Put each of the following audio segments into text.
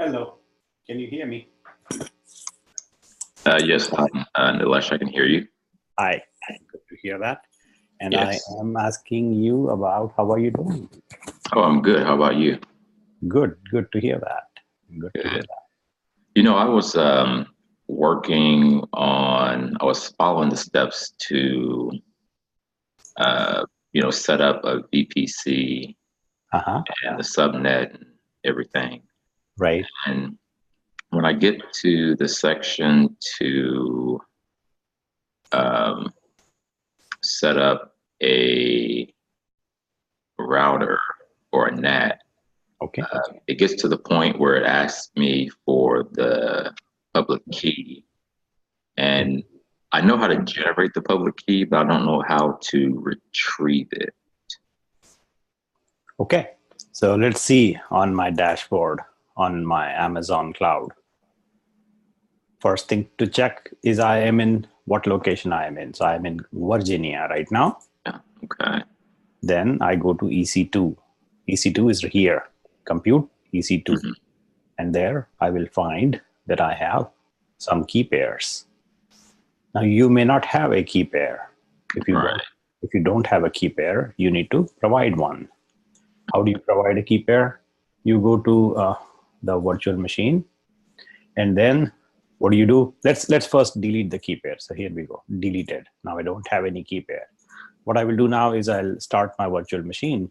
Hello, can you hear me? Yes, Nilesh, I can hear you. Hi, good to hear that. And I Yes. am asking you about how are you doing? Oh, I'm good. How about you? Good to hear that. Good to hear Good. that. I was I was following the steps to, set up a VPC Uh-huh. and the subnet and everything. Right. And when I get to the section to um, set up a router or a NAT, Okay. it gets to the point where it asks me for the public key. And I know how to generate the public key, but I don't know how to retrieve it. Okay. So let's see on my dashboard on my Amazon cloud. First thing to check is I am in what location I am in. So I'm in Virginia right now. Yeah. Okay. Then I go to EC2. EC2 is here, compute EC2. Mhm. And there I will find that I have some key pairs. Now you may not have a key pair. If you don't have a key pair, you need to provide one. How do you provide a key pair? You go to the virtual machine, and then what do you do? Let's first delete the key pair. So here we go, deleted. Now I don't have any key pair. What I will do now is I'll start my virtual machine,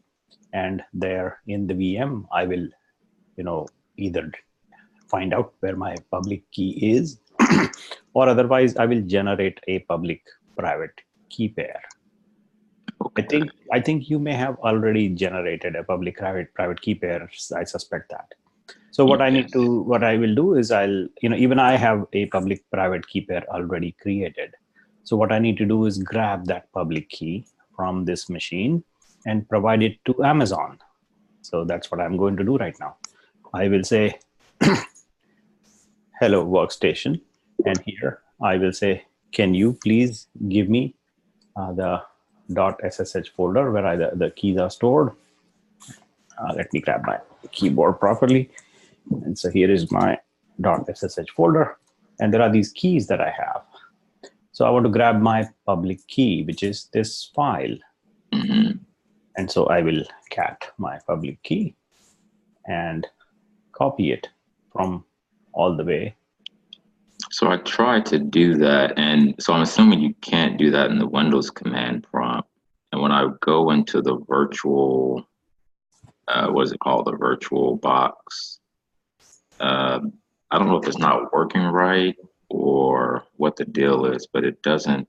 and there in the VM I will, either find out where my public key is, or otherwise I will generate a public private key pair. Okay. I think you may have already generated a public private key pair. I suspect that. So what Yes. what I will do is even I have a public private key pair already created. So what I need to do is grab that public key from this machine and provide it to Amazon. So that's what I'm going to do right now. I will say, hello workstation. And here I will say, can you please give me the .ssh folder where the keys are stored. Let me grab my keyboard properly. And so here is my .ssh folder. And there are these keys that I have. So I want to grab my public key, which is this file. Hmm. And so I will cat my public key and copy it from all the way. So I tried to do that, and so I'm assuming you can't do that in the Windows command prompt. And when I go into the virtual, what is it called, the virtual box, uh, I don't know if it's not working right or what the deal is, but it doesn't.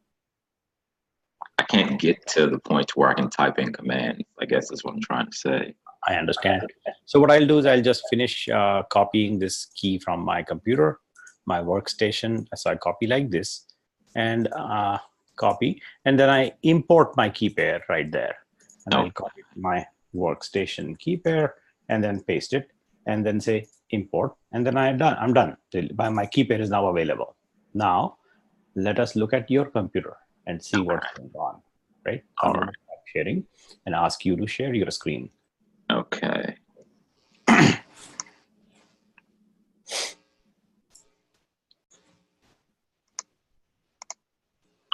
I can't get to the point to where I can type in commands. I guess that's what I'm trying to say. I understand. So what I'll do is I'll just finish copying this key from my computer, my workstation. So I copy like this and copy, and then I import my key pair right there. And Oh, I'll copy my workstation key pair and then paste it and then say import. And then I'm done. My key pair is now available. Now, let us look at your computer and see what's going on, right? So all I'm going right. to start sharing and ask you to share your screen. Okay.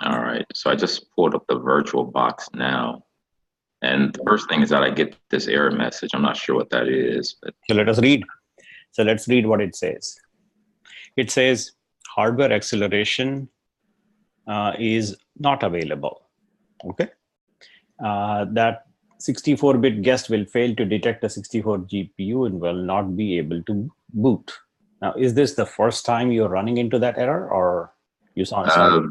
All right. So I just pulled up the virtual box now. And the first thing is that I get this error message. I'm not sure what that is, but So let us read. So let's read what it says. It says hardware acceleration is not available. Okay. That 64-bit guest will fail to detect a 64 GPU and will not be able to boot. Now, is this the first time you're running into that error, or you saw? uh,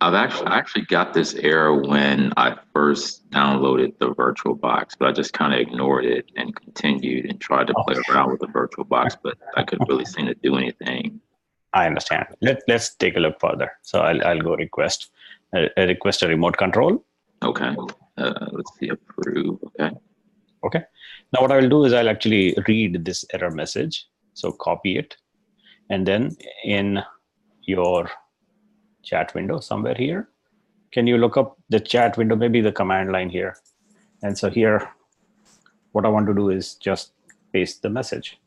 I actually got this error when I first downloaded the virtual box, but I just kind of ignored it and continued and tried to play around with the virtual box, but I couldn't really seem to do anything. I understand. Let's take a look further. So I'll go request a remote control. Okay. Let's see, approve. Okay. Okay. Now what I will do is I'll actually read this error message. So copy it, and then in your chat window somewhere here, can you look up the chat window, maybe the command line here? And so here, what I want to do is just paste the message,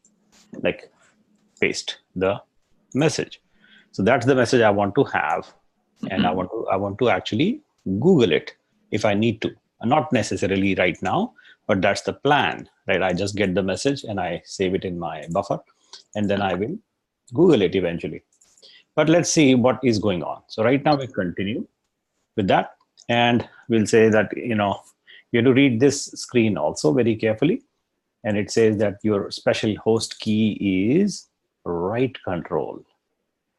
like paste the message. So that's the message I want to have, and I want to actually Google it if I need to. Not necessarily right now, but that's the plan, right? I just get the message and I save it in my buffer, and then I will Google it eventually. But let's see what is going on. So right now we continue with that, and we'll say that, you have to read this screen also very carefully. And it says that your special host key is right control.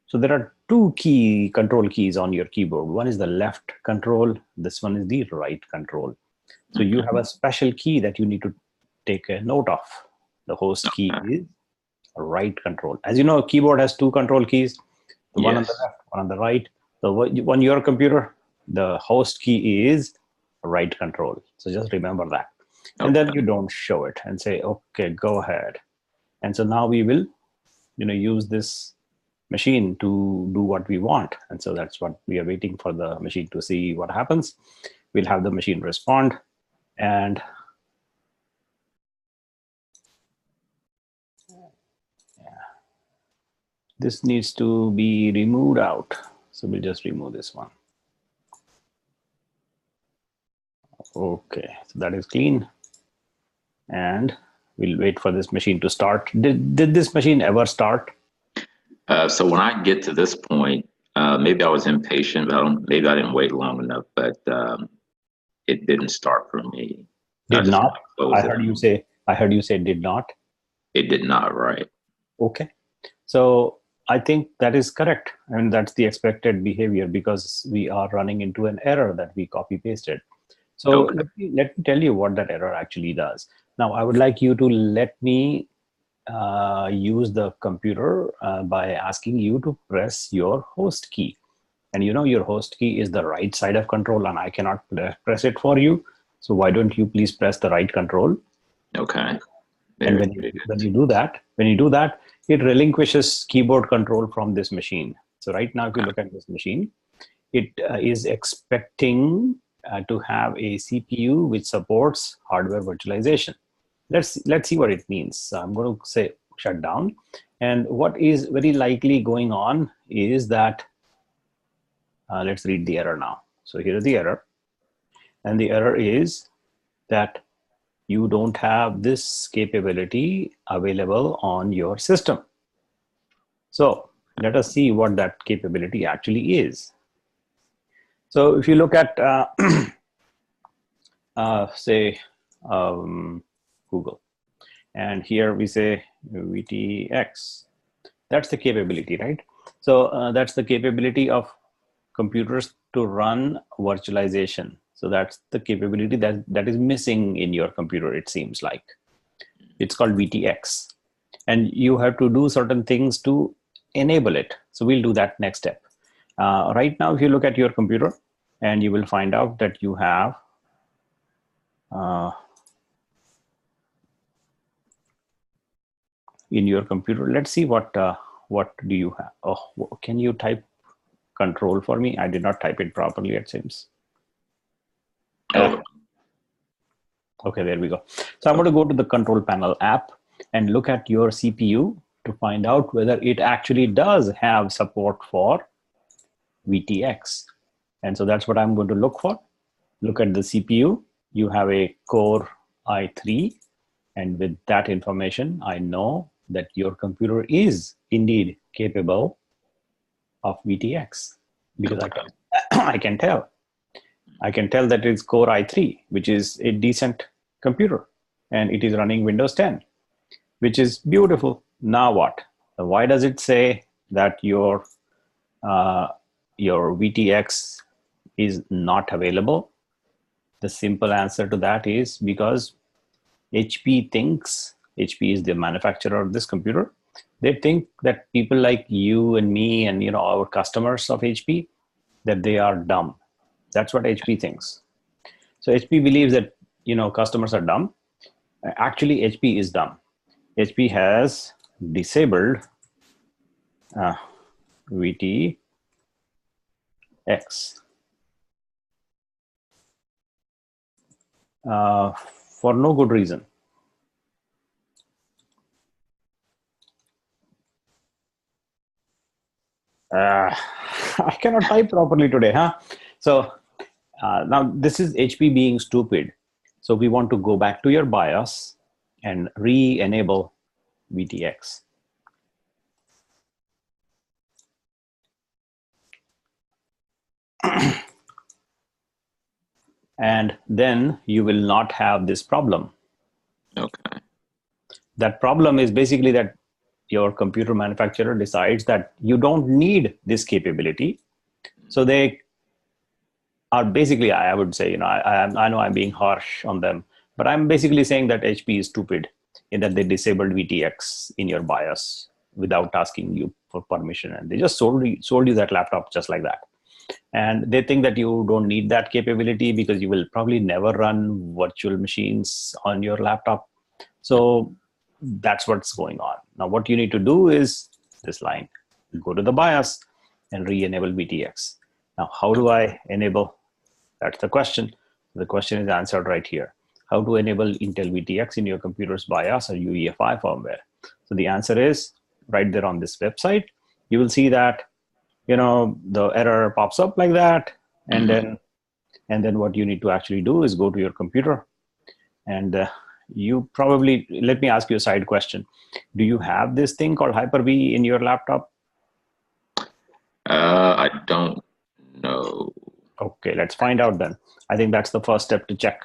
So there are two control keys on your keyboard. One is the left control. This one is the right control. So you have a special key that you need to take a note of. The host key is right control. As you know, a keyboard has two control keys, the one on the left, one on the right. So on your computer, the host key is right control. So just remember that. And then you don't show it and say, okay, go ahead. And so now we will, use this machine to do what we want. And so that's what we are waiting for, the machine to see what happens. We'll have the machine respond, and this needs to be removed out. So we'll just remove this one. Okay, so that is clean. And we'll wait for this machine to start. Did this machine ever start? So when I get to this point, maybe I was impatient, but maybe I didn't wait long enough, but it didn't start for me. Did not? I heard you say did not. It did not, right? Okay. So I think that is correct. I mean, that's the expected behavior because we are running into an error that we copy pasted. So let me tell you what that error actually does. Now, I would like you to let me use the computer by asking you to press your host key. And your host key is the right side of control, and I cannot press it for you. So why don't you please press the right control? Okay. And when you do that, it relinquishes keyboard control from this machine. So right now, if you look at this machine, it is expecting to have a CPU which supports hardware virtualization. Let's see what it means. So I'm going to say shut down. And what is very likely going on is that, let's read the error now. So here is the error. And the error is that you don't have this capability available on your system. So let us see what that capability actually is. So if you look at, say, Google, and here we say VTX, that's the capability, right? So that's the capability of computers to run virtualization. So that's the capability that is missing in your computer, it seems like. It's called VTX. And you have to do certain things to enable it. So we'll do that next step. Right now, if you look at your computer, and you will find out that you have in your computer, let's see what do you have. Oh, can you type control for me? I did not type it properly, it seems. Okay, there we go. So I'm going to go to the control panel app and look at your CPU to find out whether it actually does have support for VTX. And so that's what I'm going to look for. Look at the CPU. You have a Core i3. And with that information, I know that your computer is indeed capable of VTX because I can tell. I can tell that it's Core i3, which is a decent computer, and it is running Windows 10, which is beautiful. Now what? Why does it say that your VTX is not available? The simple answer to that is because HP is the manufacturer of this computer. They think that people like you and me and our customers of HP, that they are dumb. That's what HP thinks. So HP believes that customers are dumb. Actually, HP is dumb. HP has disabled VTX for no good reason. I cannot type properly today, huh? So now this is HP being stupid. So we want to go back to your BIOS and re-enable VTX. And then you will not have this problem. Okay. That problem is basically that your computer manufacturer decides that you don't need this capability. So they are basically, I would say, I know I'm being harsh on them, but I'm basically saying that HP is stupid in that they disabled VTX in your BIOS without asking you for permission. And they just sold you that laptop just like that. And they think that you don't need that capability because you will probably never run virtual machines on your laptop. So that's what's going on. Now, what you need to do is this line, go to the BIOS and re-enable VTX. Now, how do I enable? That's the question. The question is answered right here. How to enable Intel VTX in your computer's BIOS or UEFI firmware? So the answer is right there on this website. You will see that the error pops up like that, and then what you need to actually do is go to your computer, and you probably, let me ask you a side question. Do you have this thing called Hyper-V in your laptop? I don't know. Okay, let's find out then. I think that's the first step to check.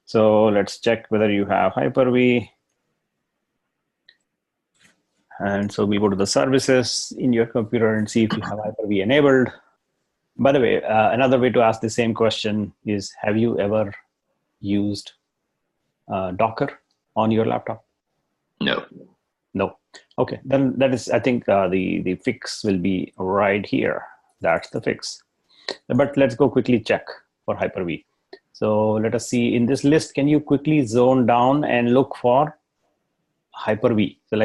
So let's check whether you have Hyper-V. And so we go to the services in your computer and see if you have Hyper-V enabled. By the way, another way to ask the same question is, have you ever used Docker on your laptop? No. No. Okay, then that is, I think the fix will be right here. That's the fix. But let's go quickly check for Hyper-V. So let us see in this list, can you quickly zone down and look for Hyper-V? So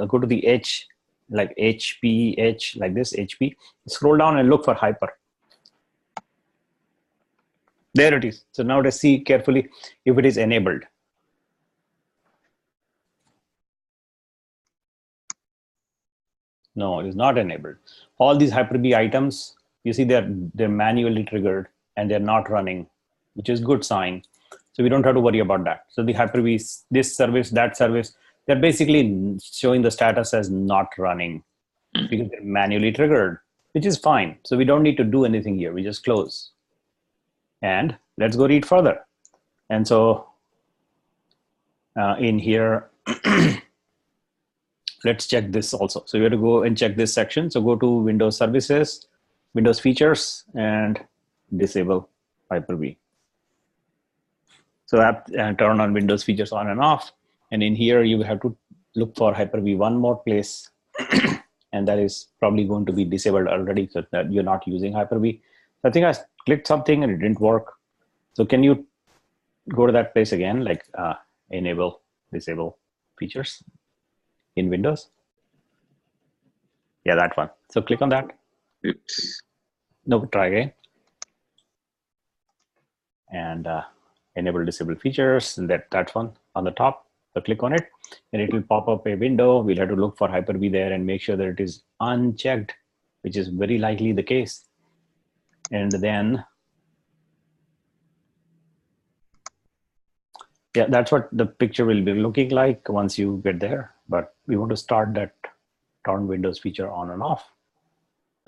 go to the H, like HPH, like this, HP. Scroll down and look for Hyper. There it is. So now let's see carefully if it is enabled. No, it is not enabled. All these Hyper-V items, you see they're manually triggered and they're not running, which is good sign. So we don't have to worry about that. So the Hyper-V, this service, that service, they're basically showing the status as not running because they're manually triggered, which is fine. So we don't need to do anything here. We just close. And let's go read further. And so in here, let's check this also. So you have to go and check this section. So go to Windows Services, Windows Features, and disable Hyper-V. So turn on Windows Features on and off. And in here, you have to look for Hyper-V one more place. And that is probably going to be disabled already, so that you're not using Hyper-V. I think I clicked something and it didn't work. So can you go to that place again, like enable, disable features in Windows? Yeah, that one. So click on that. Oops. No, try again. And enable, disable features, and that one on the top. So click on it and it will pop up a window. We'll have to look for Hyper-V there and make sure that it is unchecked, which is very likely the case. And then, yeah, that's what the picture will be looking like once you get there. But we want to start that turn Windows feature on and off.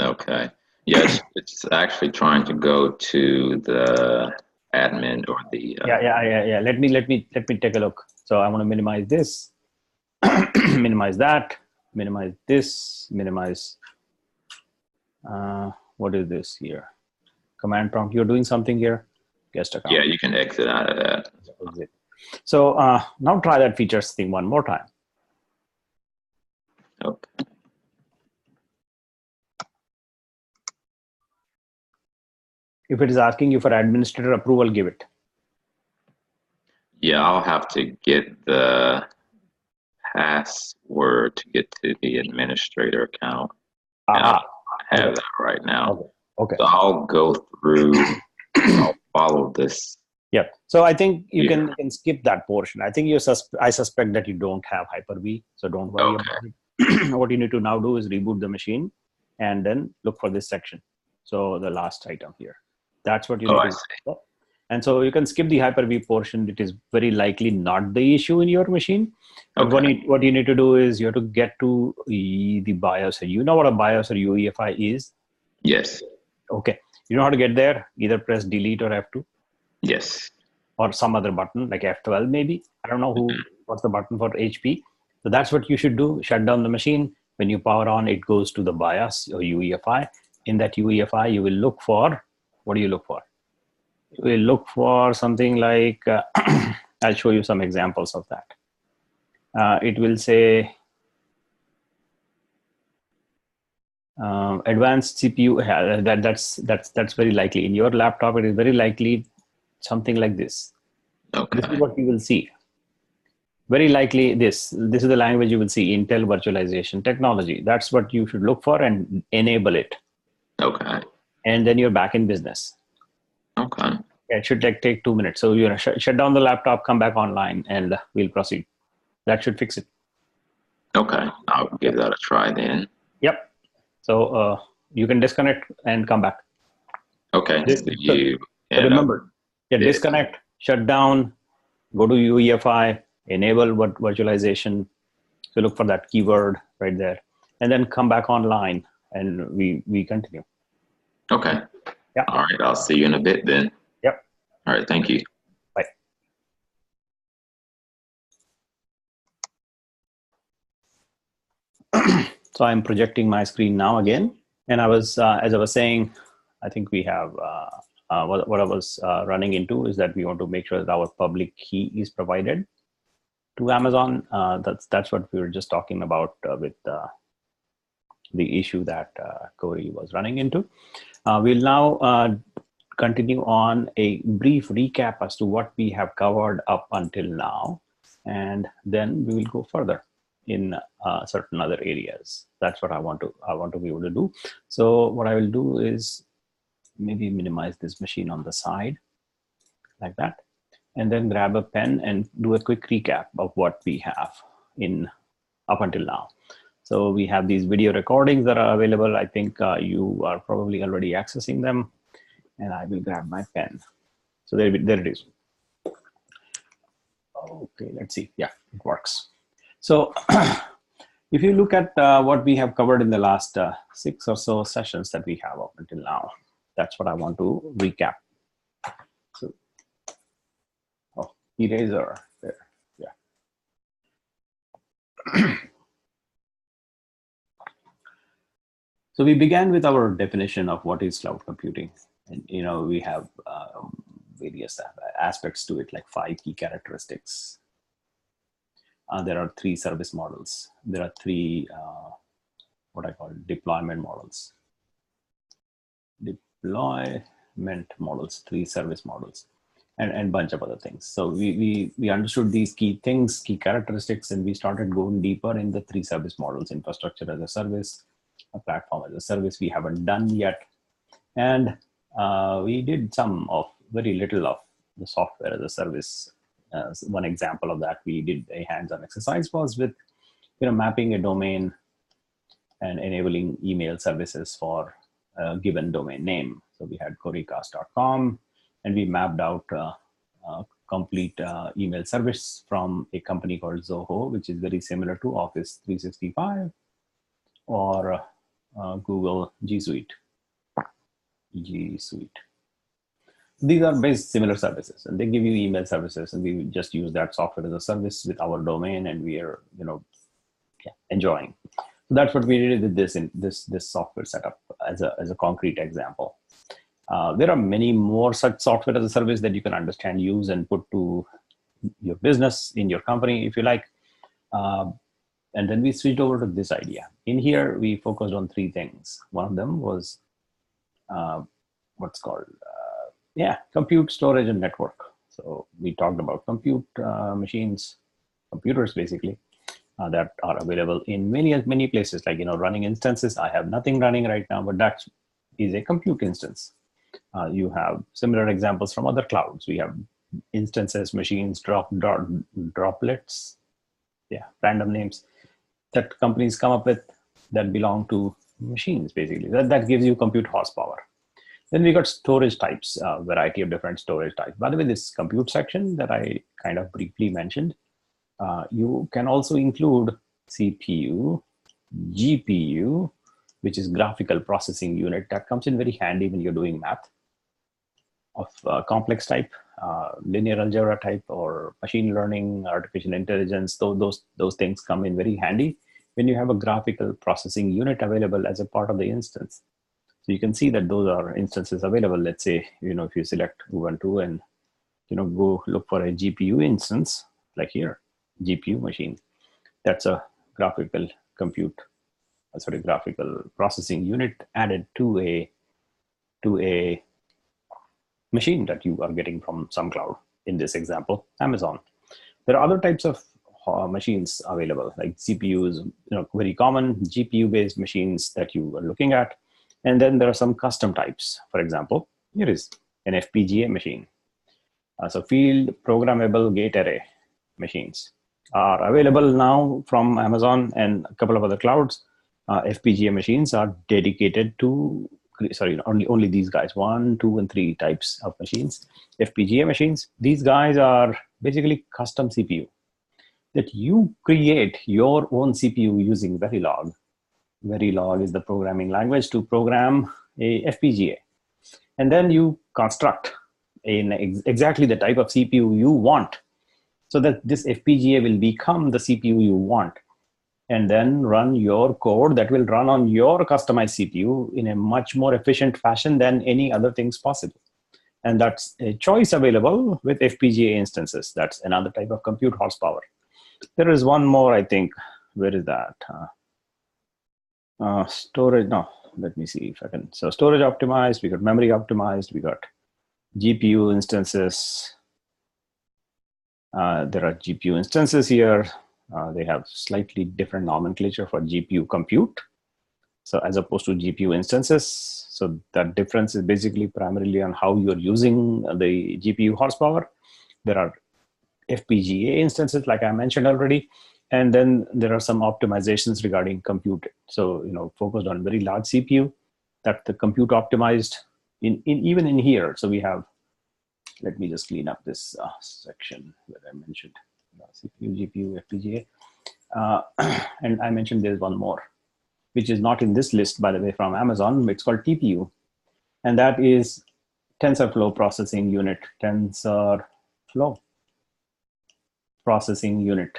Okay. Yes, it's actually trying to go to the admin or the. Yeah. Let me take a look. So I want to minimize this, minimize that, minimize this, minimize. What is this here? Command prompt. You're doing something here. Guest account. Yeah, you can exit out of that. Exit. So now try that features thing one more time. Okay. If it is asking you for administrator approval, give it. Yeah, I'll have to get the password to get to the administrator account. I have that right now. Okay. So I'll go through, I'll follow this. Yep. So I think you can skip that portion. I think I suspect that you don't have Hyper-V, so don't worry about it. What you need to now do is reboot the machine and then look for this section. So the last item here, that's what you Oh, need to do. And so you can skip the Hyper-V portion. It is very likely not the issue in your machine. But what you need to do is you have to get to the BIOS. You know what a BIOS or UEFI is? Yes. Okay. You know how to get there? Either press delete or F2. Yes. Or some other button like F12 maybe. I don't know what's the button for HP. So that's what you should do. Shut down the machine. When you power on, it goes to the BIOS or UEFI. In that UEFI, you will look for, what do you look for? You will look for something like, I'll show you some examples of that. It will say advanced CPU. That's very likely. In your laptop, it is very likely something like this. Okay. This is what you will see. Very likely this is the language you will see, Intel virtualization technology. That's what you should look for and enable it. Okay. And then you're back in business. Okay. It should take 2 minutes. So you shut down the laptop, come back online, and we'll proceed. That should fix it. Okay. I'll give that a try then. Yep. So you can disconnect and come back. Okay. So remember, disconnect, shut down, go to UEFI, enable virtualization. So look for that keyword right there, and then come back online, and we continue. Okay. Yeah. All right. I'll see you in a bit then. Yep. All right. Thank you. Bye. So I'm projecting my screen now again, and I was as I was saying, I think we have what I was running into is that we want to make sure that our public key is provided to Amazon. That's what we were just talking about with the issue that Corey was running into. We'll now continue on a brief recap as to what we have covered up until now, and then we will go further in certain other areas. That's what I want to be able to do. So what I will do is maybe minimize this machine on the side like that, and then grab a pen and do a quick recap of what we have in up until now. So we have these video recordings that are available. I think you are probably already accessing them, and I will grab my pen. So there it is. Okay, let's see. Yeah, it works. So if you look at what we have covered in the last 6 or so sessions that we have up until now, that's what I want to recap. So, eraser there, yeah. So we began with our definition of what is cloud computing, and we have various aspects to it, like 5 key characteristics. There are 3 service models. There are 3 what I call deployment models. 3 service models, and a bunch of other things. So we understood these key things, key characteristics, and we started going deeper in the 3 service models: infrastructure as a service, a platform as a service. We haven't done yet, and we did very little of the software as a service. One example of that we did a hands-on exercise was with mapping a domain and enabling email services for a given domain name. So we had coreycast.com, and we mapped out a complete email service from a company called Zoho, which is very similar to Office 365 or Google G Suite. These are based similar services, and they give you email services, and we just use that software as a service with our domain, and we are enjoying. So that's what we did with this software setup as a concrete example. There are many more such software as a service that you can understand, use, and put to your business in your company if you like. And then we switched over to this idea. In here, we focused on 3 things. One of them was what's called compute, storage, and network. So we talked about compute machines, computers basically, that are available in many places, like running instances. I have nothing running right now, but that is a compute instance. You have similar examples from other clouds. We have instances, machines, droplets, random names that companies come up with that belong to machines, basically. That gives you compute horsepower. Then we got storage types, variety of different storage types. By the way, this compute section that I kind of briefly mentioned, you can also include CPU, GPU, which is graphical processing unit. That comes in very handy when you're doing math of complex type, linear algebra type, or machine learning, artificial intelligence. Those things come in very handy when you have a graphical processing unit available as a part of the instance. So you can see that those are instances available. Let's say, if you select Ubuntu and, go look for a GPU instance, like here, GPU machine. That's a graphical processing unit added to a machine that you are getting from some cloud. In this example, Amazon. There are other types of machines available, like CPUs, very common GPU-based machines that you are looking at. And then there are some custom types. For example, here is an FPGA machine. So field programmable gate array machines are available now from Amazon and a couple of other clouds. FPGA machines are dedicated to, only these guys, 1, 2, and 3 types of machines. FPGA machines, these guys are basically custom CPU that you create your own CPU using Verilog. Verilog is the programming language to program a FPGA. And then you construct exactly the type of CPU you want, so that this FPGA will become the CPU you want, and then run your code that will run on your customized CPU in a much more efficient fashion than any other things possible. And that's a choice available with FPGA instances. That's another type of compute horsepower. There is one more, I think. Where is that? Storage, no, let me see if I can. So storage optimized, we got memory optimized, we got GPU instances. There are GPU instances here. They have slightly different nomenclature for GPU compute, so as opposed to GPU instances. So that difference is basically primarily on how you're using the GPU horsepower. There are FPGA instances, like I mentioned already, and then there are some optimizations regarding compute. So focused on very large CPU, that the compute optimized even in here. So we have. Let me just clean up this section that I mentioned. CPU, GPU, FPGA. And I mentioned there's one more, which is not in this list, by the way, from Amazon. It's called TPU. And that is TensorFlow Processing Unit. TensorFlow Processing Unit.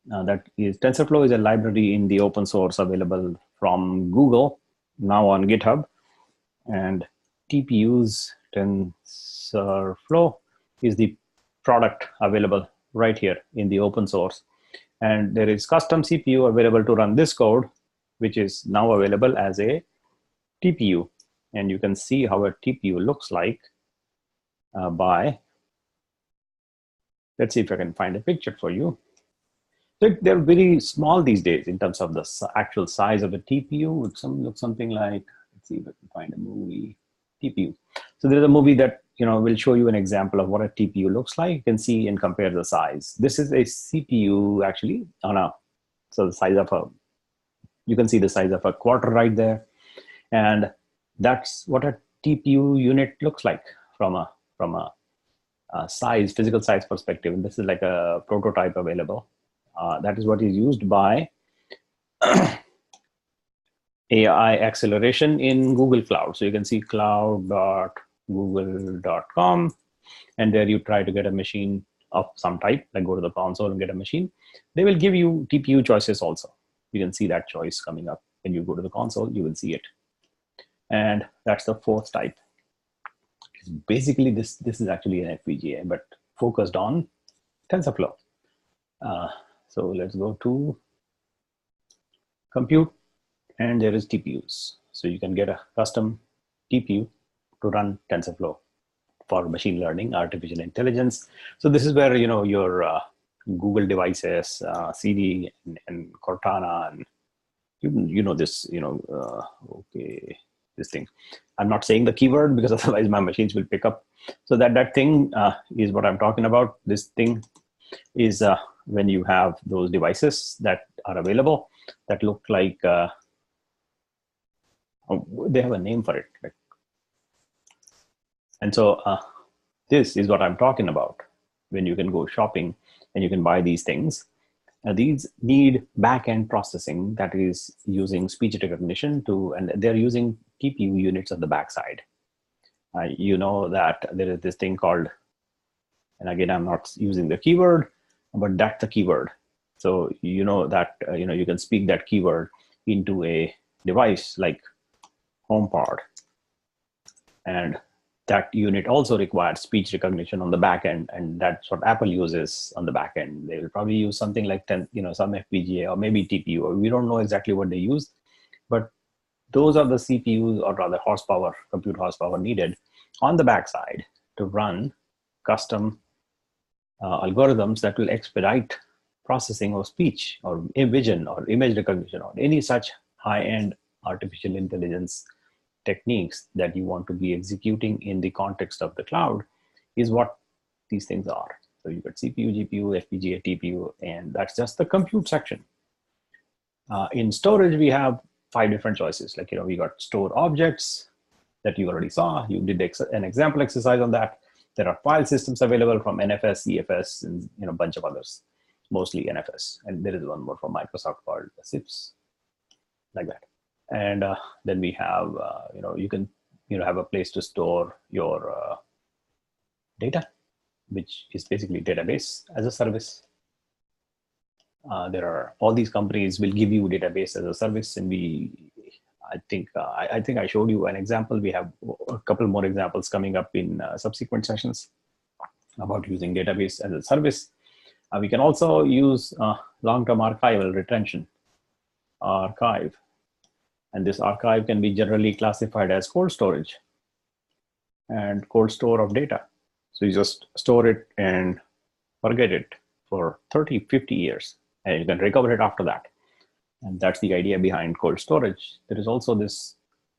TensorFlow is a library in the open source available from Google, now on GitHub. And TPU's TensorFlow is the product available right here in the open source. And there is custom CPU available to run this code, which is now available as a TPU. And you can see how a TPU looks like by, let's see if I can find a picture for you. So they're very small these days in terms of the actual size of a TPU. It looks something like, let's see if I can find a movie, TPU. So there's a movie that will show you an example of what a TPU looks like. You can see and compare the size. This is a CPU actually so the size of you can see the size of a quarter right there. And that's what a TPU unit looks like from a physical size perspective. And this is like a prototype available. That is what is used by AI acceleration in Google Cloud. So you can see cloud.google.com, and there you try to get a machine of some type, like go to the console and get a machine. They will give you TPU choices also. You can see that choice coming up. When you go to the console, you will see it. And that's the fourth type. Basically, this is actually an FPGA, but focused on TensorFlow. So let's go to compute, and there is TPUs. So you can get a custom TPU to run TensorFlow for machine learning, artificial intelligence. So this is where your Google devices, CD and Cortana, and this this thing. I'm not saying the keyword because otherwise my machines will pick up. So that thing is what I'm talking about. This thing is when you have those devices that are available that look like They have a name for it. And so this is what I'm talking about when you can go shopping and you can buy these things. These need back-end processing that is using speech recognition and they're using TPU units on the backside. You know that there is this thing called, and again, I'm not using the keyword, but that's the keyword. So you know that you can speak that keyword into a device like HomePod, and that unit also requires speech recognition on the back end, and that's what Apple uses on the back end. They will probably use something like some FPGA or maybe TPU, or we don't know exactly what they use, but those are the CPUs, or rather compute horsepower needed on the backside to run custom algorithms that will expedite processing of speech or vision or image recognition or any such high-end artificial intelligence techniques that you want to be executing in the context of the cloud is what these things are. So you got CPU, GPU, FPGA, TPU, and that's just the compute section. In storage, we have 5 different choices. Like, we got store objects that you already saw. You did an example exercise on that. There are file systems available from NFS, CFS, and a bunch of others, mostly NFS. And there is one more from Microsoft called SIPS, like that. And then we have, you can, have a place to store your data, which is basically database as a service. There are all these companies will give you database as a service, and I think I showed you an example. We have a couple more examples coming up in subsequent sessions about using database as a service. We can also use long-term archival retention, archive. And this archive can be generally classified as cold storage and cold store of data. So you just store it and forget it for 30, 50 years, and you can recover it after that. And that's the idea behind cold storage. There is also this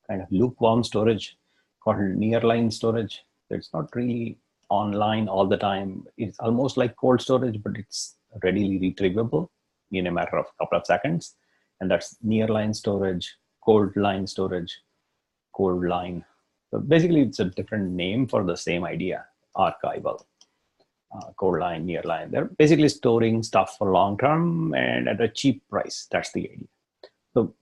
kind of lukewarm storage called nearline storage. It's not really online all the time. It's almost like cold storage, but it's readily retrievable in a matter of a couple of seconds. And that's nearline storage, cold line storage, cold line. So basically, it's a different name for the same idea, archival. Cold line, near line. They're basically storing stuff for long term and at a cheap price. That's the idea. So,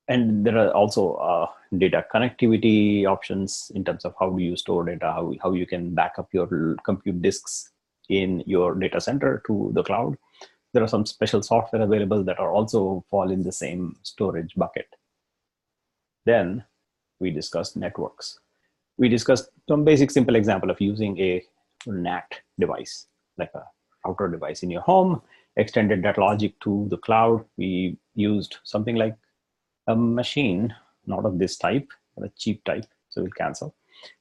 and there are also data connectivity options in terms of how do you store data, how you can back up your compute disks in your data center to the cloud. There are some special software available that are also fall in the same storage bucket. Then we discussed networks. We discussed some basic simple example of using a NAT device, like a router device in your home, extended that logic to the cloud. We used something like a machine, not of this type, but a cheap type, so we'll cancel.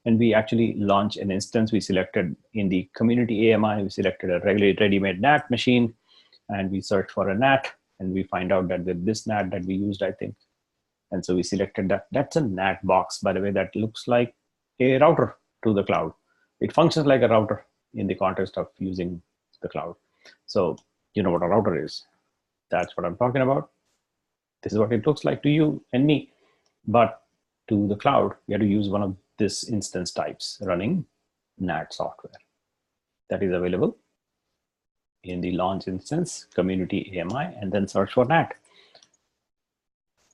And we actually launched an instance. We selected in the community AMI, we selected a ready-made NAT machine, and we searched for a NAT, and we find out that with this NAT that we used, I think. And so we selected that. That's a NAT box, by the way, that looks like a router to the cloud. It functions like a router in the context of using the cloud. So you know what a router is. That's what I'm talking about. This is what it looks like to you and me. But to the cloud, you have to use one of this instance types running NAT software. That is available in the launch instance, community AMI, and then search for NAT.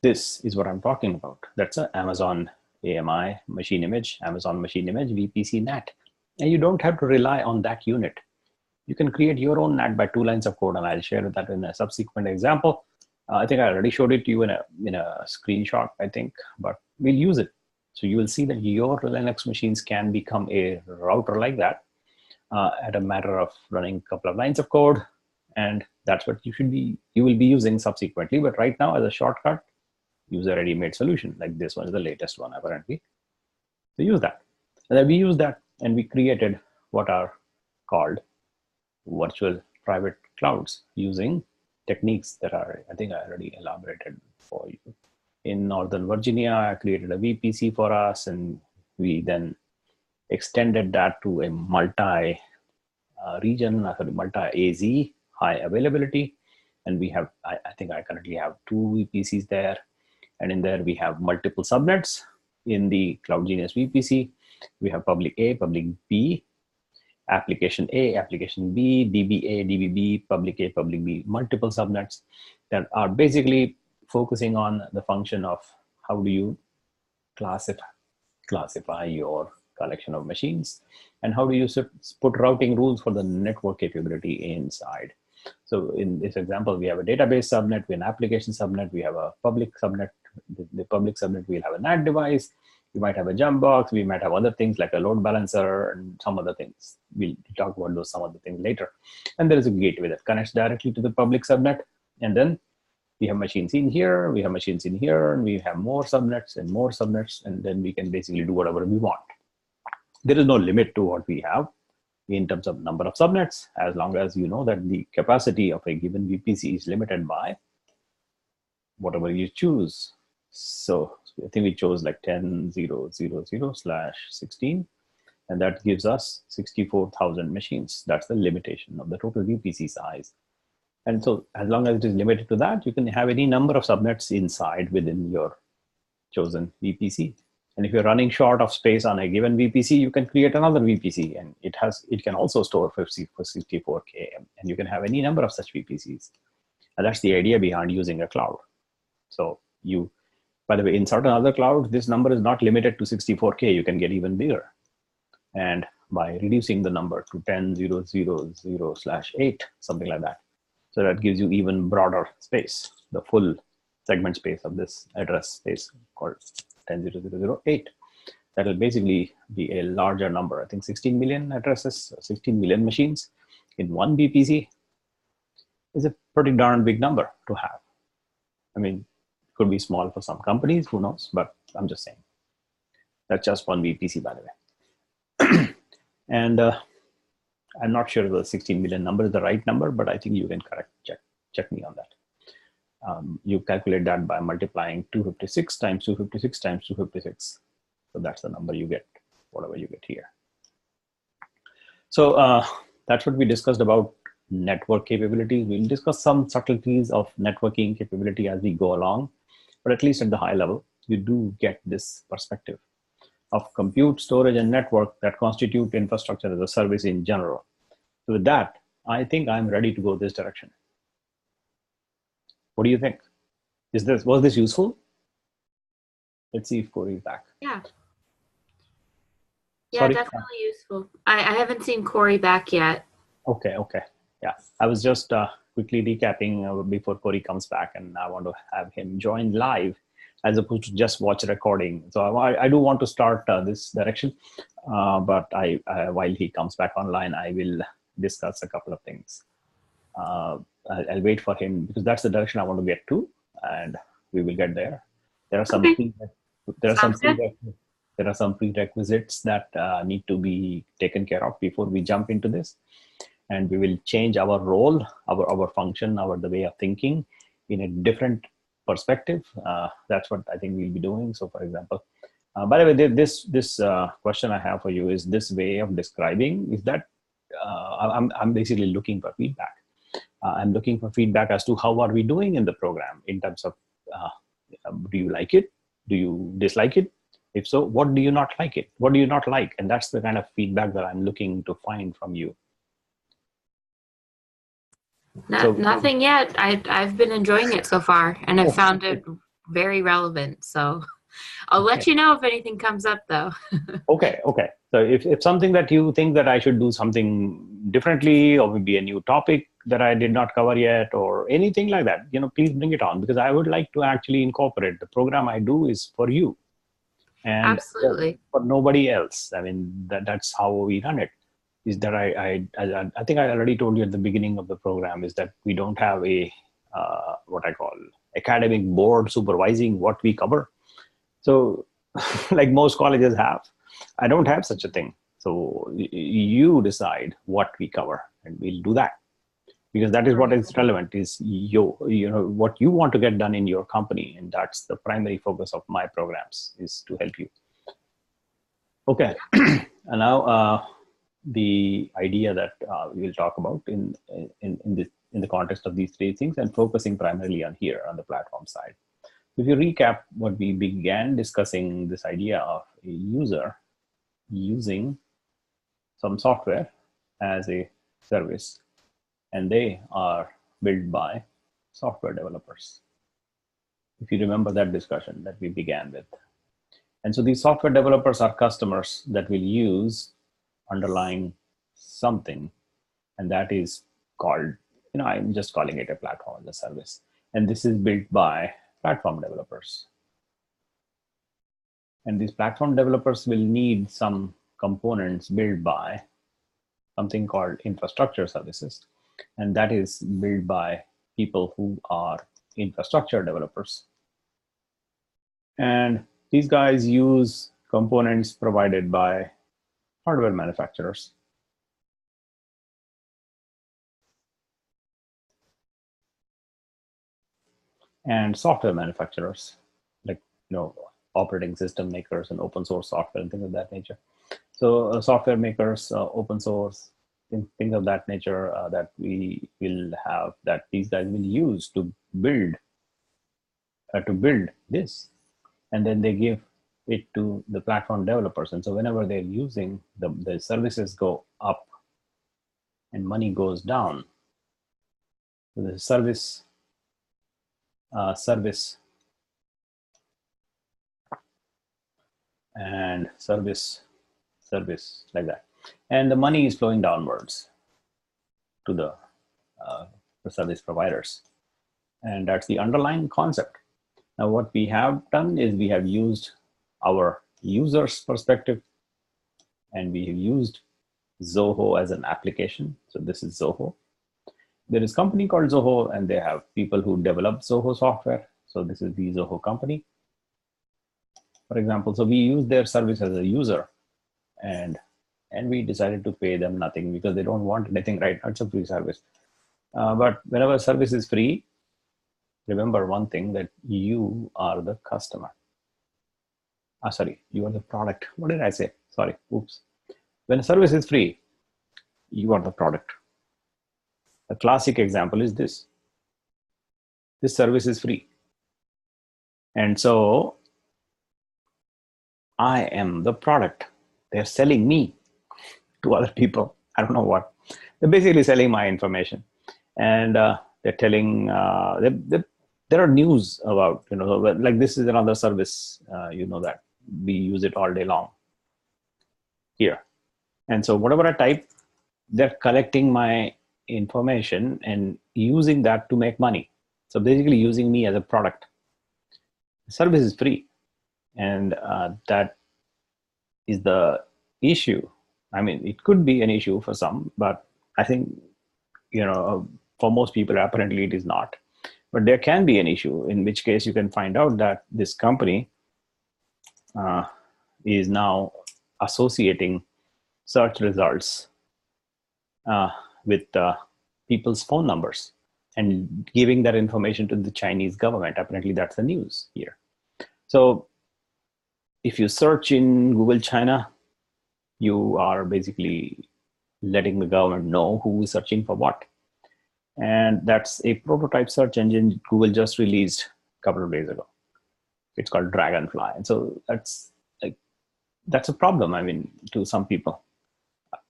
This is what I'm talking about. That's an Amazon AMI machine image, Amazon machine image, VPC NAT. And you don't have to rely on that unit. You can create your own NAT by 2 lines of code, and I'll share that in a subsequent example. I think I already showed it to you in a screenshot, I think, but we'll use it. So you will see that your Linux machines can become a router like that at a matter of running a couple of lines of code, and that's what you will be using subsequently. But right now, as a shortcut, use a ready-made solution. Like this one is the latest one, apparently. So use that. And then we use that, and we created what are called virtual private clouds using techniques that are, I think I already elaborated for you. In Northern Virginia, I created a VPC for us, and we then extended that to a multi-region, multi-AZ, high availability. And we have, I think I currently have 2 VPCs there. And in there, we have multiple subnets. In the CloudGenius VPC, we have public A, public B, application A, application B, DBA, DBB, public A, public B, multiple subnets that are basically focusing on the function of how do you classify your collection of machines, and how do you put routing rules for the network capability inside. So in this example, we have a database subnet, we have an application subnet, we have a public subnet. The public subnet will have a NAT device. We might have a jump box. We might have other things like a load balancer and some other things. We'll talk about some other things later. And there is a gateway that connects directly to the public subnet. And then we have machines in here, we have machines in here, and we have more subnets, and then we can basically do whatever we want. There is no limit to what we have in terms of number of subnets, as long as you know that the capacity of a given VPC is limited by whatever you choose. So I think we chose like 10.0.0.0/16, and that gives us 64,000 machines. That's the limitation of the total VPC size. And so as long as it is limited to that, you can have any number of subnets inside within your chosen VPC. And if you're running short of space on a given VPC, you can create another VPC, and it can also store 64K, and you can have any number of such VPCs. And that's the idea behind using a cloud. So by the way, in certain other clouds, this number is not limited to 64K. You can get even bigger. And by reducing the number to 10.0.0.0/8, something like that. So that gives you even broader space, the full segment space of this address space called 10.0.0.0/8. That will basically be a larger number. I think 16 million addresses, 16 million machines in one VPC is a pretty darn big number to have. I mean, it could be small for some companies, who knows, but I'm just saying. That's just one VPC, by the way. And I'm not sure if the 16 million number is the right number, but I think you can check me on that. You calculate that by multiplying 256 times 256 times 256. So that's the number you get, whatever you get here. So that's what we discussed about network capabilities. We'll discuss some subtleties of networking capability as we go along, but at least at the high level, you do get this perspective of compute, storage, and network that constitute infrastructure as a service in general. So with that, I think I'm ready to go this direction. What do you think? Was this useful? Let's see if Corey is back. Yeah. Yeah, Sorry? definitely useful. I haven't seen Corey back yet. Okay. Yeah, I was just quickly recapping before Corey comes back, and I want to have him join live as opposed to just watch a recording. So I do want to start this direction, but while he comes back online, I will discuss a couple of things. I'll wait for him because that's the direction I want to get to, and we will get there. There are some prerequisites that need to be taken care of before we jump into this, and we will change our role, our function, the way of thinking in a different perspective. That's what I think we'll be doing. So, for example, by the way, this question I have for you is this way of describing is that I'm basically looking for feedback. I'm looking for feedback as to how are we doing in the program in terms of do you like it? Do you dislike it? If so, what do you not like it? What do you not like? And that's the kind of feedback that I'm looking to find from you. Nothing yet. I've been enjoying it so far, and I've found it very relevant. So I'll let you know if anything comes up, though. Okay. So if something that you think that I should do something differently, or maybe a new topic that I did not cover yet, or anything like that, please bring it on, because I would like to actually incorporate. The program I do is for you, and absolutely for nobody else. I mean, that's how we run it. Is that I think I already told you at the beginning of the program is that we don't have a what I call academic board supervising what we cover. So like most colleges have, I don't have such a thing. So you decide what we cover, and we'll do that, because that is what is relevant, is what you want to get done in your company, and that's the primary focus of my programs, is to help you. Okay, and now the idea that we'll talk about in the context of these three things, and focusing primarily on here on the platform side. If you recap what we began discussing, this idea of a user using some software as a service, and they are built by software developers. If you remember that discussion that we began with. And so these software developers are customers that will use underlying something, and that is called, I'm just calling it a platform as a service. And this is built by platform developers. And these platform developers will need some components built by something called infrastructure services. And that is built by people who are infrastructure developers. And these guys use components provided by hardware manufacturers. And software manufacturers, like operating system makers and open source software and things of that nature. So software makers, open source, things of that nature that we will have, that these guys will use to build this, and then they give it to the platform developers. And so whenever they're using the services go up and money goes down, so the service and service like that, and the money is flowing downwards to the service providers, and that's the underlying concept. Now what we have done is we have used our user's perspective, and we have used Zoho as an application. So this is Zoho. There is a company called Zoho, and they have people who develop Zoho software. So this is the Zoho company, for example. So we use their service as a user, and we decided to pay them nothing because they don't want anything right now. It's a free service. But whenever service is free, remember one thing, that you are the customer. Sorry, you are the product. What did I say? Sorry, oops. When a service is free, you are the product. A classic example is this. This service is free. And so I am the product. They're selling me to other people. I don't know what. They're basically selling my information. And they're telling, there are news about, like this is another service, that we use it all day long here. And so whatever I type, they're collecting my information and using that to make money. So basically using me as a product. The service is free. And that is the issue. I mean, it could be an issue for some, but I think, for most people, apparently it is not. But there can be an issue, in which case you can find out that this company is now associating search results with people's phone numbers and giving that information to the Chinese government. Apparently that's the news here. So if you search in Google China, you are basically letting the government know who is searching for what. And that's a prototype search engine Google just released a couple of days ago. It's called Dragonfly. And so that's a problem, I mean, to some people.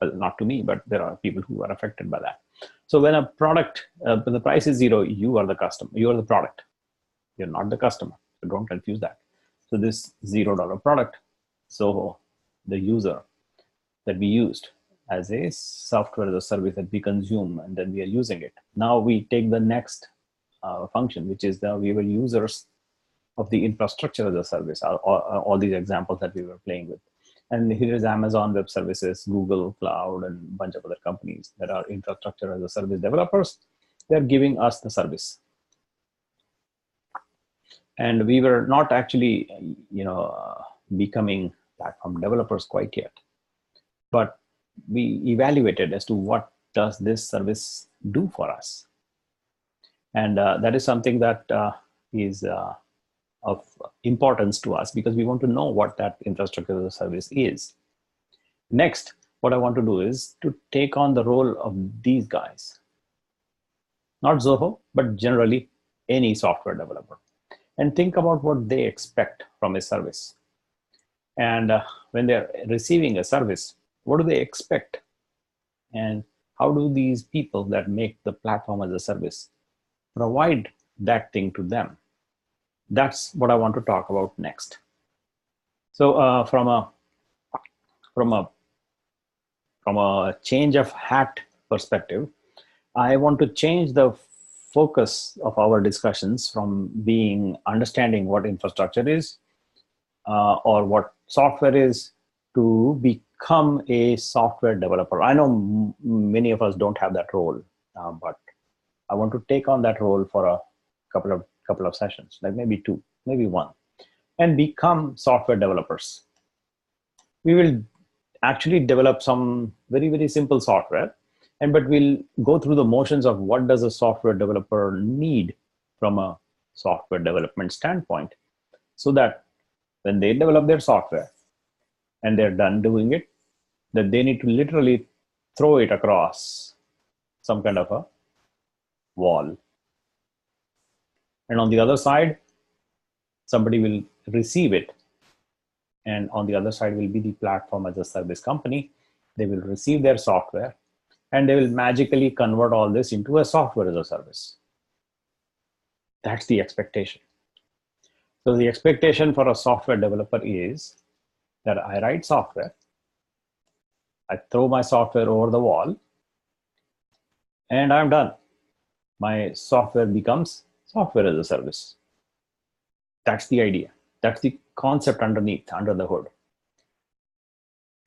Well, not to me, but there are people who are affected by that. So when a product, when the price is zero, you are the customer, you are the product. You're not the customer, so don't confuse that. So this $0 product, so the user that we used as a software as a service that we consume, and then we are using it. Now we take the next function, which is that we were users of the infrastructure as a service, all these examples that we were playing with. And here is Amazon Web Services, Google Cloud, and a bunch of other companies that are infrastructure as a service developers. They're giving us the service. And we were not actually, becoming platform developers quite yet. But we evaluated as to what does this service do for us. And that is something that is of importance to us, because we want to know what that infrastructure as a service is. Next, what I want to do is to take on the role of these guys. Not Zoho, but generally any software developer. and think about what they expect from a service. And when they're receiving a service, what do they expect? And how do these people that make the platform as a service provide that thing to them? That's what I want to talk about next. So from a change of hat perspective, I want to change the focus of our discussions from being understanding what infrastructure is or what software is to become a software developer. I know many of us don't have that role, but I want to take on that role for a couple of sessions, like maybe 2, maybe 1, and become software developers. We will actually develop some very, very simple software, but we'll go through the motions of what does a software developer need from a software development standpoint, so that when they develop their software and they're done doing it, that they need to literally throw it across some kind of a wall. And on the other side, somebody will receive it. And on the other side will be the platform as a service company. They will receive their software and they will magically convert all this into a software as a service. That's the expectation. So the expectation for a software developer is that I write software, I throw my software over the wall, and I'm done. My software becomes software as a service. That's the idea. That's the concept underneath, under the hood.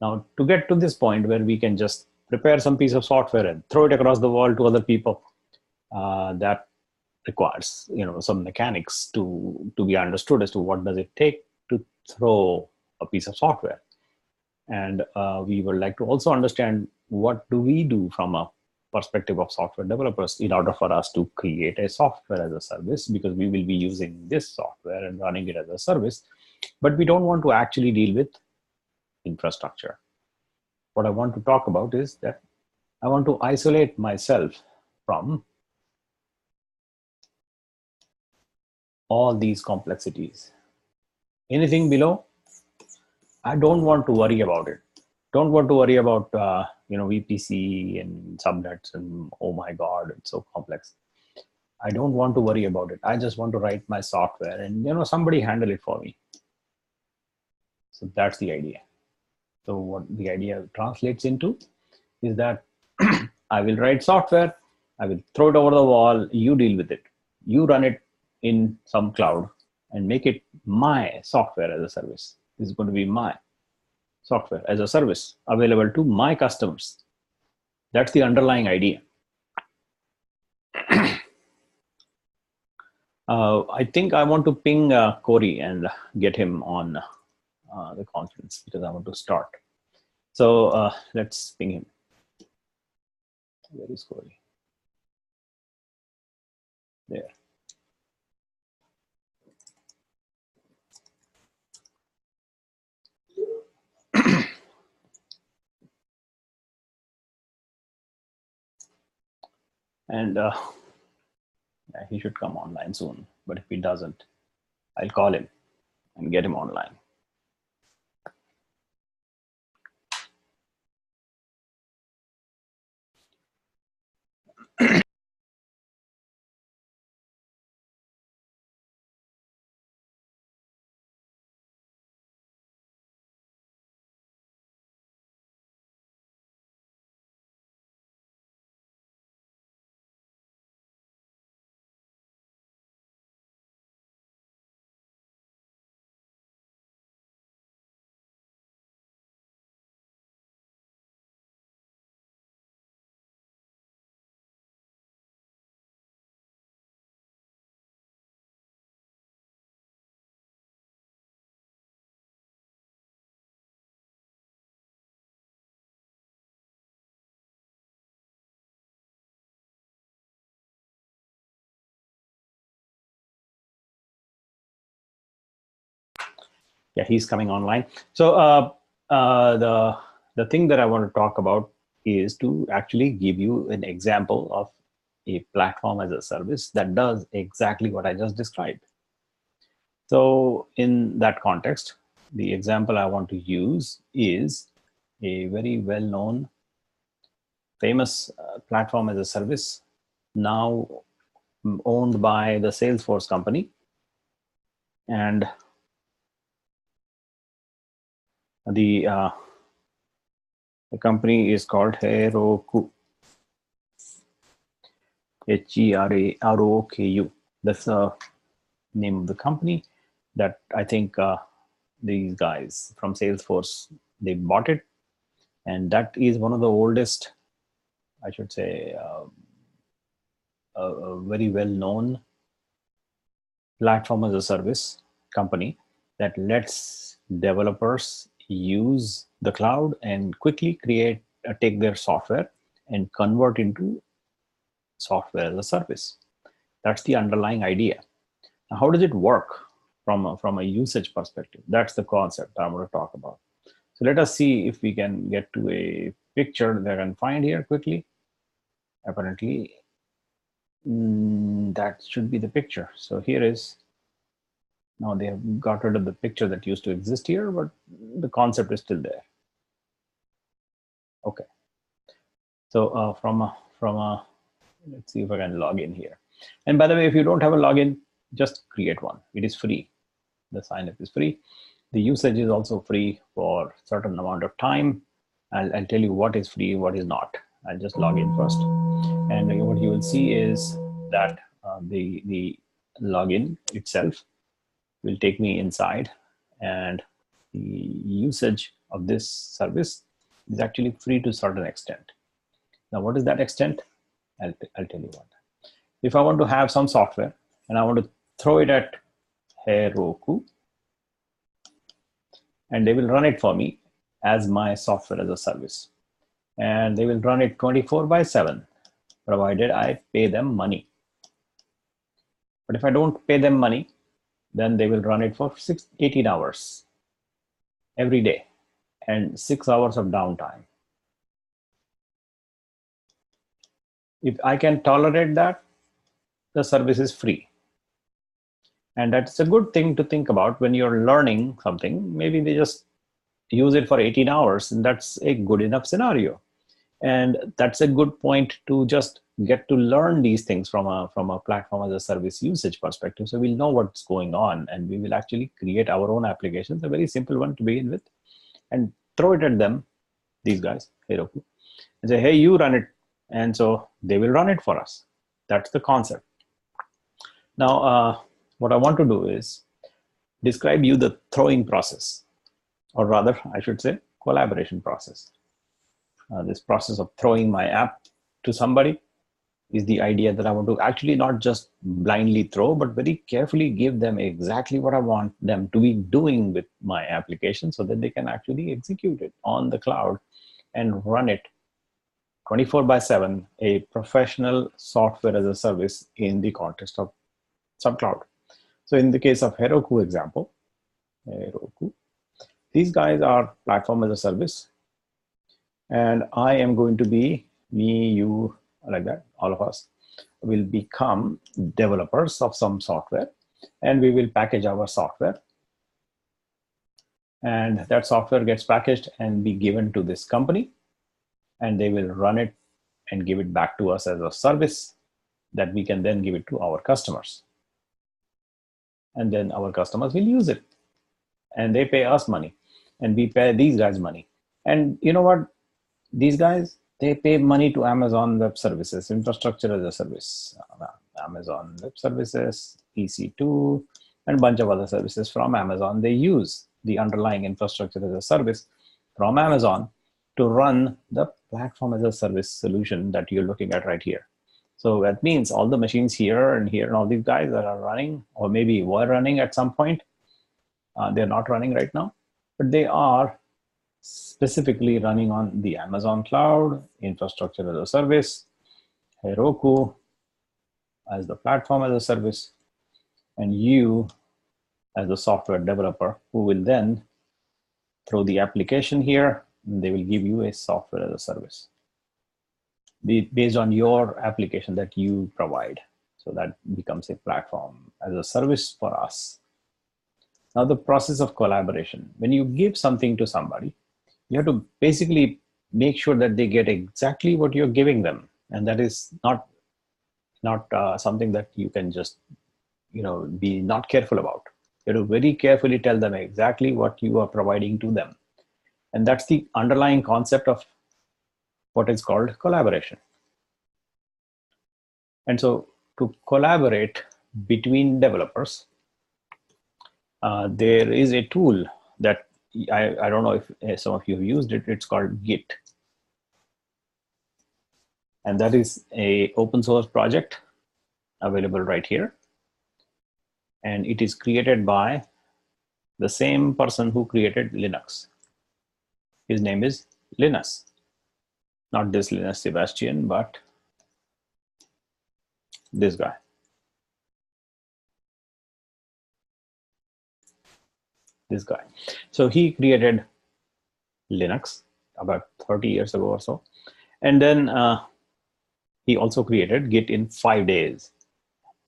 Now, to get to this point where we can just prepare some piece of software and throw it across the wall to other people, that requires some mechanics to be understood as to what does it take to throw a piece of software. And we would like to also understand what do we do from a perspective of software developers in order for us to create a software as a service, because we will be using this software and running it as a service, but we don't want to actually deal with infrastructure. What I want to talk about is that I want to isolate myself from all these complexities. Anything below, I don't want to worry about it. Don't want to worry about VPC and subnets and oh my God, it's so complex. I don't want to worry about it. I just want to write my software and somebody handle it for me. So that's the idea. So what the idea translates into is that I will write software, I will throw it over the wall, you deal with it. You run it in some cloud and make it my software as a service. This is going to be my software as a service available to my customers. That's the underlying idea. I think I want to ping Corey and get him on the conference because I want to start. So let's ping him. Where is Corey? There. And he should come online soon. But if he doesn't, I'll call him and get him online. Yeah, he's coming online. So the thing that I want to talk about is to actually give you an example of a platform as a service that does exactly what I just described. So in that context, the example I want to use is a very well-known, famous platform as a service, now owned by the Salesforce company. And the company is called Heroku. Heroku. That's the name of the company that I think these guys from Salesforce, they bought it. And that is one of the oldest, I should say, a very well-known platform as a service company that lets developers use the cloud and quickly take their software and convert into software as a service. That's the underlying idea. Now, how does it work from a usage perspective? That's the concept I'm going to talk about. So let us see if we can get to a picture that I can find here quickly. Apparently, that should be the picture. So here is, now they have got rid of the picture that used to exist here, but the concept is still there. Okay. So let's see if I can log in here. And by the way, if you don't have a login, just create one. It is free. The sign up is free. The usage is also free for a certain amount of time. I'll tell you what is free, what is not. I'll just log in first. And what you will see is that the login itself will take me inside, and the usage of this service is actually free to a certain extent. Now, what is that extent? I'll tell you what. If I want to have some software and I want to throw it at Heroku, and they will run it for me as my software as a service. And they will run it 24/7, provided I pay them money. But if I don't pay them money, then they will run it for 18 hours every day and 6 hours of downtime. If I can tolerate that, the service is free. And that's a good thing to think about when you're learning something. Maybe they just use it for 18 hours, and that's a good enough scenario. And that's a good point to just get to learn these things from a platform as a service usage perspective. So we'll know what's going on, and we will actually create our own applications, a very simple one to begin with, and throw it at them, these guys, Heroku, and say, hey, you run it. And so they will run it for us. That's the concept. Now, what I want to do is describe you the throwing process, or rather, I should say, collaboration process. This process of throwing my app to somebody is the idea that I want to actually not just blindly throw, but very carefully give them exactly what I want them to be doing with my application so that they can actually execute it on the cloud and run it 24/7, a professional software as a service in the context of some cloud. So in the case of Heroku example, these guys are platform as a service. And I am going to be, me, you, like that, all of us will become developers of some software, and we will package our software. And that software gets packaged and be given to this company, and they will run it and give it back to us as a service that we can then give it to our customers. And then our customers will use it, and they pay us money, and we pay these guys money. And you know what? These guys, they pay money to Amazon Web Services, infrastructure as a service, Amazon Web Services, EC2, and a bunch of other services from Amazon. They use the underlying infrastructure as a service from Amazon to run the platform as a service solution that you're looking at right here. So that means all the machines here and all these guys that are running, or maybe were running at some point, they're not running right now, but they are specifically running on the Amazon cloud, infrastructure as a service, Heroku as the platform as a service, and you as the software developer who will then throw the application here, and they will give you a software as a service based on your application that you provide. So that becomes a platform as a service for us. Now the process of collaboration. When you give something to somebody, you have to basically make sure that they get exactly what you're giving them, and that is not something that you can just be not careful about. You have to very carefully tell them exactly what you are providing to them, and that's the underlying concept of what is called collaboration. And so to collaborate between developers, there is a tool that I don't know if some of you have used it. It's called Git. And that is a open source project available right here. And it is created by the same person who created Linux. His name is Linus. Not this Linus Sebastian, but this guy. This guy. So he created Linux about 30 years ago or so. And then he also created Git in 5 days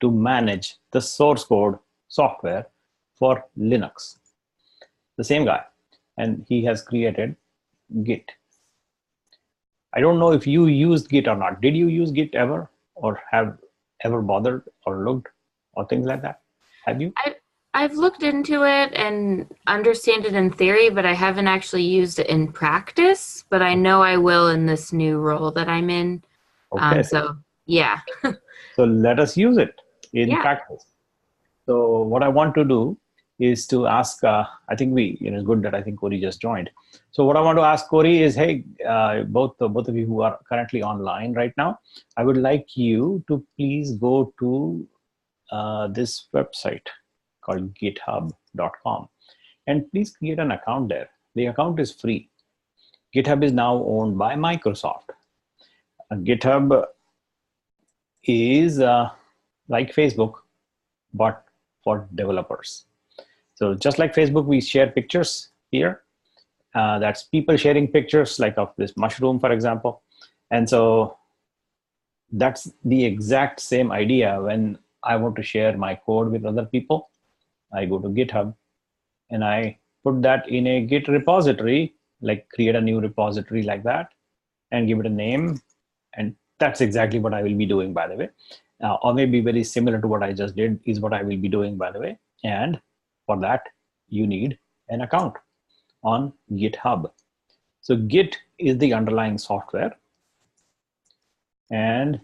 to manage the source code software for Linux. The same guy. And he has created Git. I don't know if you used Git or not. Did you use Git ever, or have ever bothered or looked or things like that? Have you? I've looked into it and understand it in theory, but I haven't actually used it in practice. But I know I will in this new role that I'm in. Okay. So yeah. So let us use it in practice. So what I want to do is to ask, I think it's good that I think Corey just joined. So what I want to ask Corey is, hey, both of you who are currently online right now, I would like you to please go to this website called github.com, and please create an account there. The account is free. GitHub is now owned by Microsoft. GitHub is like Facebook, but for developers. So just like Facebook, we share pictures here. That's people sharing pictures like of this mushroom, for example. And so that's the exact same idea when I want to share my code with other people. I go to GitHub and I put that in a Git repository, like create a new repository like that and give it a name. And that's exactly what I will be doing, by the way. Or maybe very similar to what I just did is what I will be doing, by the way. And for that, you need an account on GitHub. So Git is the underlying software. And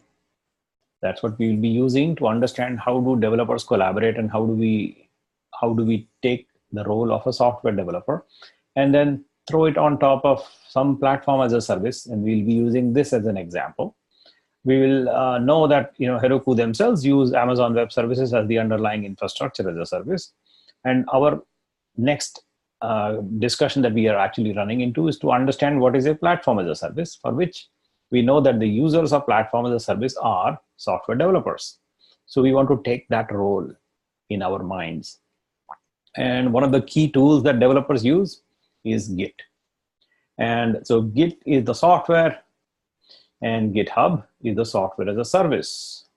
that's what we will be using to understand how do developers collaborate and how do we take the role of a software developer and then throw it on top of some platform as a service. And we'll be using this as an example. We will know that Heroku themselves use Amazon Web Services as the underlying infrastructure as a service. And our next discussion that we are actually running into is to understand what is a platform as a service, for which we know that the users of platform as a service are software developers. So we want to take that role in our minds. And one of the key tools that developers use is Git. And so Git is the software, and GitHub is the software as a service.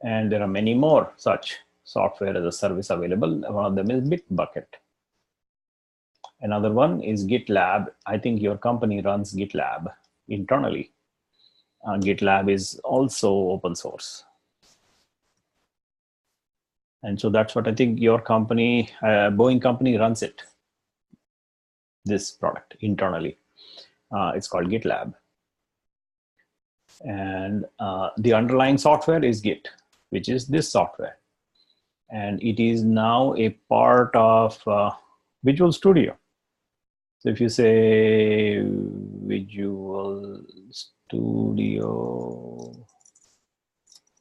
And there are many more such software as a service available. One of them is Bitbucket. Another one is GitLab. I think your company runs GitLab internally. GitLab is also open source. And so that's what I think your company, Boeing company, runs it, this product internally. It's called GitLab. And the underlying software is Git, which is this software. And it is now a part of Visual Studio. So if you say Visual Studio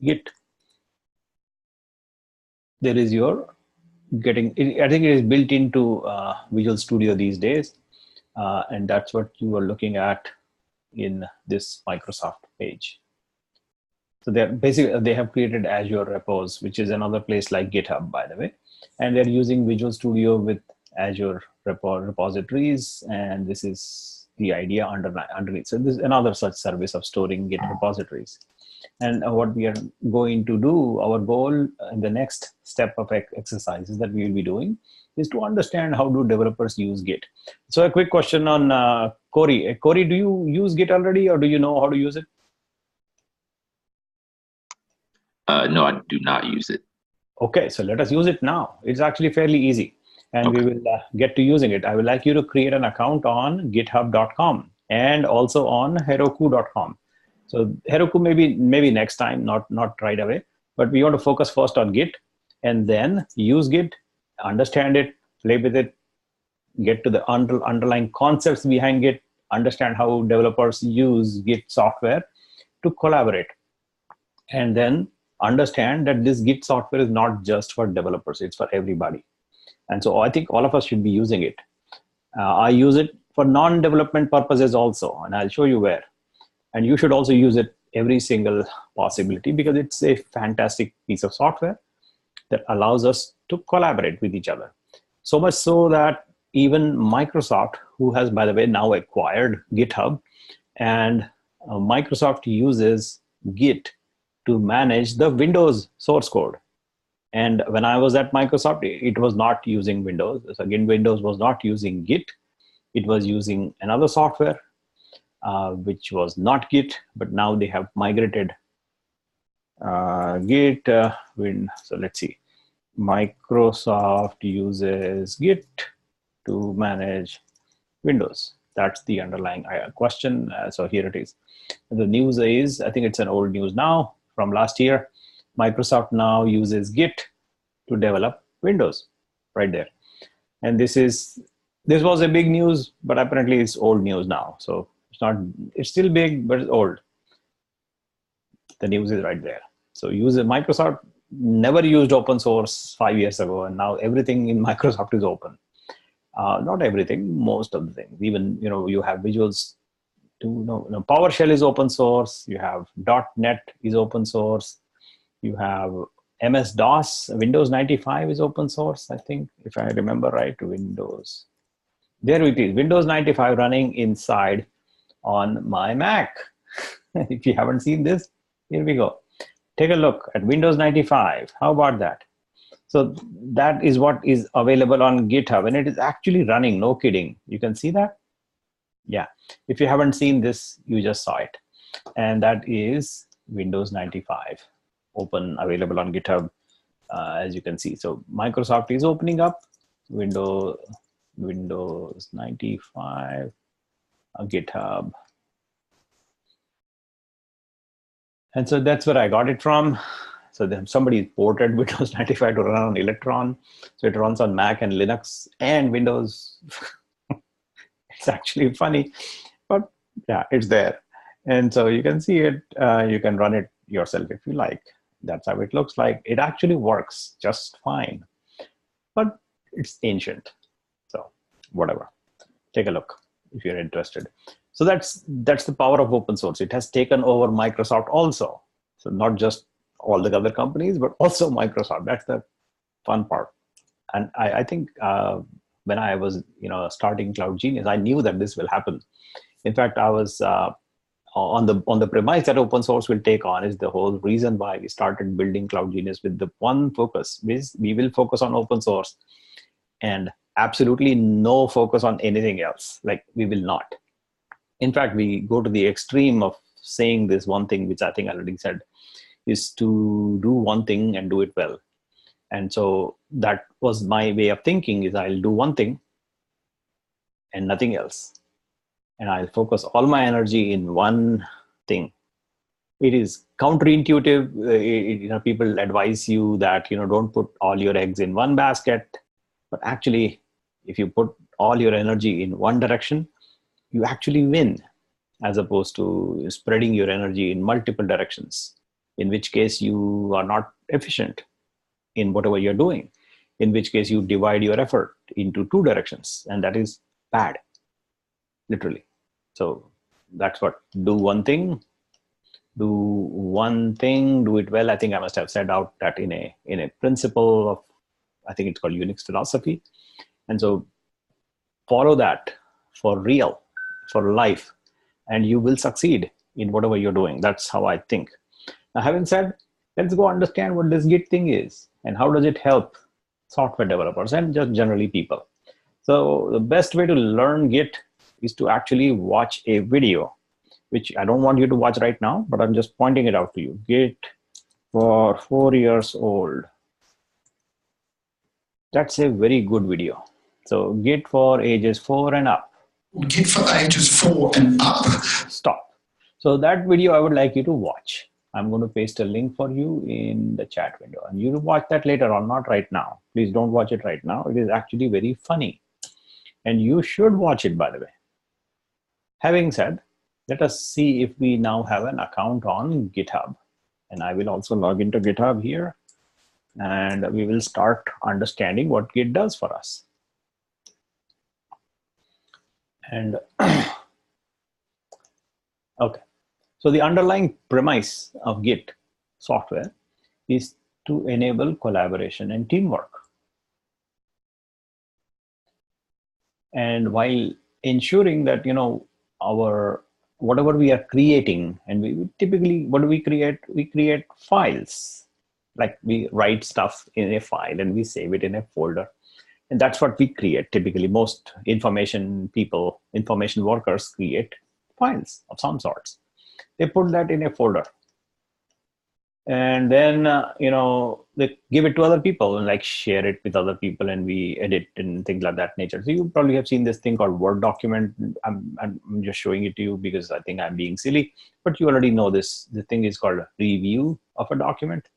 Git, there is your getting, I think it is built into Visual Studio these days. And that's what you are looking at in this Microsoft page. So they have created Azure repos, which is another place like GitHub, by the way. And they're using Visual Studio with Azure repositories. And this is the idea underneath. So this is another such service of storing Git repositories. And what we are going to do, our goal in the next step of exercises that we will be doing is to understand how do developers use Git. So a quick question on Corey. Corey, do you use Git already, or do you know how to use it? No, I do not use it. Okay, so let us use it now. It's actually fairly easy, and we will get to using it. I would like you to create an account on github.com and also on heroku.com. So Heroku maybe next time, not right away, but we want to focus first on Git and then use Git, understand it, play with it, get to the underlying concepts behind Git, understand how developers use Git software to collaborate, and then understand that this Git software is not just for developers, it's for everybody. And so I think all of us should be using it. I use it for non-development purposes also, and I'll show you where. And you should also use it every single possibility, because it's a fantastic piece of software that allows us to collaborate with each other. So much so that even Microsoft, who has, by the way, now acquired GitHub, and Microsoft uses Git to manage the Windows source code. And when I was at Microsoft, it was not using Windows. So again, Windows was not using Git. It was using another software, which was not Git, but now they have migrated Git. So let's see. Microsoft uses Git to manage Windows. That's the underlying question. So here it is. The news is, I think it's an old news now from last year. Microsoft now uses Git to develop Windows, right there. And this was a big news, but apparently it's old news now. So it's still big, but it's old. The news is right there. So Microsoft never used open source 5 years ago, and now everything in Microsoft is open. Not everything, most of the things. Even, you have visuals to, PowerShell is open source. You have .NET is open source. You have MS-DOS, Windows 95 is open source, I think, if I remember right, Windows. There it is, Windows 95 running inside on my Mac. If you haven't seen this, here we go. Take a look at Windows 95. How about that? So that is what is available on GitHub, and it is actually running, no kidding. You can see that? Yeah. If you haven't seen this, you just saw it. And that is Windows 95, open, available on GitHub, as you can see. So Microsoft is opening up Windows 95 on GitHub. And so that's where I got it from. So then somebody ported Windows 95 to run on Electron. So it runs on Mac and Linux and Windows. It's actually funny, but yeah, it's there. And so you can see it. You can run it yourself if you like. That's how it looks like. It actually works just fine, but it's ancient. So whatever, take a look if you're interested. So that's the power of open source. It has taken over Microsoft also. So not just all the other companies, but also Microsoft. That's the fun part. And I think when I was starting Cloud Genius, I knew that this will happen. In fact, I was on the premise that open source will take on is the whole reason why we started building Cloud Genius with the one focus. We will focus on open source and absolutely no focus on anything else. Like, we will not. In fact, we go to the extreme of saying this one thing, which I think I already said, is to do one thing and do it well. And so that was my way of thinking, is I'll do one thing and nothing else. And I'll focus all my energy in one thing. It is counterintuitive. People advise you that, don't put all your eggs in one basket. But actually, if you put all your energy in one direction, you actually win, as opposed to spreading your energy in multiple directions, in which case you are not efficient in whatever you're doing, in which case you divide your effort into two directions, and that is bad, literally. So that's what, do one thing, do it well. I think I must have set out that in a principle of, I think it's called Unix philosophy. And so follow that for real, for life, and you will succeed in whatever you're doing. That's how I think. Now, having said, let's go understand what this Git thing is and how does it help software developers and just generally people. So the best way to learn Git is to actually watch a video, which I don't want you to watch right now, but I'm just pointing it out to you. Git for 4 years old. That's a very good video. So Git for ages 4 and up. Git for ages 4 and up. Stop. So that video I would like you to watch. I'm going to paste a link for you in the chat window, and you will watch that later on, not right now. Please don't watch it right now. It is actually very funny, and you should watch it, by the way. Having said, let us see if we now have an account on GitHub, and I will also log into GitHub here, and we will start understanding what Git does for us. And okay. So the underlying premise of Git software is to enable collaboration and teamwork. And while ensuring that, our whatever we are creating, and we typically, what do we create? We create files. Like we write stuff in a file and we save it in a folder. And that's what we create. Typically, most information workers create files of some sorts. They put that in a folder, and then they give it to other people and like share it with other people, and we edit and things like that nature. So you probably have seen this thing called Word document. I'm just showing it to you because I think I'm being silly, but you already know this. The thing is called a review of a document.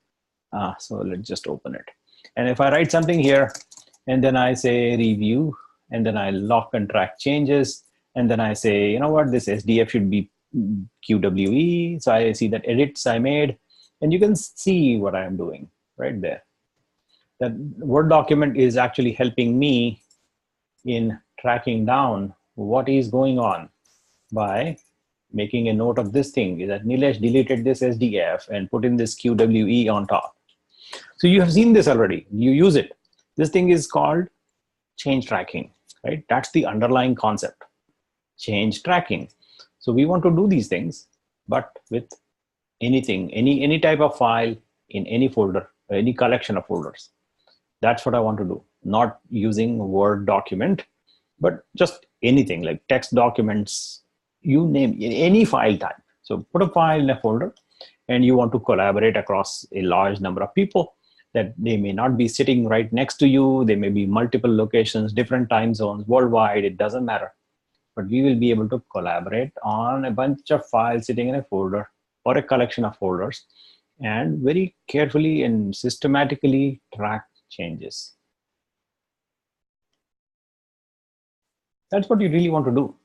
So let's just open it. And if I write something here, and then I say review, and then I lock and track changes, and then I say, you know what, this SDF should be QWE. So I see that edits I made, and you can see what I'm doing right there. That Word document is actually helping me in tracking down what is going on by making a note of this thing, is that Nilesh deleted this SDF and put in this QWE on top. So you have seen this already. You use it. This thing is called change tracking, right? That's the underlying concept, change tracking. So we want to do these things, but with anything, any type of file in any folder, or any collection of folders. That's what I want to do. Not using Word document, but just anything like text documents, you name any file type. So put a file in a folder, and you want to collaborate across a large number of people that they may not be sitting right next to you. They may be multiple locations, different time zones, worldwide, it doesn't matter. But we will be able to collaborate on a bunch of files sitting in a folder or a collection of folders, and very carefully and systematically track changes. That's what you really want to do.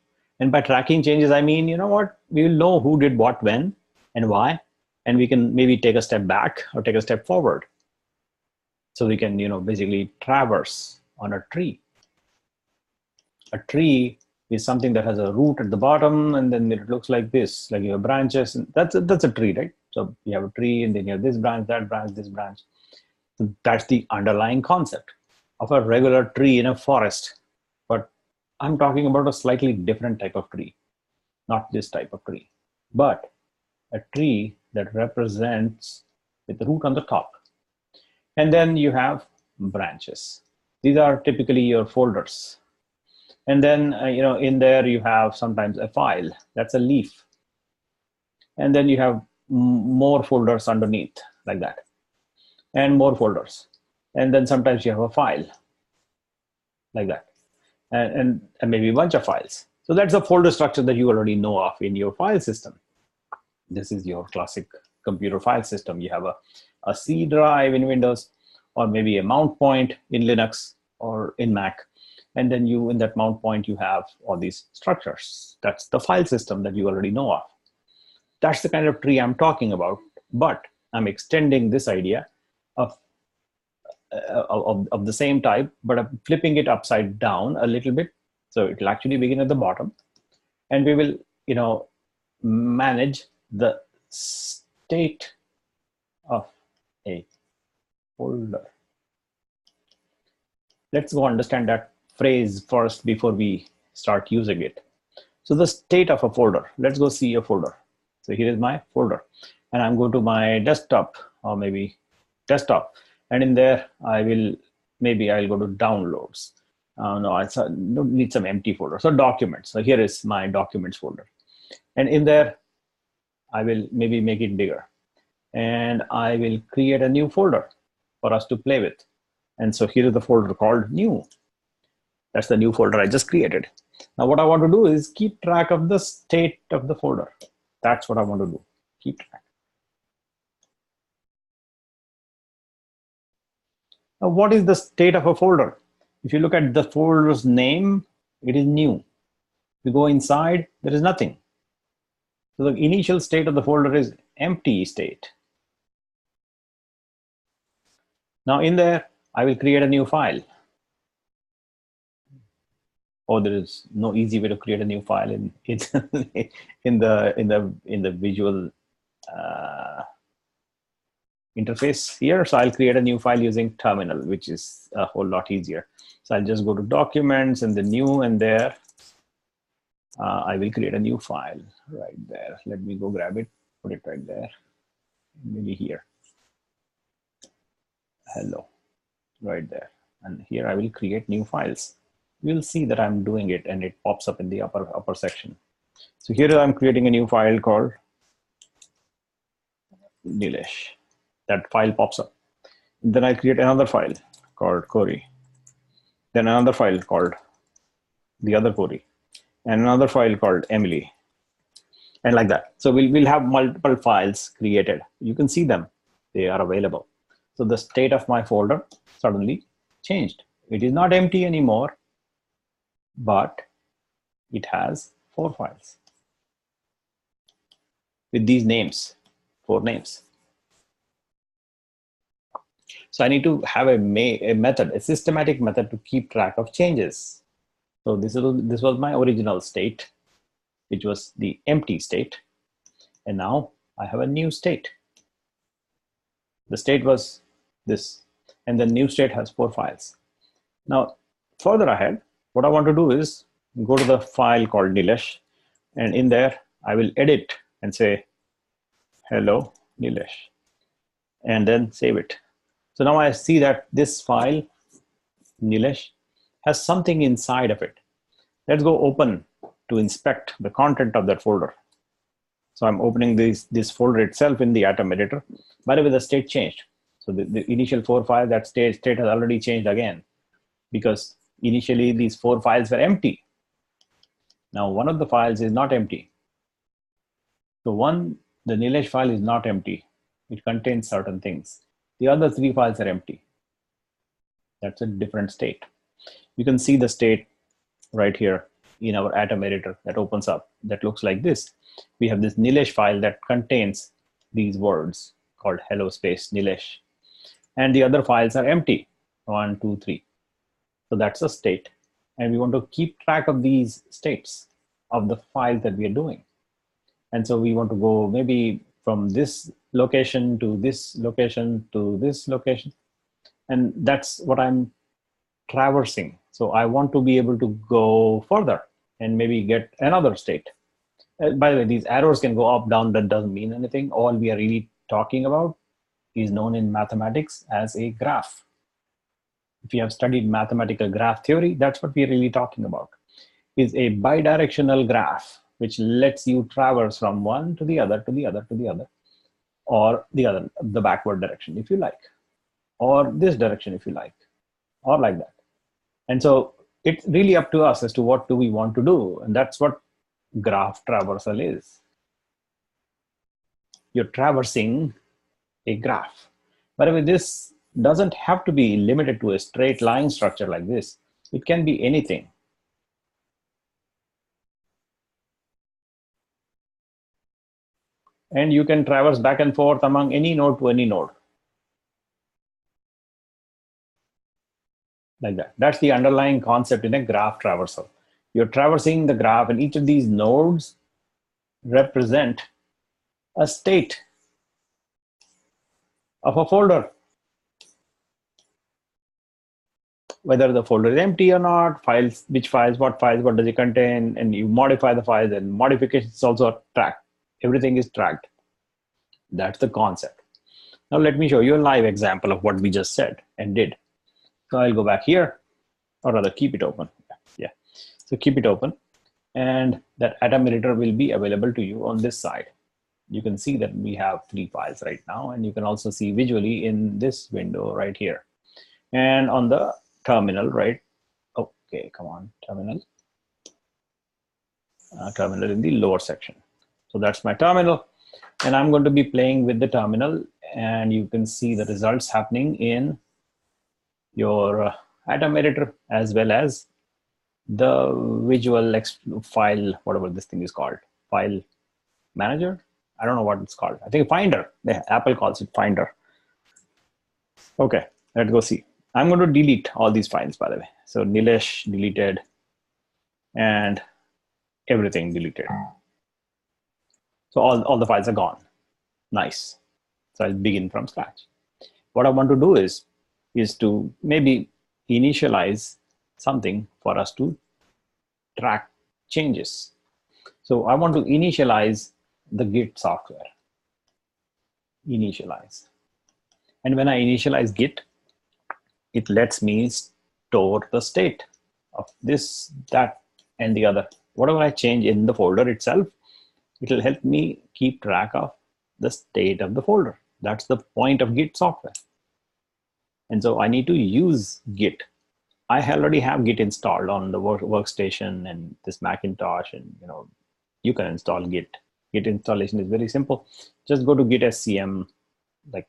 And by tracking changes, I mean, you know what, we will know who did what, when, and why, and we can maybe take a step back or take a step forward. So we can, basically traverse on a tree. A tree is something that has a root at the bottom, and then it looks like this, like you have branches, and that's a tree, right? So you have a tree, and then you have this branch, that branch, this branch. So that's the underlying concept of a regular tree in a forest. But I'm talking about a slightly different type of tree, not this type of tree, but a tree that represents with the root on the top. And then you have branches. These are typically your folders. And then, in there you have sometimes a file, that's a leaf. And then you have more folders underneath like that, and more folders. And then sometimes you have a file like that, and maybe a bunch of files. So that's a folder structure that you already know of in your file system. This is your classic computer file system. You have a C drive in Windows, or maybe a mount point in Linux or in Mac. And then in that mount point, you have all these structures. That's the file system that you already know of. That's the kind of tree I'm talking about. But I'm extending this idea of the same type, but I'm flipping it upside down a little bit. So it'll actually begin at the bottom. And we will, manage the state of a folder. Let's go understand that phrase first before we start using it. So the state of a folder, let's go see a folder. So here is my folder. and I'm going to my desktop, or maybe desktop, and in there I'll go to downloads. No, I need some empty folder. So documents. So here is my documents folder, and in there I will maybe make it bigger, and I will create a new folder for us to play with. And so here is the folder called new. That's the new folder I just created. Now what I want to do is keep track of the state of the folder. That's what I want to do. Keep track. Now what is the state of a folder? If you look at the folder's name, it is new. You go inside, there is nothing. So the initial state of the folder is empty state. Now in there, I will create a new file. Oh, there is no easy way to create a new file in the visual interface here. So I'll create a new file using terminal, which is a whole lot easier. So I'll just go to documents and the new, and there I will create a new file right there. Let me go grab it, put it right there, maybe here. Hello, right there. And here I will create new files. You'll see that I'm doing it, and it pops up in the upper section. So here I'm creating a new file called Nilesh. That file pops up. Then I create another file called Corey. Then another file called the other Corey, and another file called Emily, and like that. So we'll have multiple files created. You can see them; they are available. So the state of my folder suddenly changed. It is not empty anymore, but it has 4 files with these names, 4 names. So I need to have a method, a systematic method to keep track of changes. So this was my original state, which was the empty state. And now I have a new state. The state was this, and the new state has 4 files. Now, further ahead, what I want to do is go to the file called Nilesh, and in there I will edit and say, hello, Nilesh, and then save it. So now I see that this file, Nilesh, has something inside of it. Let's go open to inspect the content of that folder. So I'm opening this folder itself in the Atom editor. By the way, the state changed. So the initial 4 files, that state has already changed again, because initially these 4 files were empty. Now one of the files is not empty. So the Nilesh file is not empty. It contains certain things. The other 3 files are empty. That's a different state. You can see the state right here in our Atom editor that opens up, that looks like this. We have this Nilesh file that contains these words called hello space Nilesh. And the other files are empty, 1, 2, 3. So that's a state. And we want to keep track of these states of the files that we are doing. And so we want to go maybe from this location to this location to this location. And that's what I'm traversing. So I want to be able to go further and maybe get another state. By the way, these arrows can go up, down. That doesn't mean anything. All we are really talking about is known in mathematics as a graph. If you have studied mathematical graph theory, that's what we're really talking about. Is a bidirectional graph which lets you traverse from one to the other, to the other, to the other, or the backward direction if you like, or this direction if you like, or like that. And so it's really up to us as to what do we want to do, and that's what graph traversal is. You're traversing a graph. By the way, this doesn't have to be limited to a straight line structure like this. It can be anything. And you can traverse back and forth among any node to any node. Like that. That's the underlying concept in a graph traversal. You're traversing the graph, and each of these nodes represent a state of a folder. Whether the folder is empty or not, files, which files, what does it contain, and you modify the files, and modifications also are tracked. Everything is tracked. That's the concept. Now let me show you a live example of what we just said and did. So I'll go back here, or rather keep it open. Yeah. So keep it open, and that atom editor will be available to you on this side. You can see that we have 3 files right now, and you can also see visually in this window right here. And on the terminal, right? Okay, come on, terminal. Terminal in the lower section. So that's my terminal, and I'm going to be playing with the terminal, and you can see the results happening in your atom editor as well as the visual file, whatever this thing is called, file manager. I don't know what it's called. I think Finder. Apple calls it Finder. Okay, let's go see. I'm going to delete all these files, by the way. So Nilesh deleted, and everything deleted. So all the files are gone. Nice. So I'll begin from scratch. What I want to do is to maybe initialize something for us to track changes. So I want to initialize the Git software. Initialize. And when I initialize Git, it lets me store the state of this, that, and the other. Whatever I change in the folder itself, it will help me keep track of the state of the folder. That's the point of Git software. And so I need to use Git. I already have Git installed on the workstation and this Macintosh, and you can install Git. Git installation is very simple. Just go to git scm, like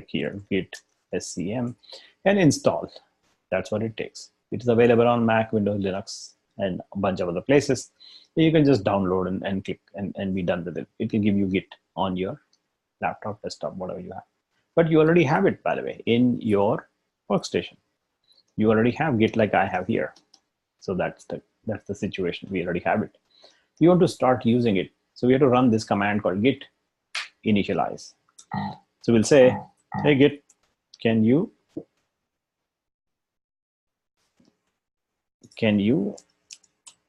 here, git scm, and install. That's what it takes. It is available on Mac, Windows, Linux, and a bunch of other places. So you can just download and click and be done with it. It will give you Git on your laptop, desktop, whatever you have. But you already have it, by the way, in your workstation. You already have Git like I have here. So that's the situation. We already have it. You want to start using it. So we have to run this command called git initialize. So we'll say, hey Git, can you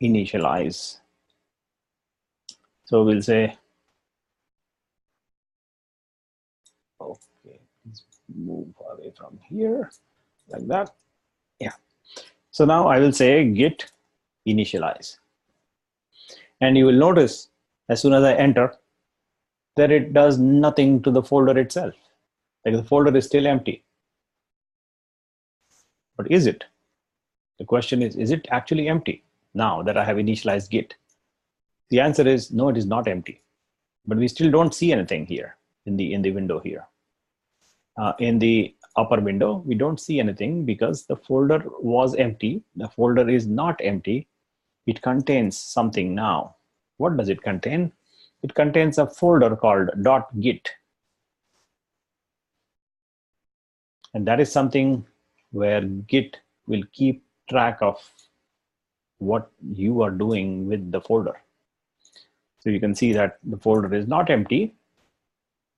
initialize? So we'll say, okay, let's move away from here like that. Yeah. So now I will say git initialize. And you will notice as soon as I enter that it does nothing to the folder itself. Like the folder is still empty. But is it? The question is it actually empty now that I have initialized Git? The answer is no, it is not empty. But we still don't see anything here in the window here. In the upper window, we don't see anything because the folder was empty. The folder is not empty. It contains something now. What does it contain? It contains a folder called .git. And that is something where Git will keep track of what you are doing with the folder. So you can see that the folder is not empty.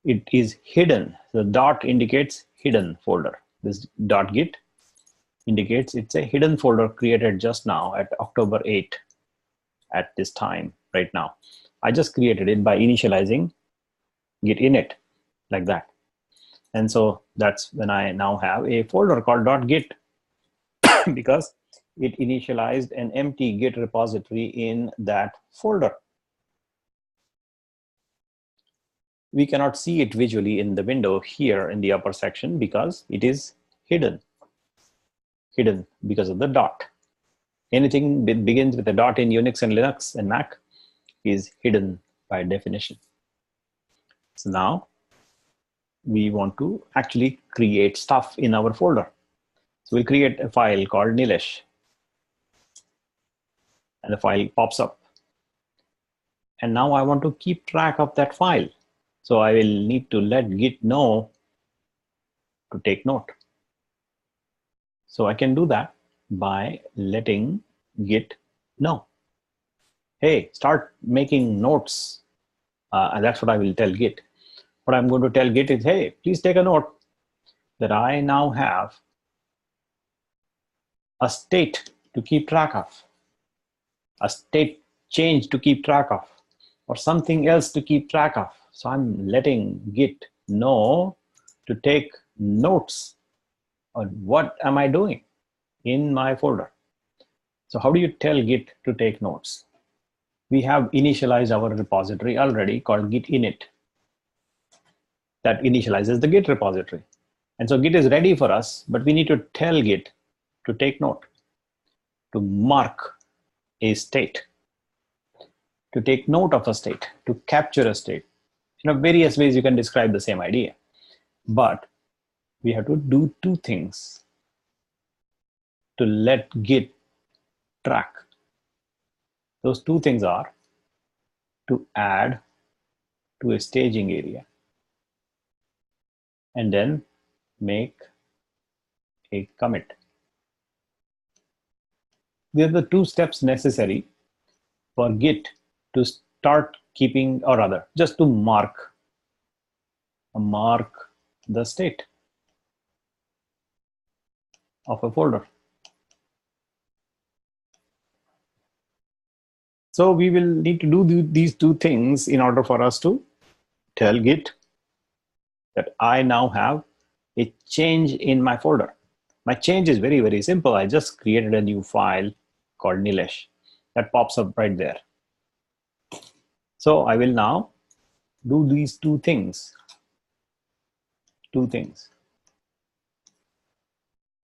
It is hidden. The dot indicates hidden folder. This .git indicates it's a hidden folder created just now at October 8 at this time right now. I just created it by initializing git init like that. And so that's when I now have a folder called .git because it initialized an empty Git repository in that folder. We cannot see it visually in the window here in the upper section because it is hidden because of the dot. Anything that begins with a dot in Unix and Linux and Mac is hidden by definition. So now we want to actually create stuff in our folder. So we'll create a file called Nilesh. And the file pops up. And now I want to keep track of that file. So I will need to let Git know to take note. So I can do that by letting Git know. Hey, start making notes. And that's what I will tell Git. What I'm going to tell Git is, hey, please take a note that I now have a state to keep track of, a state change to keep track of, or something else to keep track of. So I'm letting Git know to take notes on what am I doing in my folder. So how do you tell Git to take notes? We have initialized our repository already called git init. That initializes the Git repository. And so Git is ready for us, but we need to tell Git to take note, to mark a state, to take note of a state, to capture a state. Various ways you can describe the same idea. But we have to do two things to let Git track. Those two things are to add to a staging area and then make a commit. These are the two steps necessary for Git to start keeping, or rather, just to mark the state of a folder. So we will need to do these two things in order for us to tell Git that I now have a change in my folder. My change is very, very simple. I just created a new file called Nilesh that pops up right there. So I will now do these two things.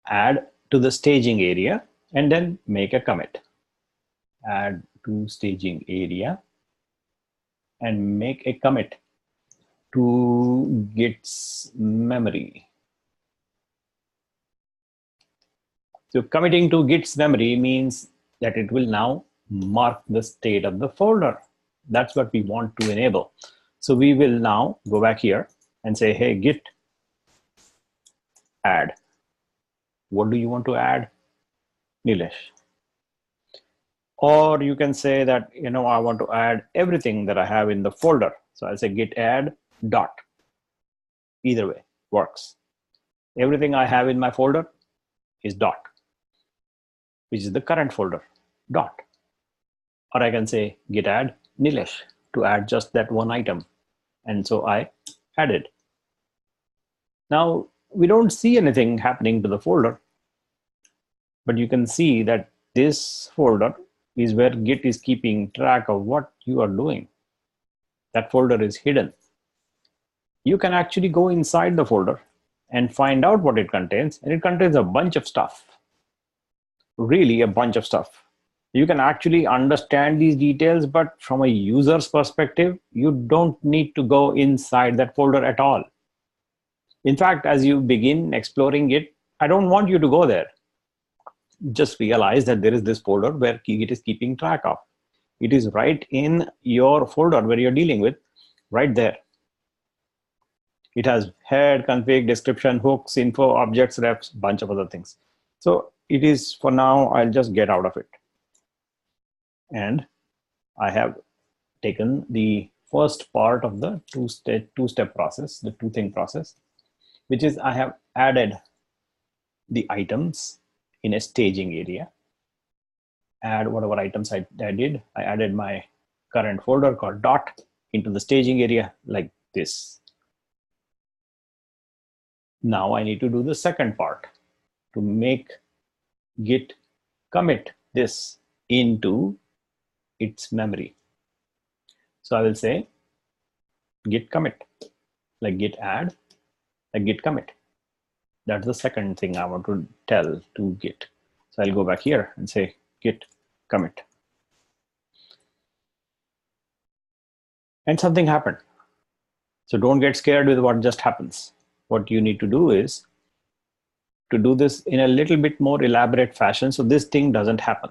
Add to the staging area and then make a commit. Add to staging area and make a commit to Git's memory. So committing to Git's memory means that it will now mark the state of the folder. That's what we want to enable. So we will now go back here and say, hey, Git, add. What do you want to add? Nilesh. Or you can say that, I want to add everything that I have in the folder. So I'll say git add dot. Either way works. Everything I have in my folder is dot, which is the current folder, dot. Or I can say git add Nilesh to add just that one item. And so I added. Now, we don't see anything happening to the folder, but you can see that this folder is where Git is keeping track of what you are doing. That folder is hidden. You can actually go inside the folder and find out what it contains, and it contains a bunch of stuff. Really a bunch of stuff. You can actually understand these details, but from a user's perspective, you don't need to go inside that folder at all. In fact, as you begin exploring Git, I don't want you to go there. Just realize that there is this folder where Git is keeping track of. It is right in your folder where you're dealing with, right there. It has head, config, description, hooks, info, objects, refs, bunch of other things. So it is, for now, I'll just get out of it. And I have taken the first part of the two-step process, the two-thing process, which is I have added the items in a staging area. Add whatever items I did. I added my current folder called dot into the staging area like this. Now I need to do the second part to make Git commit this into its memory. So I will say git commit, like git add, like git commit. That's the second thing I want to tell to Git. So I'll go back here and say git commit. And something happened. So don't get scared with what just happens. What you need to do is to do this in a little bit more elaborate fashion so this thing doesn't happen.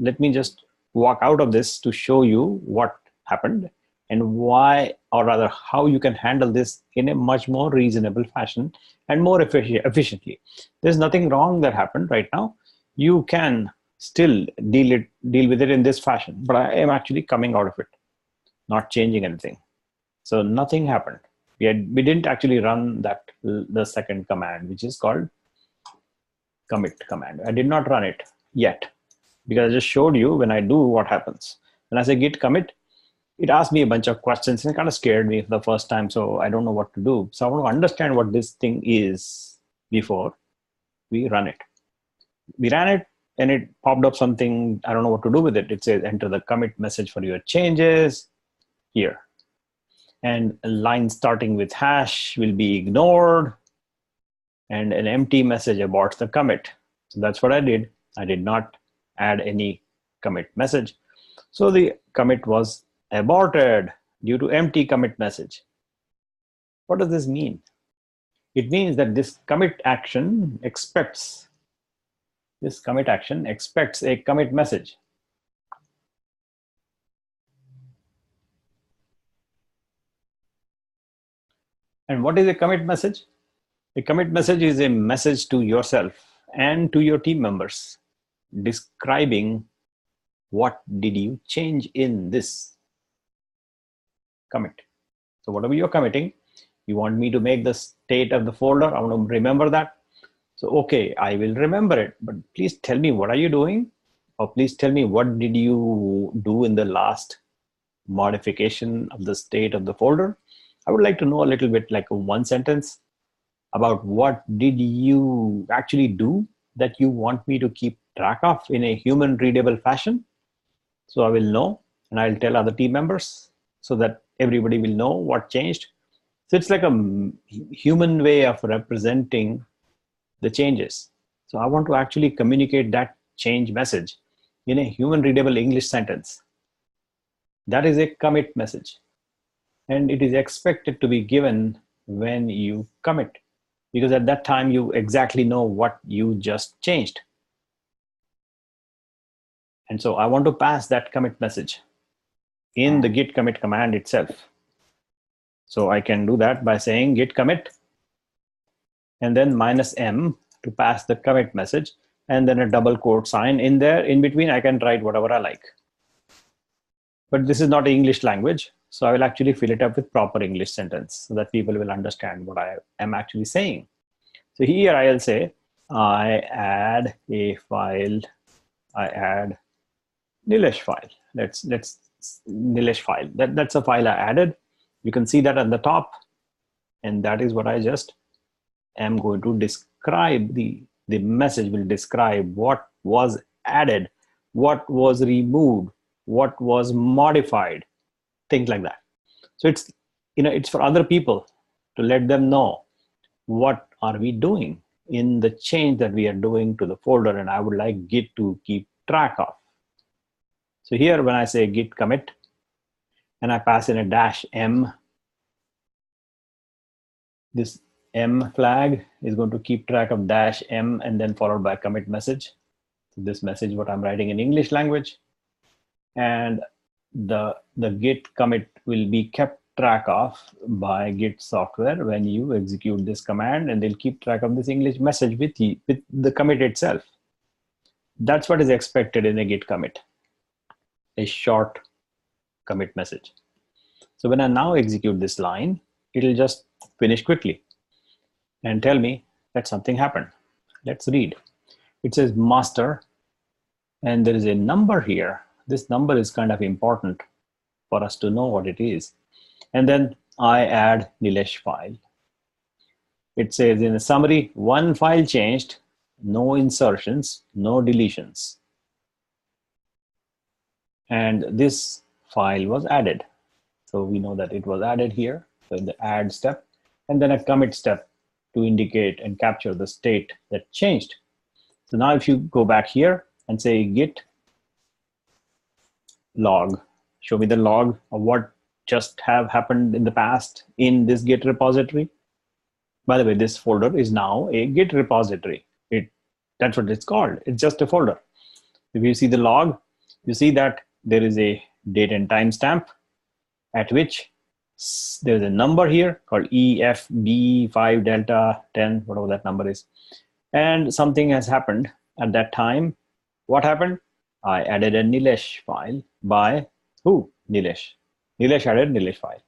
Let me just walk out of this to show you what happened and why, or rather how you can handle this in a much more reasonable fashion and more efficiently. There's nothing wrong that happened right now. You can still deal with it in this fashion, but I am actually coming out of it, not changing anything. So nothing happened. We didn't actually run the second command, which is called commit command. I did not run it yet because I just showed you when I do what happens. When I say git commit, it asked me a bunch of questions and it kind of scared me for the first time. So I don't know what to do. So I want to understand what this thing is before we run it. We ran it and it popped up something. I don't know what to do with it. It says enter the commit message for your changes here. And a line starting with hash will be ignored. And an empty message aborts the commit. So that's what I did. I did not add any commit message. So the commit was aborted due to empty commit message. What does this mean? It means that this commit action expects a commit message. And what is a commit message? A commit message is a message to yourself and to your team members describing what did you change in this commit. So whatever you're committing, you want me to make the state of the folder. I want to remember that. So, okay, I will remember it, but please tell me, what are you doing? Or please tell me, what did you do in the last modification of the state of the folder? I would like to know a little bit, like one sentence about what did you actually do that you want me to keep track of in a human readable fashion. So I will know, and I'll tell other team members so that everybody will know what changed. So it's like a human way of representing the changes. So I want to actually communicate that change message in a human readable English sentence. That is a commit message. And it is expected to be given when you commit, because at that time you exactly know what you just changed. And so I want to pass that commit message in the git commit command itself. So I can do that by saying git commit and then -m to pass the commit message, and then a double quote sign in there. In between, I can write whatever I like. But this is not English language, so I will actually fill it up with proper English sentence so that people will understand what I am actually saying. So here I'll say, I add a file, I add Nilesh file. Let's Nilesh file. That's a file I added. You can see that at the top, and that is what I just am going to describe. The message will describe what was added, what was removed, what was modified, things like that. So it's, it's for other people to let them know what are we doing in the change that we are doing to the folder, and I would like Git to keep track of. So here, when I say git commit and I pass in a -m, this M flag is going to keep track of -m and then followed by commit message. So this message, what I'm writing in English language, and the git commit will be kept track of by Git software when you execute this command, and they'll keep track of this English message with the commit itself. That's what is expected in a git commit, a short commit message. So when I now execute this line, it'll just finish quickly and tell me that something happened. Let's read. It says master, and there is a number here. This number is kind of important for us to know what it is. And then I add Nilesh file. It says in the summary, one file changed, no insertions, no deletions. And this file was added. So we know that it was added here, so in the add step, and then a commit step to indicate and capture the state that changed. So now if you go back here and say git log, show me the log of what just have happened in the past in this Git repository. By the way, this folder is now a Git repository. That's what it's called. It's just a folder. If you see the log, you see that there is a date and timestamp at which there's a number here called EFB5 Delta 10, whatever that number is. And something has happened at that time. What happened? I added a Nilesh file by who? Nilesh. Nilesh added Nilesh file.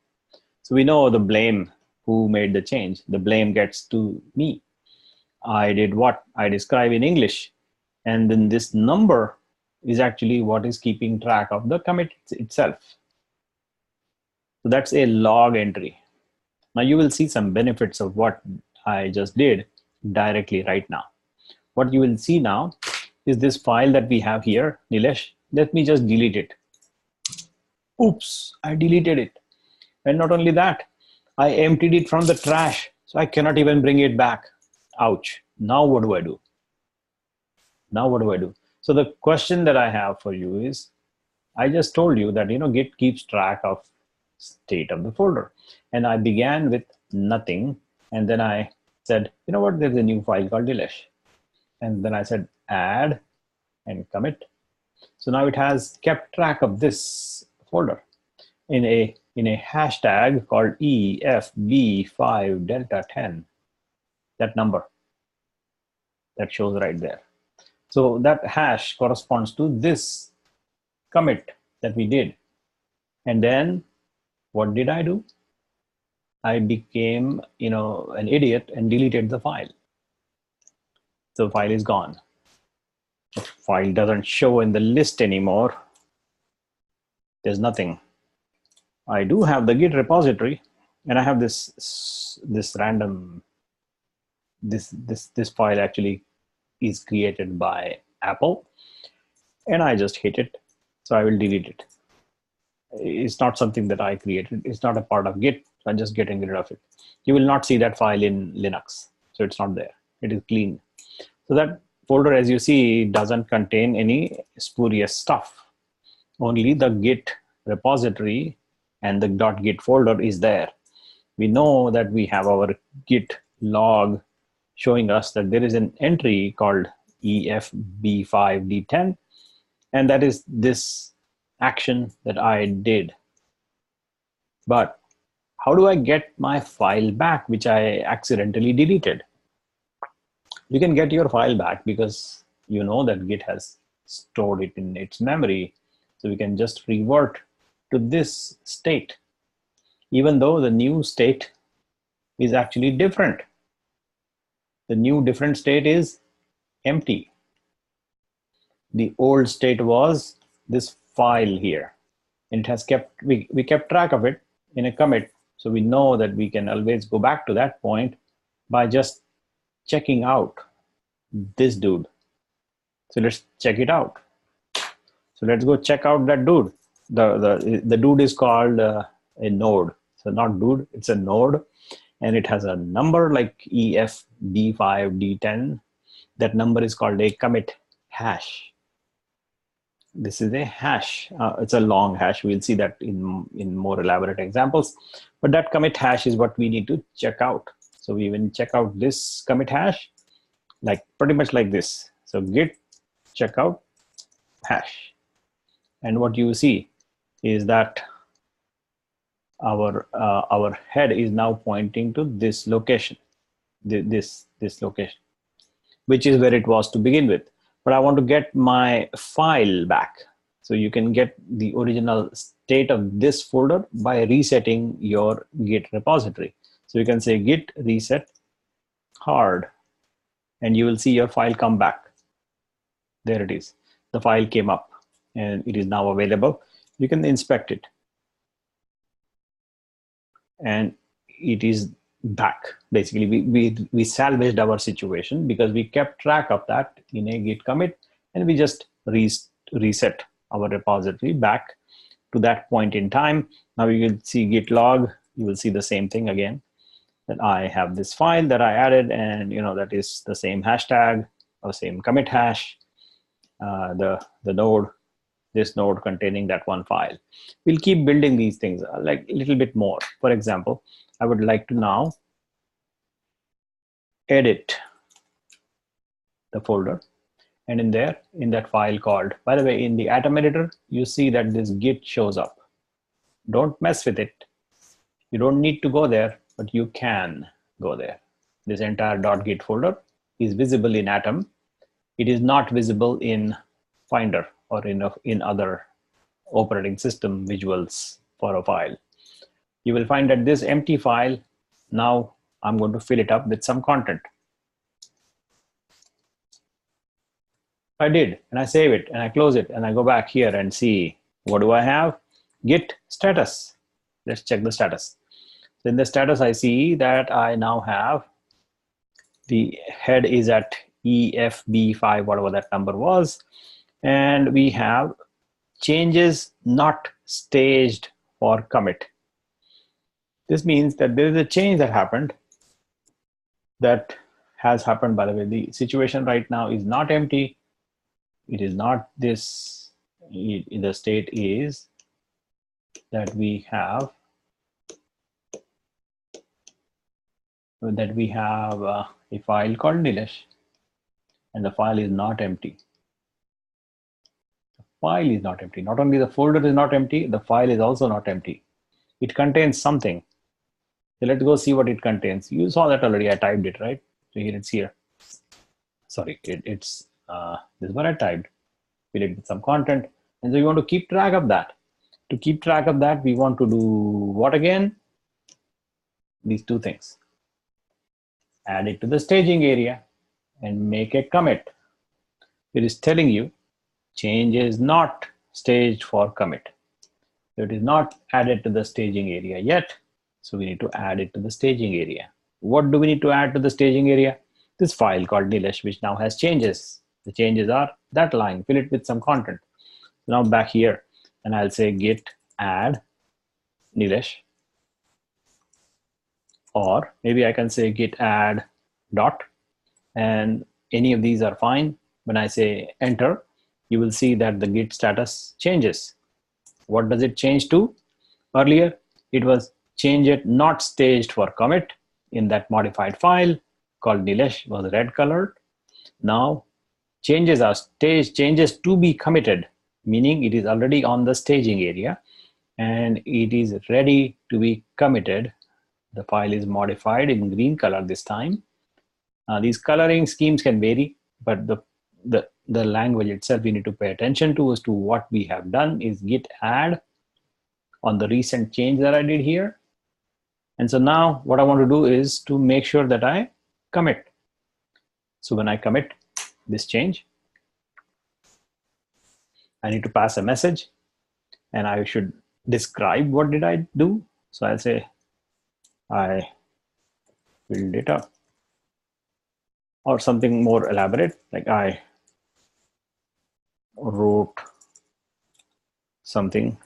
So we know the blame, who made the change. The blame gets to me. I did what? I describe in English. And then this number is actually what is keeping track of the commit itself. So that's a log entry. Now you will see some benefits of what I just did directly right now. What you will see now is this file that we have here, Nilesh. Let me just delete it. Oops, I deleted it. And not only that, I emptied it from the trash, so I cannot even bring it back. Ouch. Now what do I do? Now what do I do? So the question that I have for you is, I just told you that Git keeps track of state of the folder. And I began with nothing. And then I said, you know what, there's a new file called Nilesh. And then I said add and commit. So now it has kept track of this folder in a hashtag called EFB5 delta 10, that number that shows right there. So that hash corresponds to this commit that we did. And then what did I do? I became an idiot and deleted the file. So the file is gone. The file doesn't show in the list anymore. There's nothing. I do have the Git repository, and I have this random, this file actually is created by Apple, and I just hit it. So I will delete it. It's not something that I created. It's not a part of Git. So I'm just getting rid of it. You will not see that file in Linux. So it's not there. It is clean. So that folder, as you see, doesn't contain any spurious stuff. Only the Git repository and the .git folder is there. We know that we have our Git log showing us that there is an entry called EFB5D10, and that is this action that I did. But how do I get my file back, which I accidentally deleted? You can get your file back because you know that Git has stored it in its memory. So we can just revert to this state, even though the new state is actually different. The new different state is empty. The old state was this file here. And it has we kept track of it in a commit. So we know that we can always go back to that point by just checking out this dude. So let's check it out. So let's go check out that dude. The dude is called a node. So not dude, it's a node. And it has a number like EFB5D10. That number is called a commit hash. This is a hash. It's a long hash. We'll see that in more elaborate examples. But that commit hash is what we need to check out. So we will check out this commit hash, like pretty much like this. So git checkout hash. And what you see is that our head is now pointing to this location, this location, which is where it was to begin with. But I want to get my file back. So you can get the original state of this folder by resetting your Git repository. So you can say git reset hard, and you will see your file come back. There it is. The file came up and it is now available. You can inspect it. And it is back. Basically, we salvaged our situation because we kept track of that in a Git commit, and we just reset our repository back to that point in time. Now you will see git log. You will see the same thing again, that I have this file that I added, and that is the same hashtag or same commit hash, the node, this node containing that one file. We'll keep building these things like a little bit more. For example, I would like to now edit the folder. And in that file called, by the way, in the atom editor, you see that this git shows up. Don't mess with it. You don't need to go there, but you can go there. This entire .git folder is visible in Atom. It is not visible in Finder or in other operating system visuals for a file. You will find that this empty file, now I'm going to fill it up with some content. I did, and I save it, and I close it, and I go back here and see, what do I have? Git status. Let's check the status. So in the status, I see that I now have the head is at EFB5, whatever that number was, and we have changes not staged for commit. This means that there is a change that happened, that has happened. By the way, the situation right now is not empty. It is not this. The state is that we have a file called Nilesh, and the file is not empty. The file is not empty. Not only the folder is not empty, the file is also not empty. It contains something. So let's go see what it contains. You saw that already. I typed it, right? So here it's here. Sorry, it's this is what I typed. Fill it with some content, and so you want to keep track of that. To keep track of that, we want to do what again? These two things. Add it to the staging area and make a commit. It is telling you change is not staged for commit. So it is not added to the staging area yet. So we need to add it to the staging area. What do we need to add to the staging area? This file called Nilesh, which now has changes. The changes are that line. Fill it with some content. So now back here, and I'll say git add Nilesh. Or maybe I can say git add dot, and any of these are fine. When I say enter, you will see that the git status changes. What does it change to? Earlier, it was change it not staged for commit in that modified file called Nilesh, was red colored. Now changes are staged, changes to be committed, meaning it is already on the staging area and it is ready to be committed. The file is modified in green color this time. These coloring schemes can vary, but the language itself we need to pay attention to as to what we have done is git add on the recent change that I did here. And so now what I want to do is to make sure that I commit. So when I commit this change, I need to pass a message and I should describe what did I do. So I'll say I filled it up, or something more elaborate, like I wrote something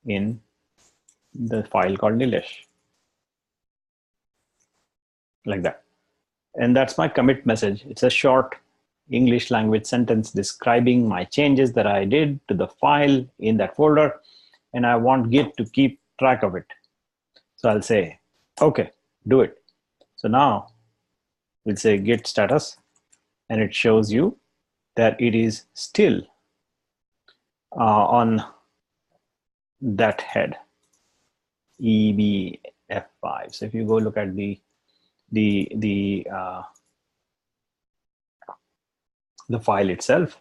in the file called Nilesh, like that. And that's my commit message. It's a short English language sentence describing my changes that I did to the file in that folder, and I want Git to keep track of it. So I'll say, okay, do it. So now we'll say git status, and it shows you that it is still on that head, EBF5. So if you go look at the file itself,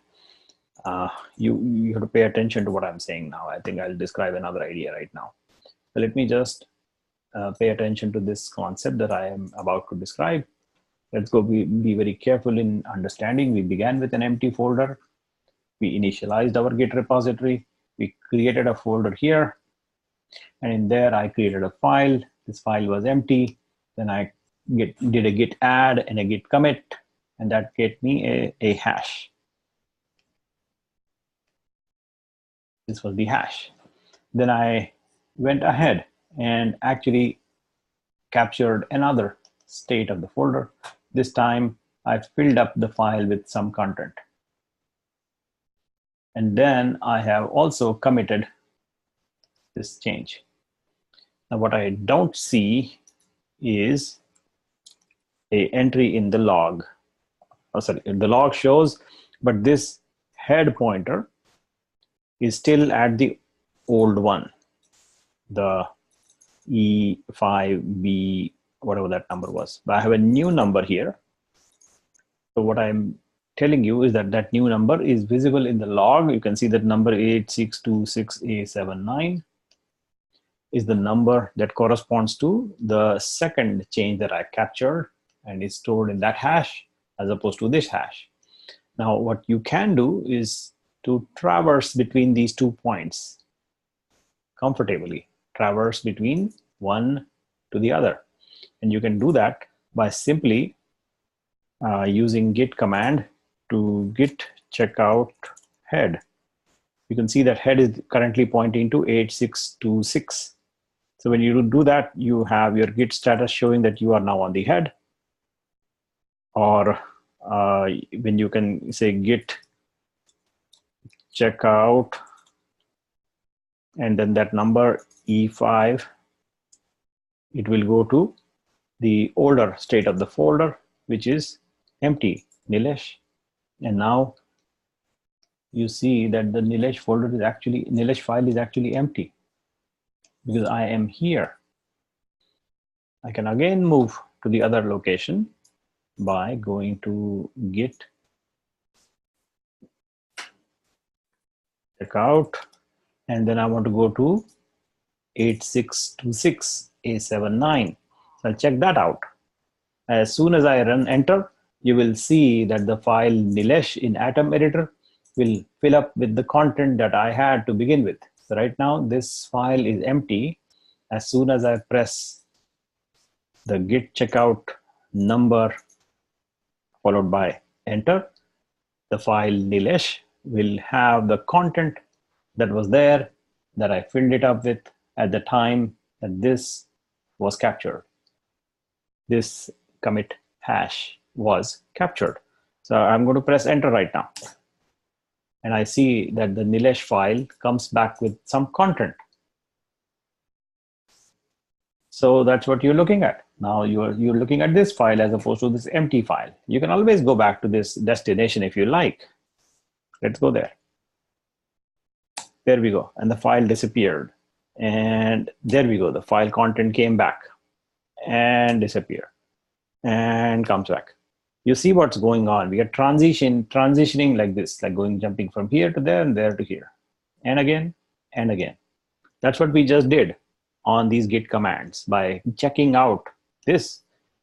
you have to pay attention to what I'm saying now. I think I'll describe another idea right now. So let me just pay attention to this concept that I am about to describe. Let's go be very careful in understanding. We began with an empty folder. We initialized our Git repository. We created a folder here. And in there, I created a file. This file was empty. Then I did a git add and a git commit, and that gave me a hash. This was the hash. Then I went ahead and actually captured another state of the folder. This time I filled up the file with some content. And then I have also committed this change. Now what I don't see is a entry in the log. Oh, sorry, the log shows, but this head pointer is still at the old one, the E5B, whatever that number was. But I have a new number here. So what I'm telling you is that that new number is visible in the log. You can see that number 8626A79 is the number that corresponds to the second change that I captured and is stored in that hash as opposed to this hash. Now what you can do is to traverse between these 2 points comfortably. traverse between one to the other. And you can do that by simply using git command to git checkout head. You can see that head is currently pointing to 8626. So when you do that, you have your git status showing that you are now on the head. Or when you can say git checkout and then that number E5, it will go to the older state of the folder, which is empty, Nilesh. And now you see that the Nilesh folder is actually, Nilesh file is actually empty because I am here. I can again move to the other location by going to git checkout, and then I want to go to 8626 A79. So I'll check that out. As soon as I run enter, you will see that the file Nilesh in Atom Editor will fill up with the content that I had to begin with. So right now this file is empty. As soon as I press the git checkout number followed by enter, the file Nilesh will have the content that was there that I filled it up with at the time that this was captured. This commit hash was captured. So I'm going to press enter right now. And I see that the Nilesh file comes back with some content. So that's what you're looking at. Now you're looking at this file as opposed to this empty file. You can always go back to this destination if you like. Let's go there. There we go. And the file disappeared. And there we go. The file content came back and disappeared and comes back. You see what's going on. We are transitioning like this, like jumping from here to there and there to here. And again, and again. That's what we just did on these git commands by checking out this,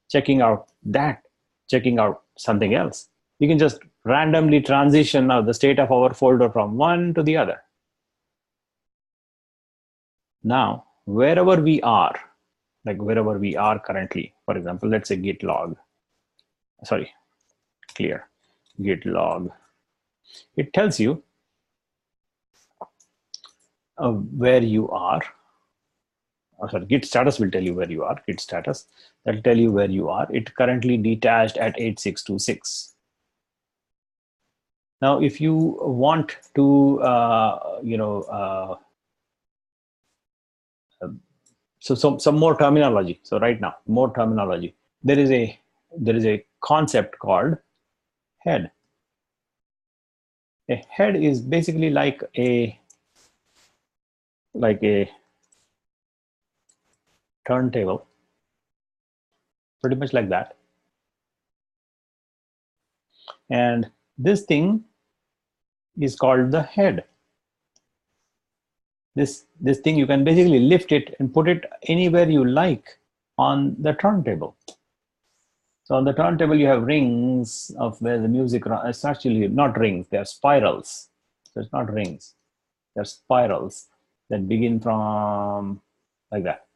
checking out that, checking out something else. We can just randomly transition now the state of our folder from one to the other. Now, wherever we are, like wherever we are currently, for example, let's say git log, sorry, clear, git log. It tells you where you are. Sorry, git status will tell you where you are, git status. That will tell you where you are. It currently detached at 8626. Now, if you want to, so some more terminology. So right now, more terminology. There is a concept called head. A head is basically like a turntable, pretty much like that. And this thing is called the head. This thing, you can basically lift it and put it anywhere you like on the turntable. So on the turntable, you have rings of where the music runs. It's actually not rings, they're spirals. So it's not rings, they're spirals that begin from like that.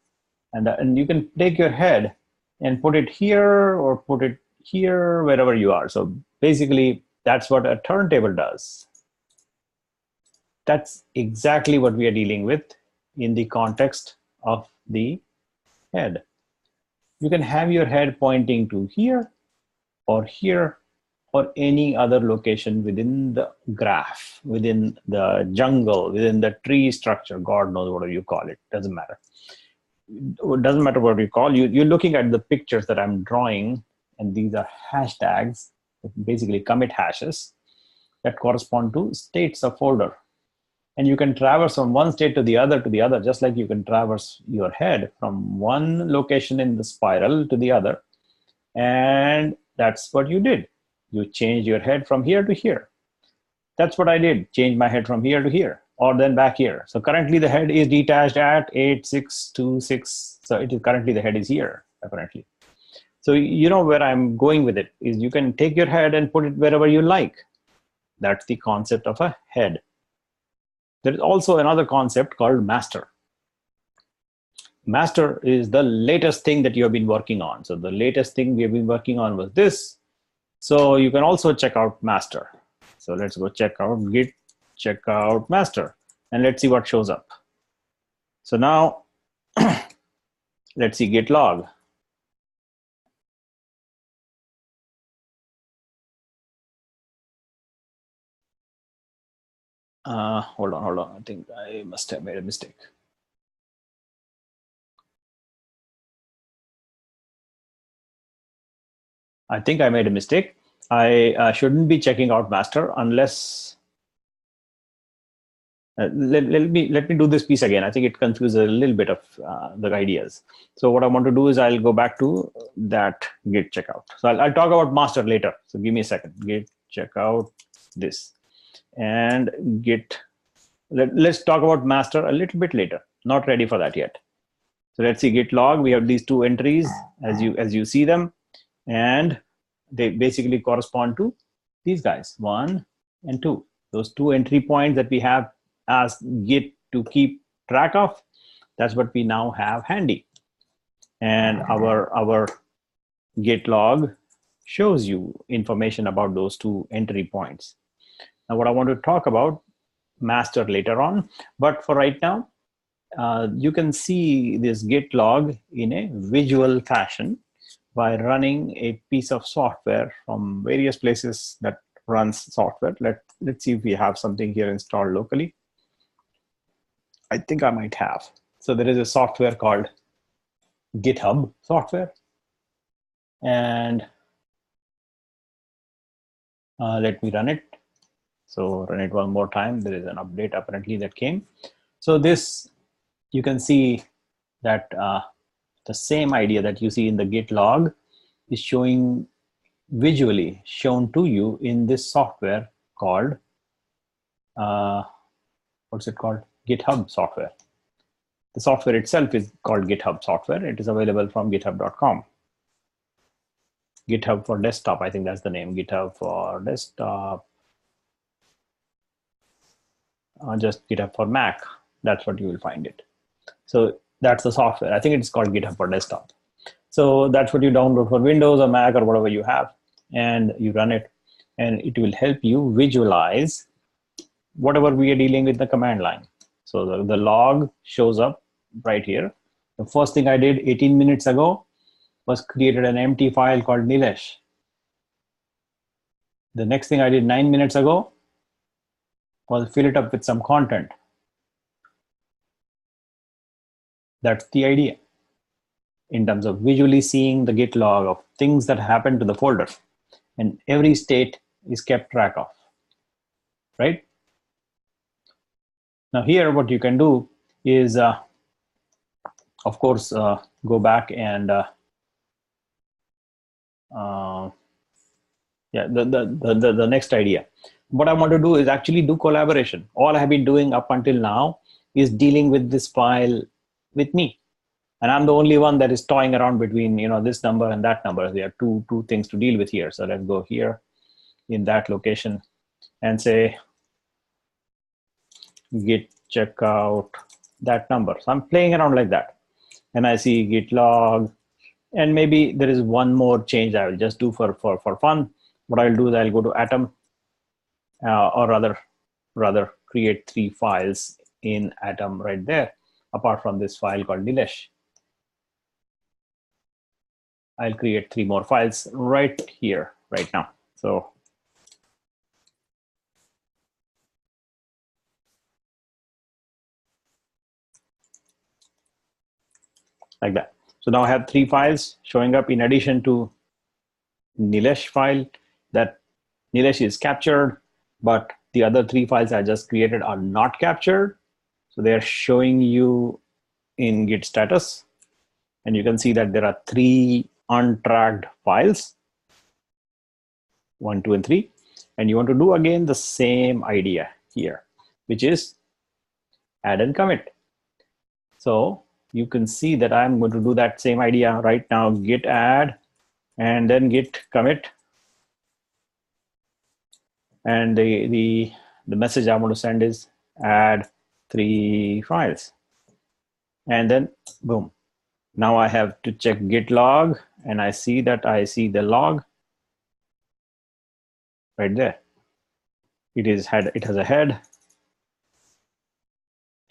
And you can take your head and put it here or put it here, wherever you are. So basically, that's what a turntable does. That's exactly what we are dealing with in the context of the head. You can have your head pointing to here or any other location within the graph, within the jungle, within the tree structure, God knows whatever you call it, doesn't matter. It doesn't matter what you call. You're looking at the pictures that I'm drawing, and these are hashtags, basically commit hashes that correspond to states of folder. And you can traverse from one state to the other, just like you can traverse your head from one location in the spiral to the other. And that's what you did. You changed your head from here to here. That's what I did, change my head from here to here, or then back here. So currently the head is detached at 8626. So it is currently the head is here, apparently. So you know where I'm going with it is you can take your head and put it wherever you like. That's the concept of a head. There is also another concept called master. master is the latest thing that you have been working on. So the latest thing we have been working on was this. So you can also check out master. So let's go check out git check out master, and let's see what shows up. So now let's see git log. Hold on. I think I must have made a mistake. I think I made a mistake. I shouldn't be checking out master unless let me do this piece again. I think it confuses a little bit of the ideas. So what I want to do is I'll go back to that git checkout. So I'll talk about master later. So give me a second. Git checkout this, and git. Let's talk about master a little bit later. Not ready for that yet. So let's see git log. We have these two entries as you see them, and they basically correspond to these guys, 1 and 2. Those 2 entry points that we have as git to keep track of, that's what we now have handy. And our git log shows you information about those 2 entry points. Now what I want to talk about master later on, but for right now, you can see this git log in a visual fashion by running a piece of software from various places that runs software. Let's see if we have something here installed locally. I think I might have. So there is a software called GitHub software. And let me run it. So run it one more time. There is an update apparently that came. So this, you can see that the same idea that you see in the git log is showing visually shown to you in this software called, what's it called? GitHub software. The software itself is called GitHub software. It is available from github.com. GitHub for desktop, I think that's the name, GitHub for desktop. Just GitHub for Mac, that's what you will find it. So that's the software. I think it's called GitHub for desktop. So that's what you download for Windows or Mac or whatever you have, and you run it, and it will help you visualize whatever we are dealing with the command line. So the log shows up right here. The first thing I did 18 minutes ago was created an empty file called Nilesh. The next thing I did 9 minutes ago was fill it up with some content. That's the idea in terms of visually seeing the git log of things that happen to the folder, and every state is kept track of, right? Now here what you can do is, of course, go back and the next idea. What I want to do is actually do collaboration. All I have been doing up until now is dealing with this file with me. And I'm the only one that is toying around between this number and that number. We have two things to deal with here. So let's go here in that location and say git check out that number. So I'm playing around like that. And I see git log. And maybe there is one more change I will just do for fun. What I'll do is I'll go to Atom, or rather create 3 files in Atom right there, apart from this file called Nilesh. I'll create 3 more files right here, right now. So like that. So now I have 3 files showing up in addition to Nilesh file. That Nilesh is captured, but the other 3 files I just created are not captured. So they're showing you in Git status. And you can see that there are 3 untracked files, 1, 2, and 3. And you want to do again the same idea here, which is add and commit. So you can see that I'm going to do that same idea right now, git add and then git commit. And the message I want to send is add 3 files. And then boom. Now I have to check git log, and I see the log right there. It has a head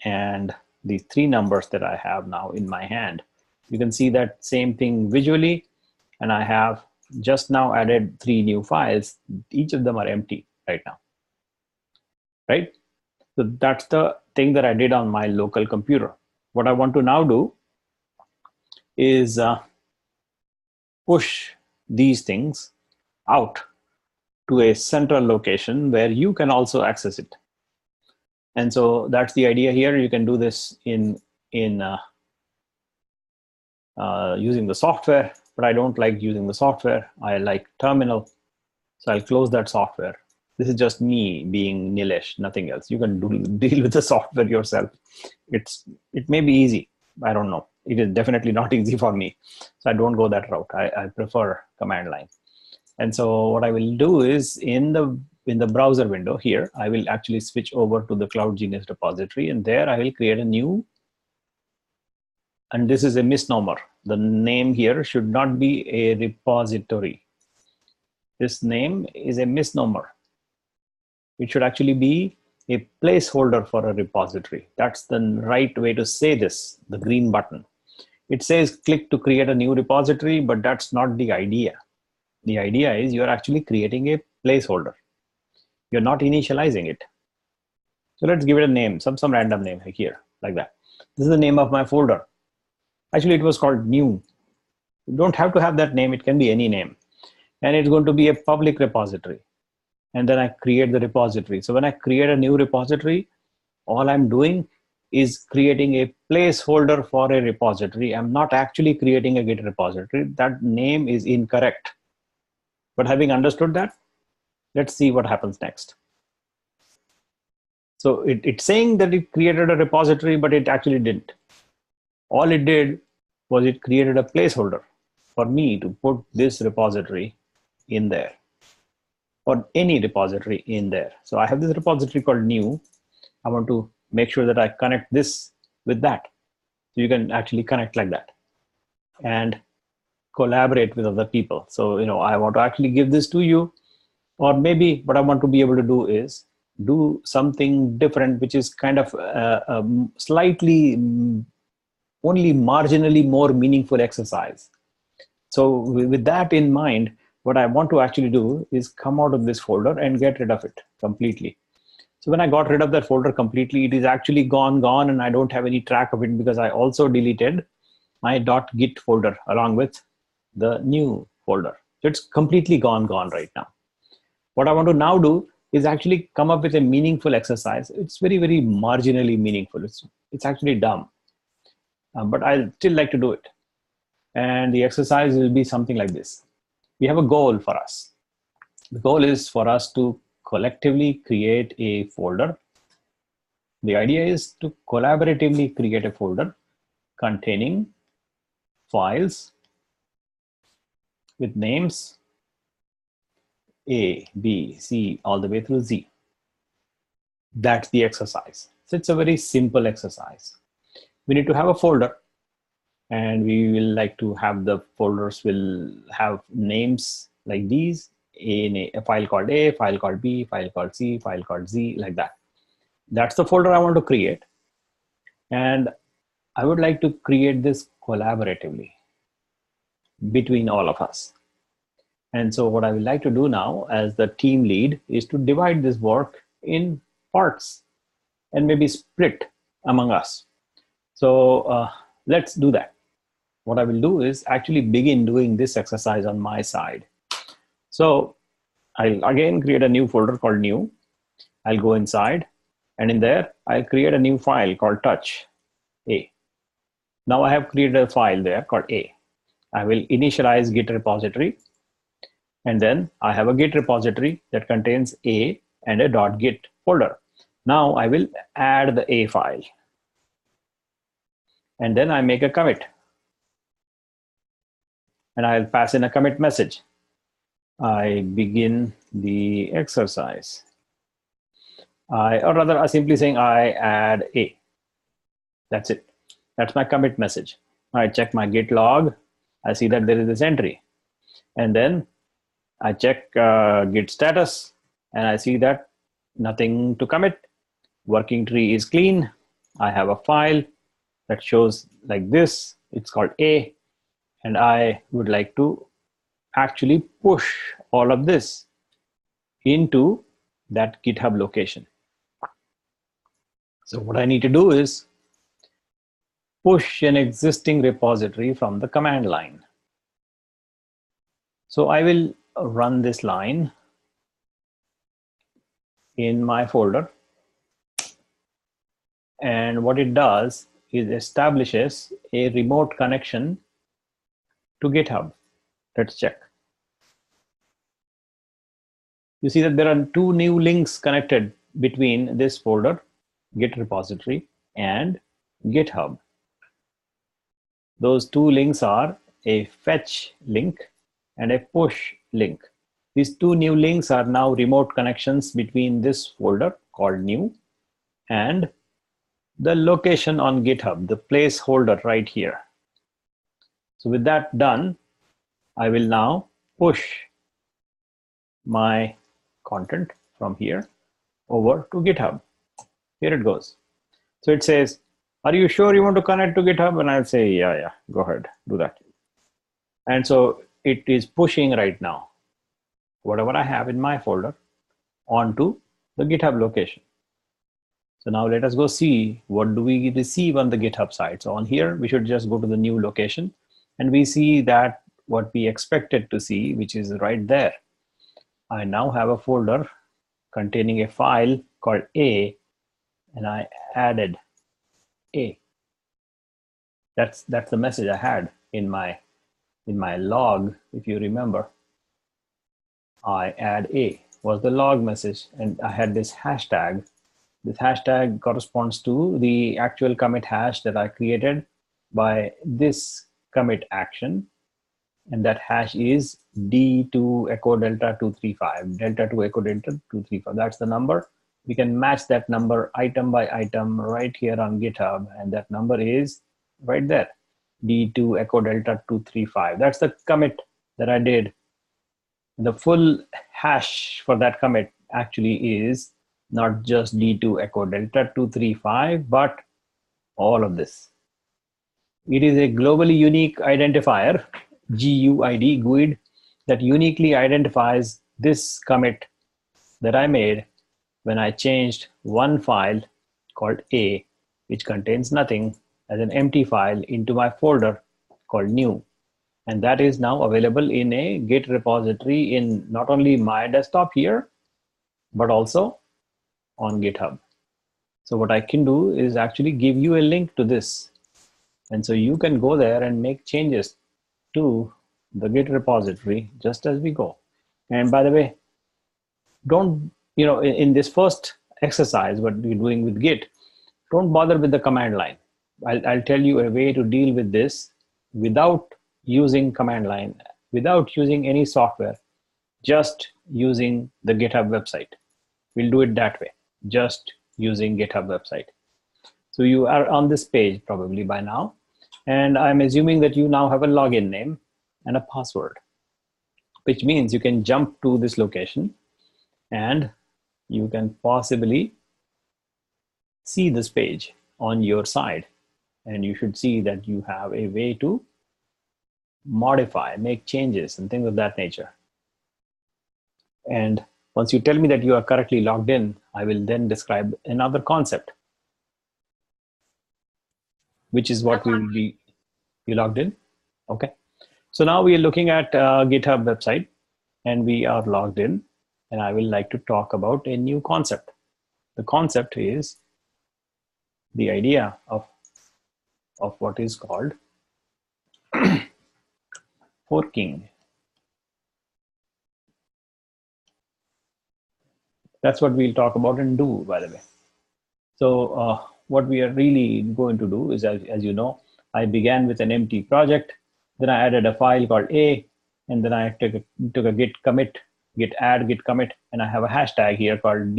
and the 3 numbers that I have now in my hand. You can see that same thing visually, and I have just now added 3 new files. Each of them are empty right now, right? So that's the thing that I did on my local computer. What I want to now do is push these things out to a central location where you can also access it. And so that's the idea here. You can do this in using the software, but I don't like using the software. I like terminal. So I'll close that software. This is just me being Nilesh, nothing else. You can deal with the software yourself. It may be easy. I don't know. It is definitely not easy for me. So I don't go that route. I prefer command line. And so what I will do is in the browser window here, I will actually switch over to the Cloud Genius repository, and there I will create a new, and this is a misnomer. The name here should not be a repository. This name is a misnomer. It should actually be a placeholder for a repository. That's the right way to say this, the green button. It says click to create a new repository, but that's not the idea. The idea is you're actually creating a placeholder. You're not initializing it. So let's give it a name, some random name here, like that. This is the name of my folder. Actually, it was called new. You don't have to have that name. It can be any name. And it's going to be a public repository. And then I create the repository. So when I create a new repository, all I'm doing is creating a placeholder for a repository. I'm not actually creating a Git repository. That name is incorrect. But having understood that, let's see what happens next. So it's saying that it created a repository, but it actually didn't. All it did was it created a placeholder for me to put this repository in there, or any repository in there. So I have this repository called new. I want to make sure that I connect this with that. So you can actually connect like that and collaborate with other people. So, I want to actually give this to you, or maybe what I want to be able to do is do something different, which is kind of slightly, only marginally more meaningful exercise. So with that in mind, what I want to actually do is come out of this folder and get rid of it completely. So when I got rid of that folder completely, it is actually gone, and I don't have any track of it because I also deleted my .git folder along with the new folder. So it's completely gone right now. What I want to now do is actually come up with a meaningful exercise. It's very, very marginally meaningful. It's actually dumb, but I still like to do it. And the exercise will be something like this. We have a goal for us. The goal is for us to collectively create a folder. The idea is to collaboratively create a folder containing files with names A, B, C, all the way through Z. That's the exercise. So it's a very simple exercise. We need to have a folder, and we will like to have the folders will have names like these, a file called A, file called B, file called C, file called Z, like that. That's the folder I want to create. And I would like to create this collaboratively between all of us. And so what I would like to do now as the team lead is to divide this work in parts and maybe split among us. So let's do that. What I will do is actually begin doing this exercise on my side. So I'll again create a new folder called new. I'll go inside, and in there, I'll create a new file called touch A. Now I have created a file there called A. I will initialize Git repository. And then I have a Git repository that contains A and a .git folder. Now I will add the A file. And then I make a commit. And I'll pass in a commit message. I begin the exercise. Or rather, I'm simply saying I add A. That's it. That's my commit message. I check my git log. I see that there is this entry. And then I check git status, and I see that nothing to commit. Working tree is clean. I have a file that shows like this. It's called A. And I would like to actually push all of this into that GitHub location. So what I need to do is push an existing repository from the command line. So I will run this line in my folder. And what it does is establishes a remote connection to GitHub. Let's check. You see that there are two new links connected between this folder, Git repository, and GitHub. Those two links are a fetch link and a push link. These two new links are now remote connections between this folder called new and the location on GitHub, the placeholder right here. So with that done, I will now push my content from here over to GitHub. Here it goes. So it says, are you sure you want to connect to GitHub? And I'll say, yeah, go ahead, do that. And so it is pushing right now whatever I have in my folder onto the GitHub location. So now let us go see what do we receive on the GitHub side. So on here, we should just go to the new location, and we see that what we expected to see, which is right there. I now have a folder containing a file called A, and I added A. That's the message I had in my log. If you remember, I add A was the log message, and I had this hashtag. This hashtag corresponds to the actual commit hash that I created by this commit action. And that hash is D2 echo delta 235, delta 2 echo delta 235. That's the number. We can match that number item by item right here on GitHub. And that number is right there, D2 echo delta 235. That's the commit that I did. The full hash for that commit actually is not just D2 echo delta 235, but all of this. It is a globally unique identifier, GUID, that uniquely identifies this commit that I made when I changed one file called A, which contains nothing, as an empty file into my folder called new. And that is now available in a Git repository in not only my desktop here, but also on GitHub. So what I can do is actually give you a link to this. And so you can go there and make changes to the Git repository just as we go. And by the way, don't, in this first exercise, what we're doing with Git, don't bother with the command line. I'll tell you a way to deal with this without using command line, without using any software, just using the GitHub website. We'll do it that way, just using GitHub website. So you are on this page probably by now, and I'm assuming that you now have a login name and a password, which means you can jump to this location and you can possibly see this page on your side. And you should see that you have a way to modify, make changes and things of that nature. And once you tell me that you are correctly logged in, I will then describe another concept, which is what we will be. You logged in? Okay. So now we are looking at GitHub website and we are logged in, and I will like to talk about a new concept. The concept is the idea of what is called forking. That's what we'll talk about and do, by the way. So what we are really going to do is, as you know, I began with an empty project. Then I added a file called A, and then I took a git commit, git add, git commit, and I have a hashtag here called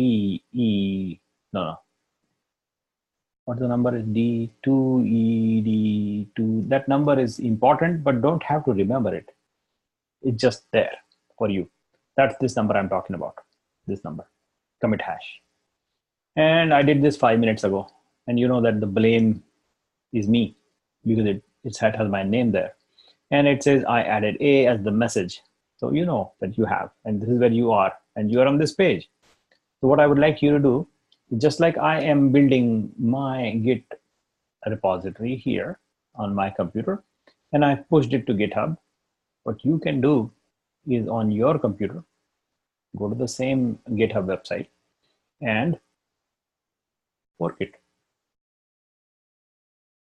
What's the number? Is D2ED2. That number is important, but don't have to remember it. It's just there for you. That's this number I'm talking about. This number, commit hash. And I did this 5 minutes ago. And you know that the blame is me because it has my name there. And it says I added A as the message. So you know that you have, and this is where you are, and you are on this page. So what I would like you to do, just like I am building my Git repository here on my computer, and I pushed it to GitHub, what you can do is on your computer, go to the same GitHub website and fork it.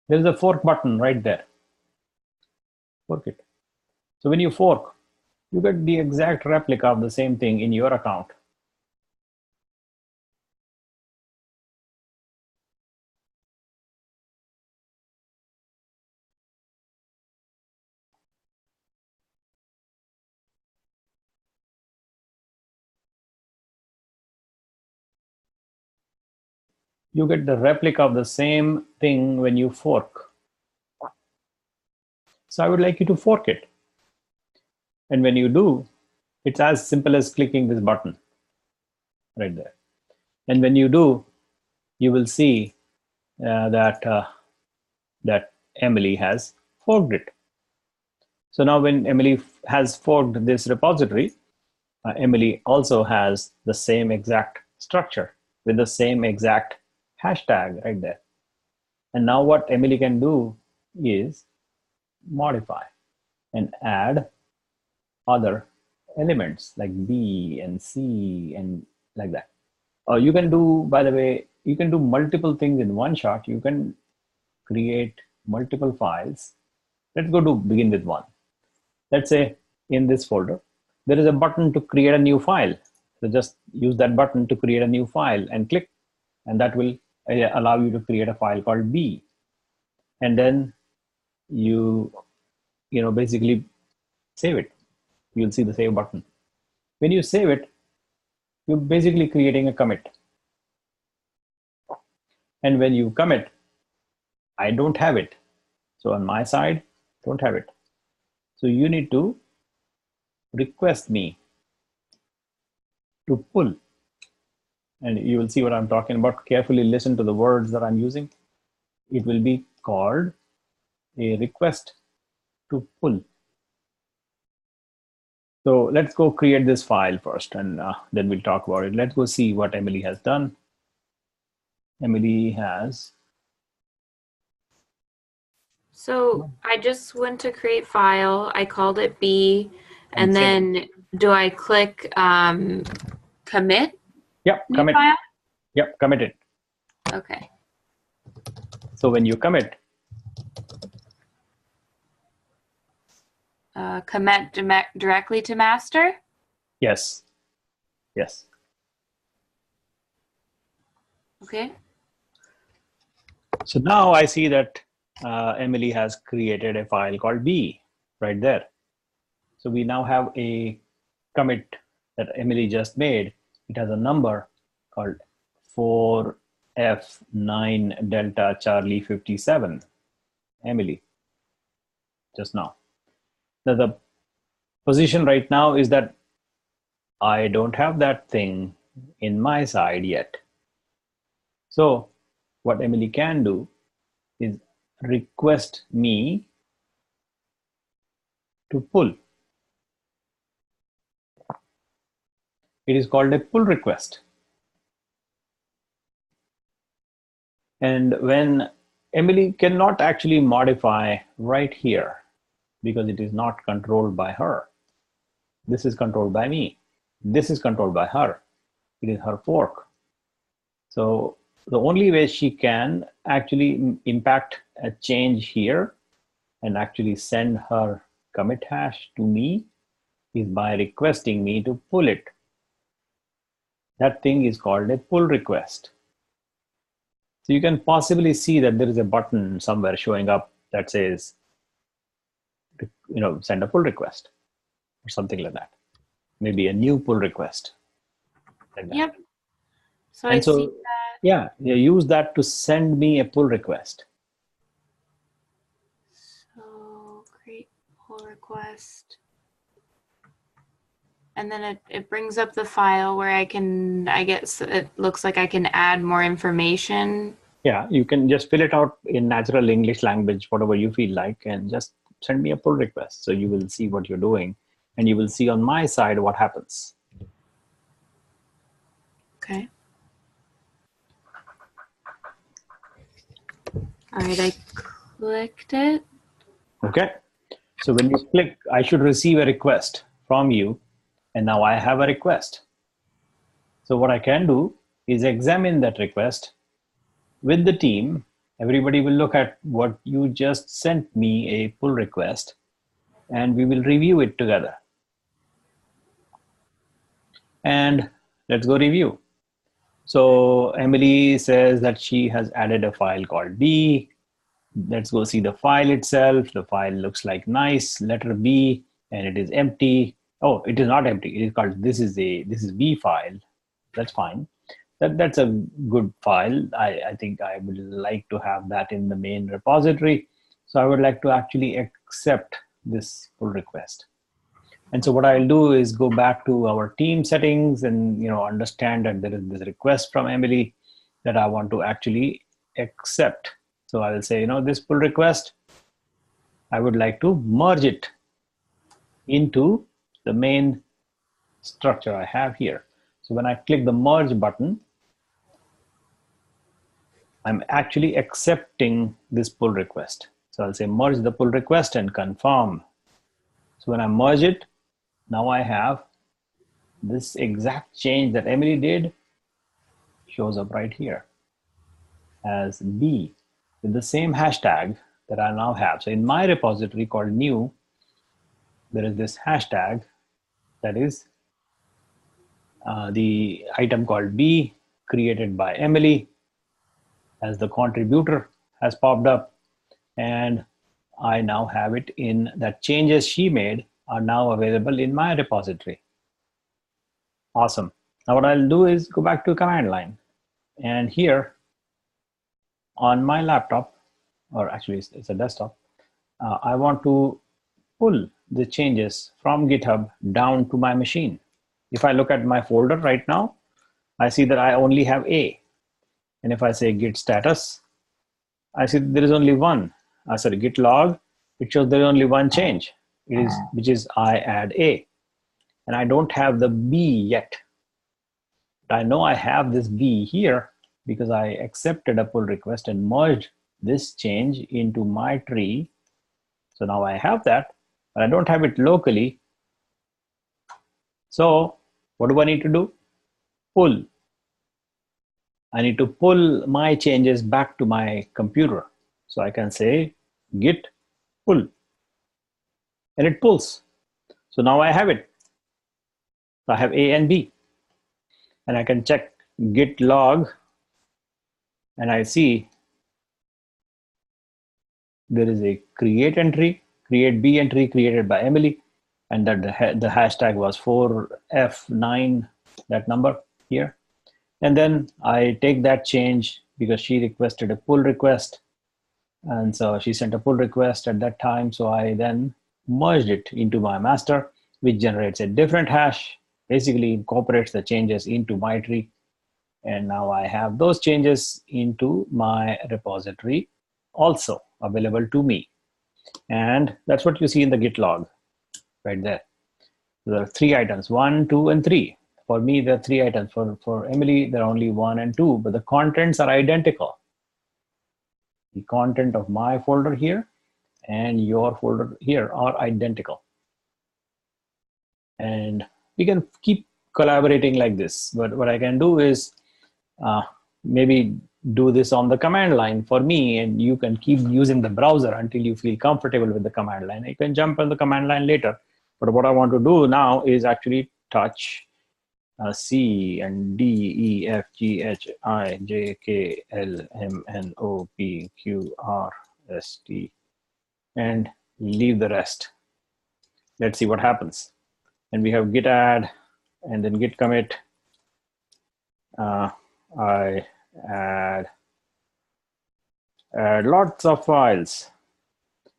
There's a fork button right there. Fork it. So when you fork, you get the exact replica of the same thing in your account. You get the replica of the same thing when you fork. So I would like you to fork it. And when you do, it's as simple as clicking this button right there. And when you do, you will see that Emily has forked it. So now when Emily has forked this repository, Emily also has the same exact structure with the same exact hashtag right there. And now what Emily can do is modify and add other elements like B and C and like that. You can do, by the way, you can do multiple things in one shot. You can create multiple files. Let's go to begin with one. Let's say in this folder, there is a button to create a new file. So just use that button to create a new file and click, and that will allow you to create a file called B. And then you basically save it. You'll see the save button. When you save it, you're basically creating a commit. And when you commit, I don't have it. So on my side, don't have it. So you need to request me to pull. And you will see what I'm talking about. Carefully listen to the words that I'm using. It will be called a request to pull. So let's go create this file first, and then we'll talk about it. Let's go see what Emily has done. Emily has. So I just went to create file. I called it B, and then do I click commit? Yep, commit. File? Yep, commit it. Okay. So when you commit, commit directly to master? Yes. Yes. Okay. So now I see that Emily has created a file called B right there. So we now have a commit that Emily just made. It has a number called 4F9 Delta Charlie 57. Emily, just now. Now the position right now is that I don't have that thing in my side yet. So what Emily can do is request me to pull. It is called a pull request. And when Emily cannot actually modify right here because it is not controlled by her. This is controlled by me. This is controlled by her. It is her fork. So the only way she can actually impact a change here and actually send her commit hash to me is by requesting me to pull it. That thing is called a pull request. So you can possibly see that there is a button somewhere showing up that says, send a pull request or something like that. Maybe a new pull request. Like that. Yep. So I see that. Yeah, you use that to send me a pull request. So create pull request. And then it brings up the file where I guess it looks like I can add more information. Yeah, you can just fill it out in natural English language, whatever you feel like, and just send me a pull request. So you will see what you're doing, and you will see on my side what happens. Okay. All right, I clicked it. Okay. So when you click, I should receive a request from you, and now I have a request. So what I can do is examine that request with the team. Everybody will look at what you just sent me, a pull request, and we will review it together. And let's go review. So Emily says that she has added a file called B. Let's go see the file itself. The file looks like nice letter B, and it is empty. Oh, it is not empty. It is called, this is B file. That's fine. That's a good file. I think I would like to have that in the main repository. So I would like to actually accept this pull request. And so what I'll do is go back to our team settings and understand that there is this request from Emily that I want to actually accept. So I will say, this pull request, I would like to merge it into the main structure I have here. So when I click the merge button, I'm actually accepting this pull request. So I'll say merge the pull request and confirm. So when I merge it, now I have this exact change that Emily did shows up right here as B with the same hashtag that I now have. So in my repository called new, there is this hashtag that is the item called B created by Emily as the contributor has popped up, and I now have it in that changes she made are now available in my repository. Awesome. Now what I'll do is go back to command line, and here on my laptop, or actually it's a desktop, I want to pull the changes from GitHub down to my machine. If I look at my folder right now, I see that I only have A. And if I say git status, I see there is only one. Sorry, git log, it shows there is only one change, which is I add A. And I don't have the B yet. But I know I have this B here because I accepted a pull request and merged this change into my tree. So now I have that, but I don't have it locally. So what do I need to do? Pull. I need to pull my changes back to my computer. So I can say git pull, and it pulls. So now I have it. So I have A and B, and I can check git log, and I see there is a create B entry created by Emily, and that the hashtag was 4F9, that number here. And then I take that change because she requested a pull request. And so she sent a pull request at that time. So I then merged it into my master, which generates a different hash, basically incorporates the changes into my tree. And now I have those changes into my repository also available to me. And that's what you see in the git log right there. There are 3 items, 1, 2, and 3. For me, there are 3 items. For Emily, there are only 1 and 2, but the contents are identical. The content of my folder here and your folder here are identical. And we can keep collaborating like this. But what I can do is maybe do this on the command line for me, and you can keep using the browser until you feel comfortable with the command line. You can jump on the command line later. But what I want to do now is actually touch C and D, E, F, G, H, I, J, K, L, M, N, O, P, Q, R, S, T, and leave the rest. Let's see what happens. And we have git add and then git commit. I add lots of files,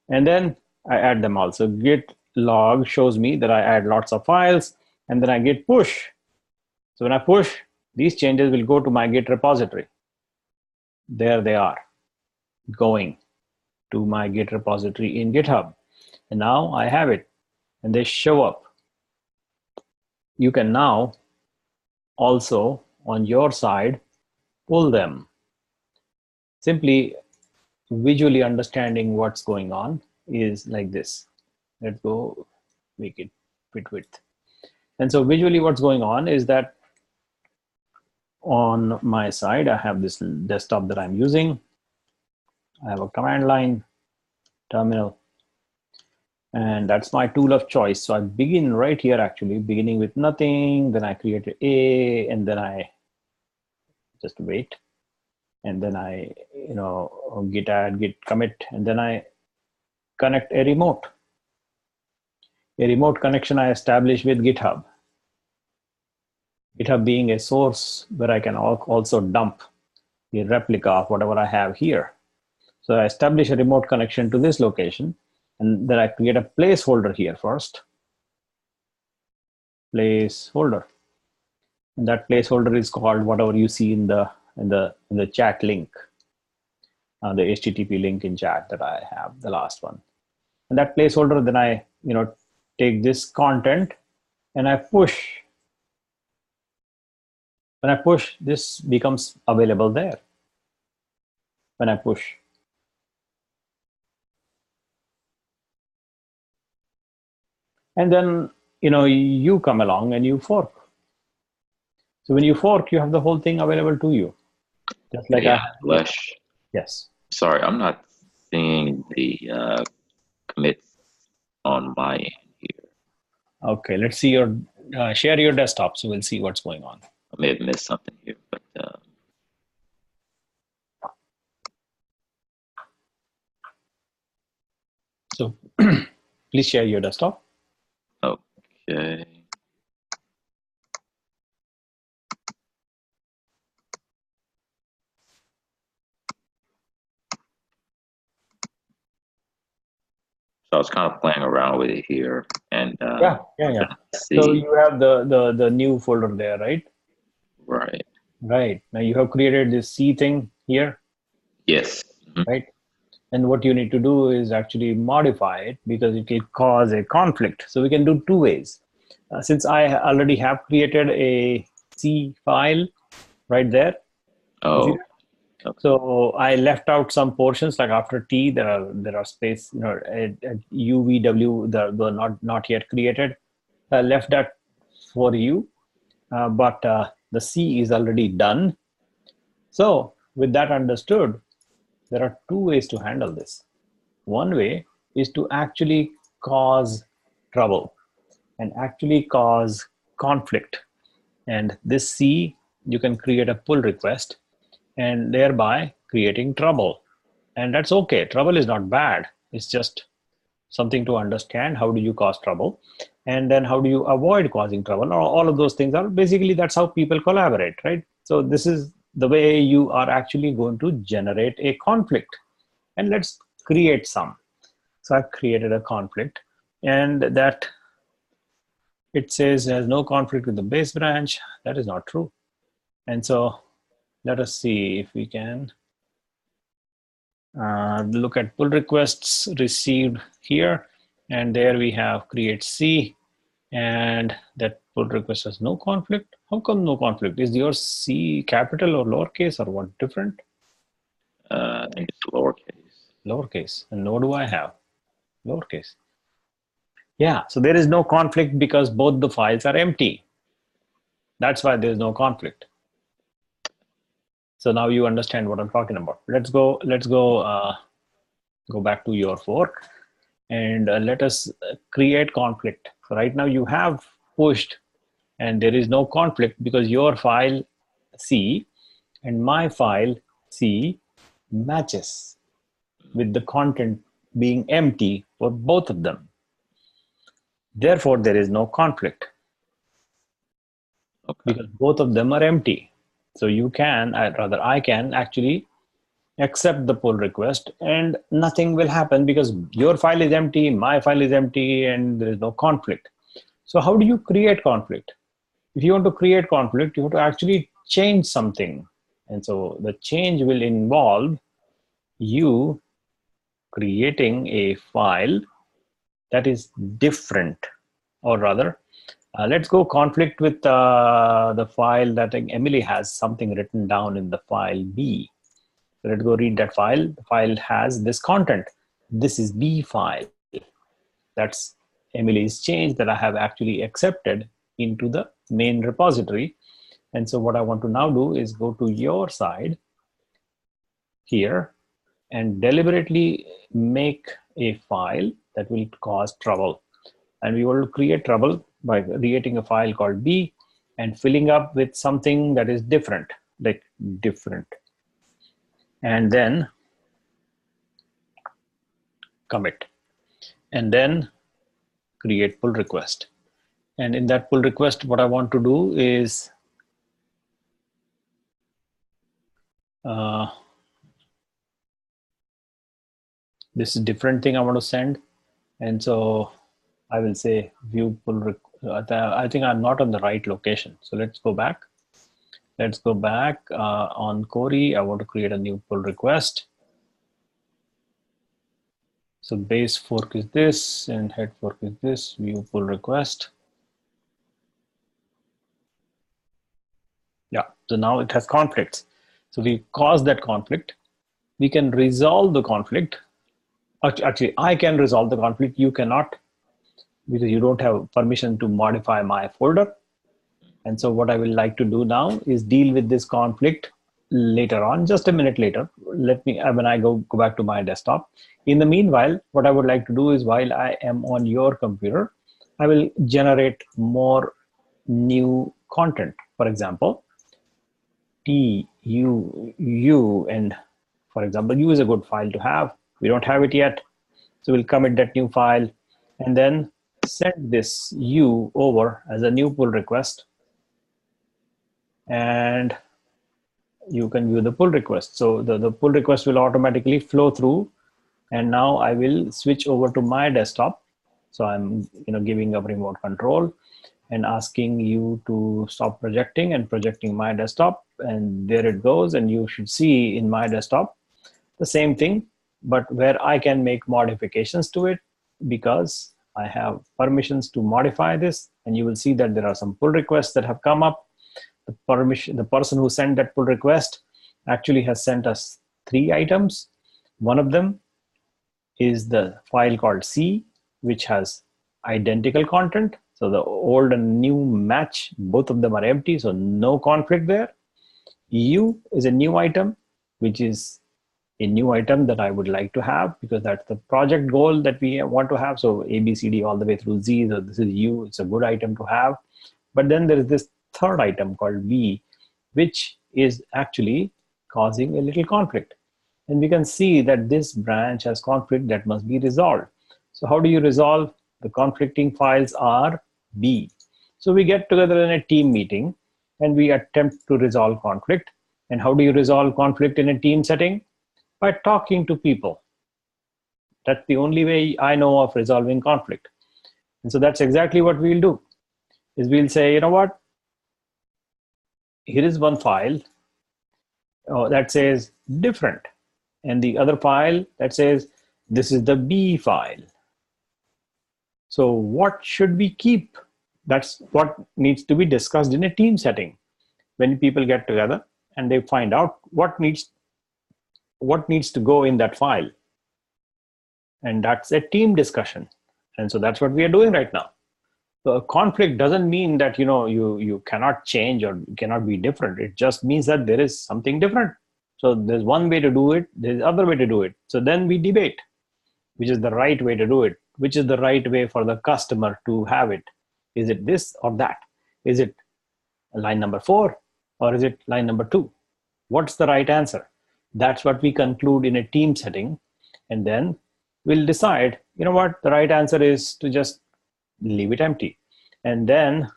and then I add them all. So git log shows me that I add lots of files, and then I git push. So when I push, these changes will go to my Git repository. There they are, going to my Git repository in GitHub. And now I have it, and they show up. You can now also, on your side, pull them. Simply visually understanding what's going on is like this. Let's go make it fit width. And so visually what's going on is that on my side, I have this desktop that I'm using. I have a command line terminal, and that's my tool of choice. So I begin right here, actually beginning with nothing. Then I create a, and then I just wait. And then I, git add, git commit, and then I connect a remote. A remote connection I establish with GitHub. GitHub being a source where I can also dump the replica of whatever I have here. So I establish a remote connection to this location, and then I create a placeholder here first. Placeholder. And that placeholder is called whatever you see in the chat link, the HTTP link in chat that I have, the last one. And that placeholder, then I take this content and I push. When I push, this becomes available there. When I push. And then, you come along and you fork. So when you fork, you have the whole thing available to you. Just like Lesh. Yes. Sorry, I'm not seeing the commits on my end here. Okay, let's see your, share your desktop so we'll see what's going on. I may have missed something here, but so please share your desktop. Okay. So I was kind of playing around with it here, and yeah. So you have the new folder there, right? Right. Right. Now you have created this C thing here. Yes. Mm-hmm. Right. And what you need to do is actually modify it because it can cause a conflict. So we can do two ways. Since I already have created a C file right there. Oh. Okay. So I left out some portions, like after T, there are space, at UVW, the not yet created. I left that for you, but the C is already done. So with that understood, there are two ways to handle this. One way is to actually cause trouble and actually cause conflict. And this C, you can create a pull request and thereby creating trouble. And that's okay. Trouble is not bad. It's just something to understand. How do you cause trouble? And then how do you avoid causing trouble? All of those things are basically, that's how people collaborate, right? So this is the way you are actually going to generate a conflict. And let's create some. So I've created a conflict, and that it says there's no conflict with the base branch. That is not true. And so let us see if we can look at pull requests received here. And there we have create C, and that pull request has no conflict. How come no conflict? Is your C capital or lowercase or what different? I think it's lowercase. Lowercase. And what do I have? Lowercase. Yeah, so there is no conflict because both the files are empty. That's why there's no conflict. So now you understand what I'm talking about. Let's go back to your fork, and let us create conflict. So right now you have pushed, and there is no conflict because your file C and my file C matches with the content being empty for both of them. Therefore, there is no conflict. Okay. Because both of them are empty. So you can, rather I can actually accept the pull request and nothing will happen because your file is empty, my file is empty, and there is no conflict. So how do you create conflict? If you want to create conflict, you have to actually change something. And so the change will involve you creating a file that is different, or rather, let's go conflict with the file that Emily has something written down in the file B. So let's go read that file. The file has this content. This is B file. That's Emily's change that I have actually accepted into the main repository. And so what I want to now do is go to your side here and deliberately make a file that will cause trouble. And we will create trouble by creating a file called B and filling up with something that is different, like different. And then commit. And then create pull request. And in that pull request, what I want to do is this is different thing I want to send. And so I will say view pull request. I think I'm not on the right location. So let's go back. Let's go back on Cori. I want to create a new pull request. So base fork is this and head fork is this, view pull request. Yeah, so now it has conflicts. So we cause that conflict. We can resolve the conflict. Actually, I can resolve the conflict. You cannot, because you don't have permission to modify my folder. And so what I will like to do now is deal with this conflict later on, just a minute later. Let me, when I go back to my desktop. In the meanwhile, what I would like to do is while I am on your computer, I will generate more new content. For example, T, U, and for example, U is a good file to have. We don't have it yet. So we'll commit that new file and then send this U over as a new pull request. And you can view the pull request. So the pull request will automatically flow through. And now I will switch over to my desktop. So I'm giving a remote control and asking you to stop projecting and projecting my desktop. And there it goes. And you should see in my desktop the same thing, but where I can make modifications to it because I have permissions to modify this. And you will see that there are some pull requests that have come up. The person who sent that pull request actually has sent us 3 items. One of them is the file called C, which has identical content. So the old and new match, both of them are empty, so no conflict there. U is a new item, which is a new item that I would like to have because that's the project goal that we want to have. So A, B, C, D all the way through Z. So this is U. It's a good item to have. But then there is this third item called V, which is actually causing a little conflict. And we can see that this branch has conflict that must be resolved. So how do you resolve? The conflicting files are B. So we get together in a team meeting and we attempt to resolve conflict. And how do you resolve conflict in a team setting? By talking to people. That's the only way I know of resolving conflict. And so that's exactly what we'll do, is we'll say, you know what? Here is one file that says different. And the other file that says, this is the B file. So what should we keep? That's what needs to be discussed in a team setting. When people get together and they find out what needs to go in that file. And that's a team discussion. And so that's what we are doing right now. So a conflict doesn't mean that you cannot change or you cannot be different. It just means that there is something different. So there's one way to do it, there's other way to do it. So then we debate which is the right way to do it, which is the right way for the customer to have it. Is it this or that? Is it line number 4 or is it line number 2? What's the right answer? That's what we conclude in a team setting. And then we'll decide, you know what, the right answer is to just leave it empty. And then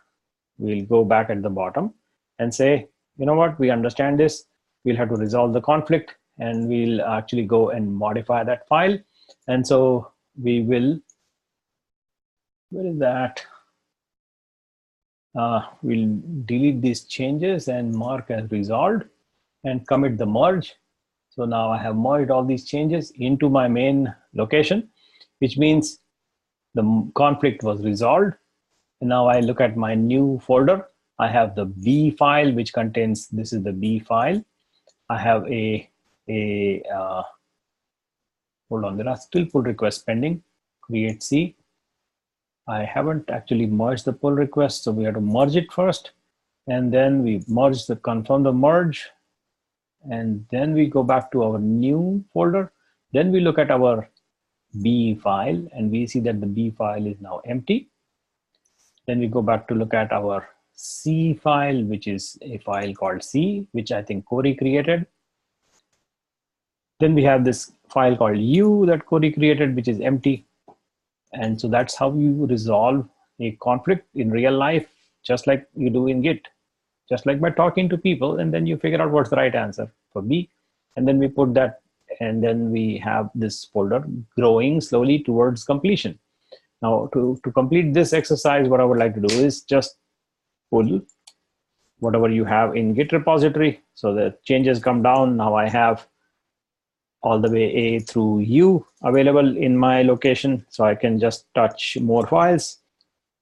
we'll go back at the bottom and say, you know what, we understand this. We'll have to resolve the conflict, and we'll actually go and modify that file. And so we will, where is that? We'll delete these changes and mark as resolved and commit the merge. So now I have merged all these changes into my main location, which means the conflict was resolved. And now I look at my new folder. I have the B file, which contains, this is the B file. I have hold on, there are still pull requests pending. Create C. I haven't actually merged the pull request, so we have to merge it first. And then we confirm the merge. And then we go back to our new folder. Then we look at our B file, and we see that the B file is now empty. Then we go back to look at our C file, which is a file called C, which I think Corey created. Then we have this file called U that Corey created, which is empty. And so that's how you resolve a conflict in real life, just like you do in Git, just like by talking to people, and then you figure out what's the right answer for B. And then we put that, and then we have this folder growing slowly towards completion. Now, to complete this exercise, what I would like to do is just pull whatever you have in Git repository. So the changes come down. Now I have all the way A through U available in my location. So I can just touch more files,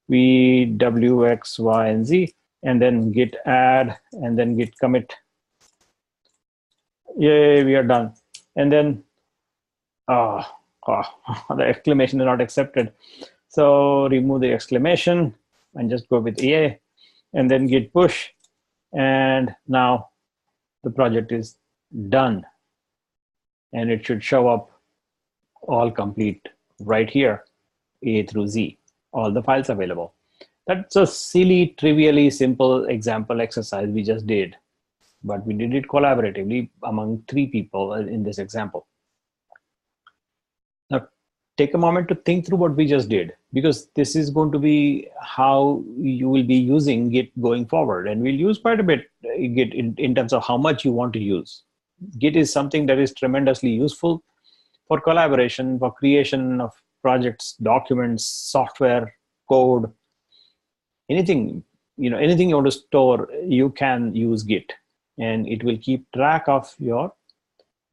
V, W, X, Y, and Z, and then git add, and then git commit. Yay, we are done. And then, the exclamation is not accepted. So remove the exclamation and just go with EA, and then git push. And now the project is done. And it should show up all complete right here, A through Z, all the files available. That's a silly, trivially simple example exercise we just did, but we did it collaboratively among 3 people in this example. Now, take a moment to think through what we just did, because this is going to be how you will be using Git going forward. And we'll use quite a bit Git in terms of how much you want to use. Git is something that is tremendously useful for collaboration, for creation of projects, documents, software, code, anything, anything you want to store, you can use Git, and it will keep track of your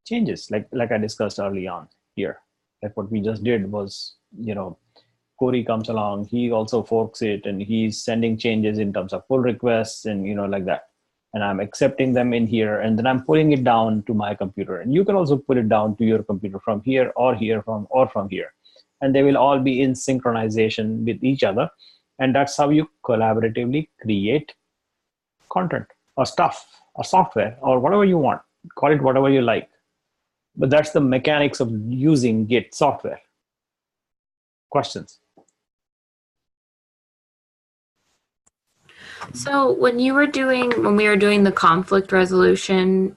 changes, like I discussed early on here. Like what we just did was, Corey comes along, he also forks it, and he's sending changes in terms of pull requests and, like that. And I'm accepting them in here, and then I'm pulling it down to my computer. And you can also pull it down to your computer from here or from here. And they will all be in synchronization with each other. And that's how you collaboratively create content or stuff or software or whatever you want. Call it whatever you like. But that's the mechanics of using Git software. Questions? So when we were doing the conflict resolution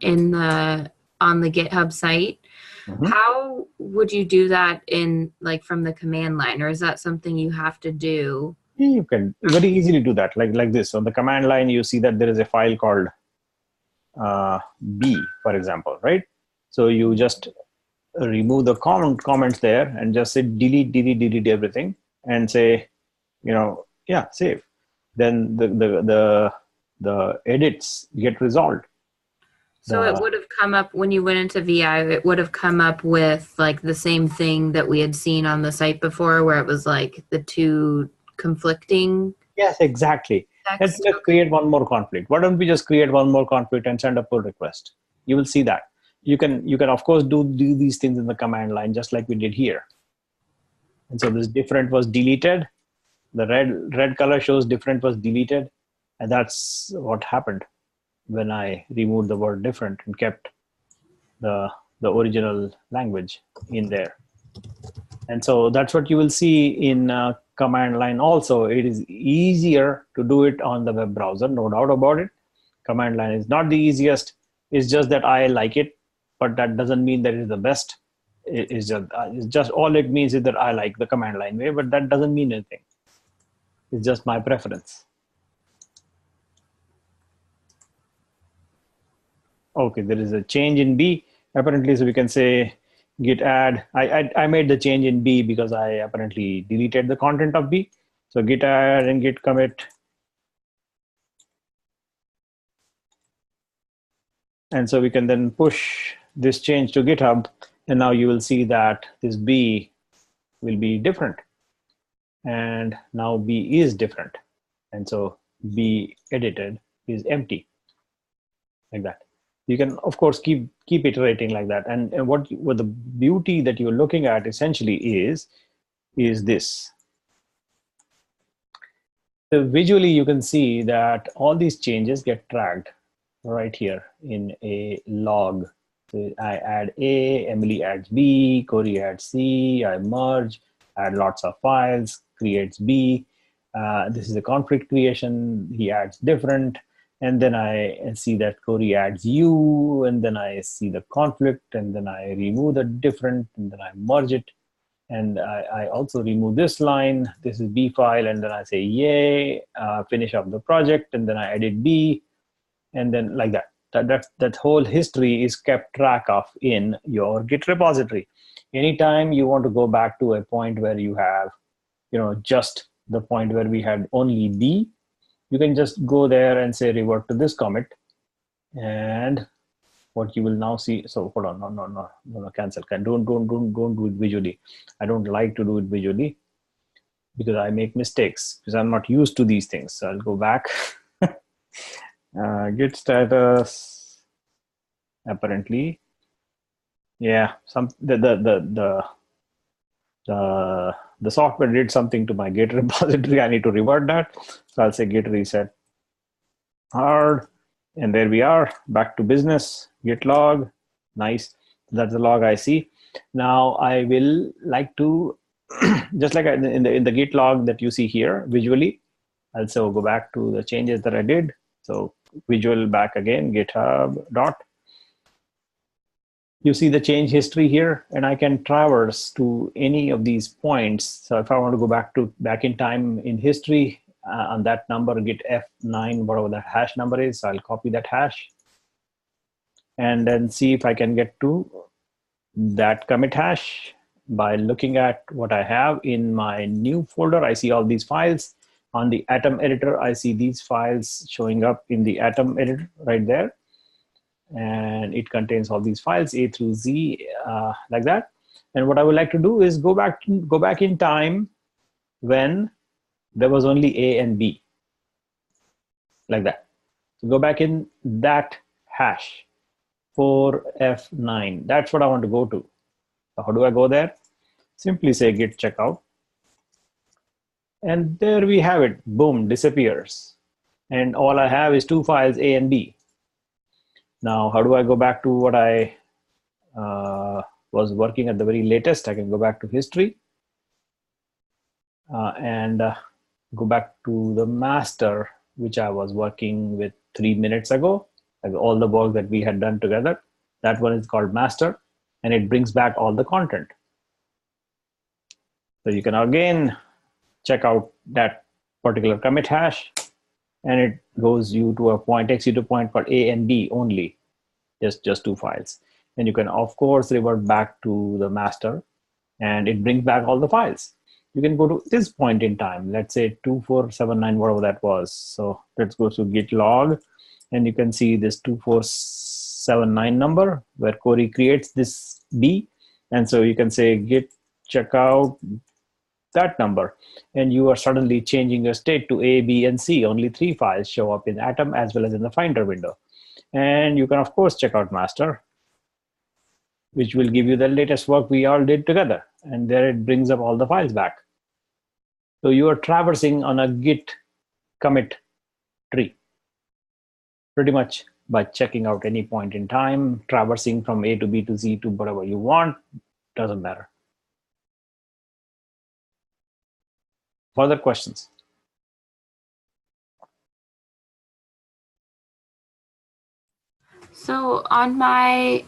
on the GitHub site, how would you do that from the command line, or is that something you have to do? You can very easily do that, like this. On the command line, you see that there is a file called B, for example, right? So you just remove the comments there and just say delete everything and say, save. Then the edits get resolved. So it would have come up when you went into VI, it would have come up with like the same thing that we had seen on the site before, where it was like the 2 conflicting. Yes, exactly. Let's just create one more conflict. Why don't we just create one more conflict and send a pull request? You will see that. You can of course do these things in the command line, just like we did here. And so this different was deleted. The red color shows different was deleted, and that's what happened when I removed the word different and kept the original language in there. And so that's what you will see in command line also. It is easier to do it on the web browser, no doubt about it. Command line is not the easiest. It's just that I like it, but that doesn't mean that it's the best. It's just all it means is that I like the command line way, but that doesn't mean anything. It's just my preference. okay, there is a change in B apparently. So we can say git add. I made the change in B because I apparently deleted the content of B. So git add and git commit. And so we can then push this change to GitHub. And now you will see that this B will be different. And now B is different. And so B edited is empty, like that. You can, of course, keep iterating like that. And what the beauty that you're looking at essentially is this. So visually, you can see that all these changes get tracked right here in a log. So I add A, Emily adds B, Corey adds C, I merge, add lots of files, creates B. This is a conflict creation, he adds different. And then I see that Corey adds U, and then I see the conflict, and then I remove the different, and then I merge it. And I also remove this line. This is B file, and then I say yay, finish up the project, and then I edit B, and then like that. That whole history is kept track of in your Git repository. Anytime you want to go back to a point where you have, just the point where we had only B, you can just go there and say revert to this commit, and what you will now see. So hold on, no, cancel. Don't do it visually. I don't like to do it visually because I make mistakes because I'm not used to these things. So I'll go back. Git status. Apparently, yeah. The software did something to my Git repository. I need to revert that. So I'll say git reset hard. And there we are, back to business, git log, nice. That's the log I see. Now I will like to, just like in the git log that you see here visually, I'll also go back to the changes that I did. So visual back again, GitHub dot. You see the change history here, and I can traverse to any of these points. So if I want to go back in time in history, on that number, git F9, whatever the hash number is, I'll copy that hash and then see if I can get to that commit hash by looking at what I have in my new folder. I see all these files. On the Atom editor, I see these files showing up in the Atom editor right there. And it contains all these files, A through Z, like that. And what I would like to do is go back in time when there was only A and B, like that. So go back in that hash for F9. That's what I want to go to. So how do I go there? Simply say git checkout. And there we have it. Boom, disappears. And all I have is two files, A and B. Now, how do I go back to what I was working at the very latest? I can go back to history and go back to the master, which I was working with 3 minutes ago, like all the work that we had done together. That one is called master, and it brings back all the content. So you can again check out that particular commit hash, and it goes you to a point, takes you to a point called A and B only, just two files. And you can, of course, revert back to the master, and it brings back all the files. You can go to this point in time, let's say 2479, whatever that was. So let's go to git log, and you can see this 2479 number where Corey creates this B. And so you can say git checkout that number, and you are suddenly changing your state to A, B, and C. Only 3 files show up in Atom as well as in the Finder window. And you can, of course, check out master, which will give you the latest work we all did together. And there it brings up all the files back. So you are traversing on a Git commit tree, pretty much by checking out any point in time, traversing from A to B to Z to whatever you want, doesn't matter. Further questions? So I'm on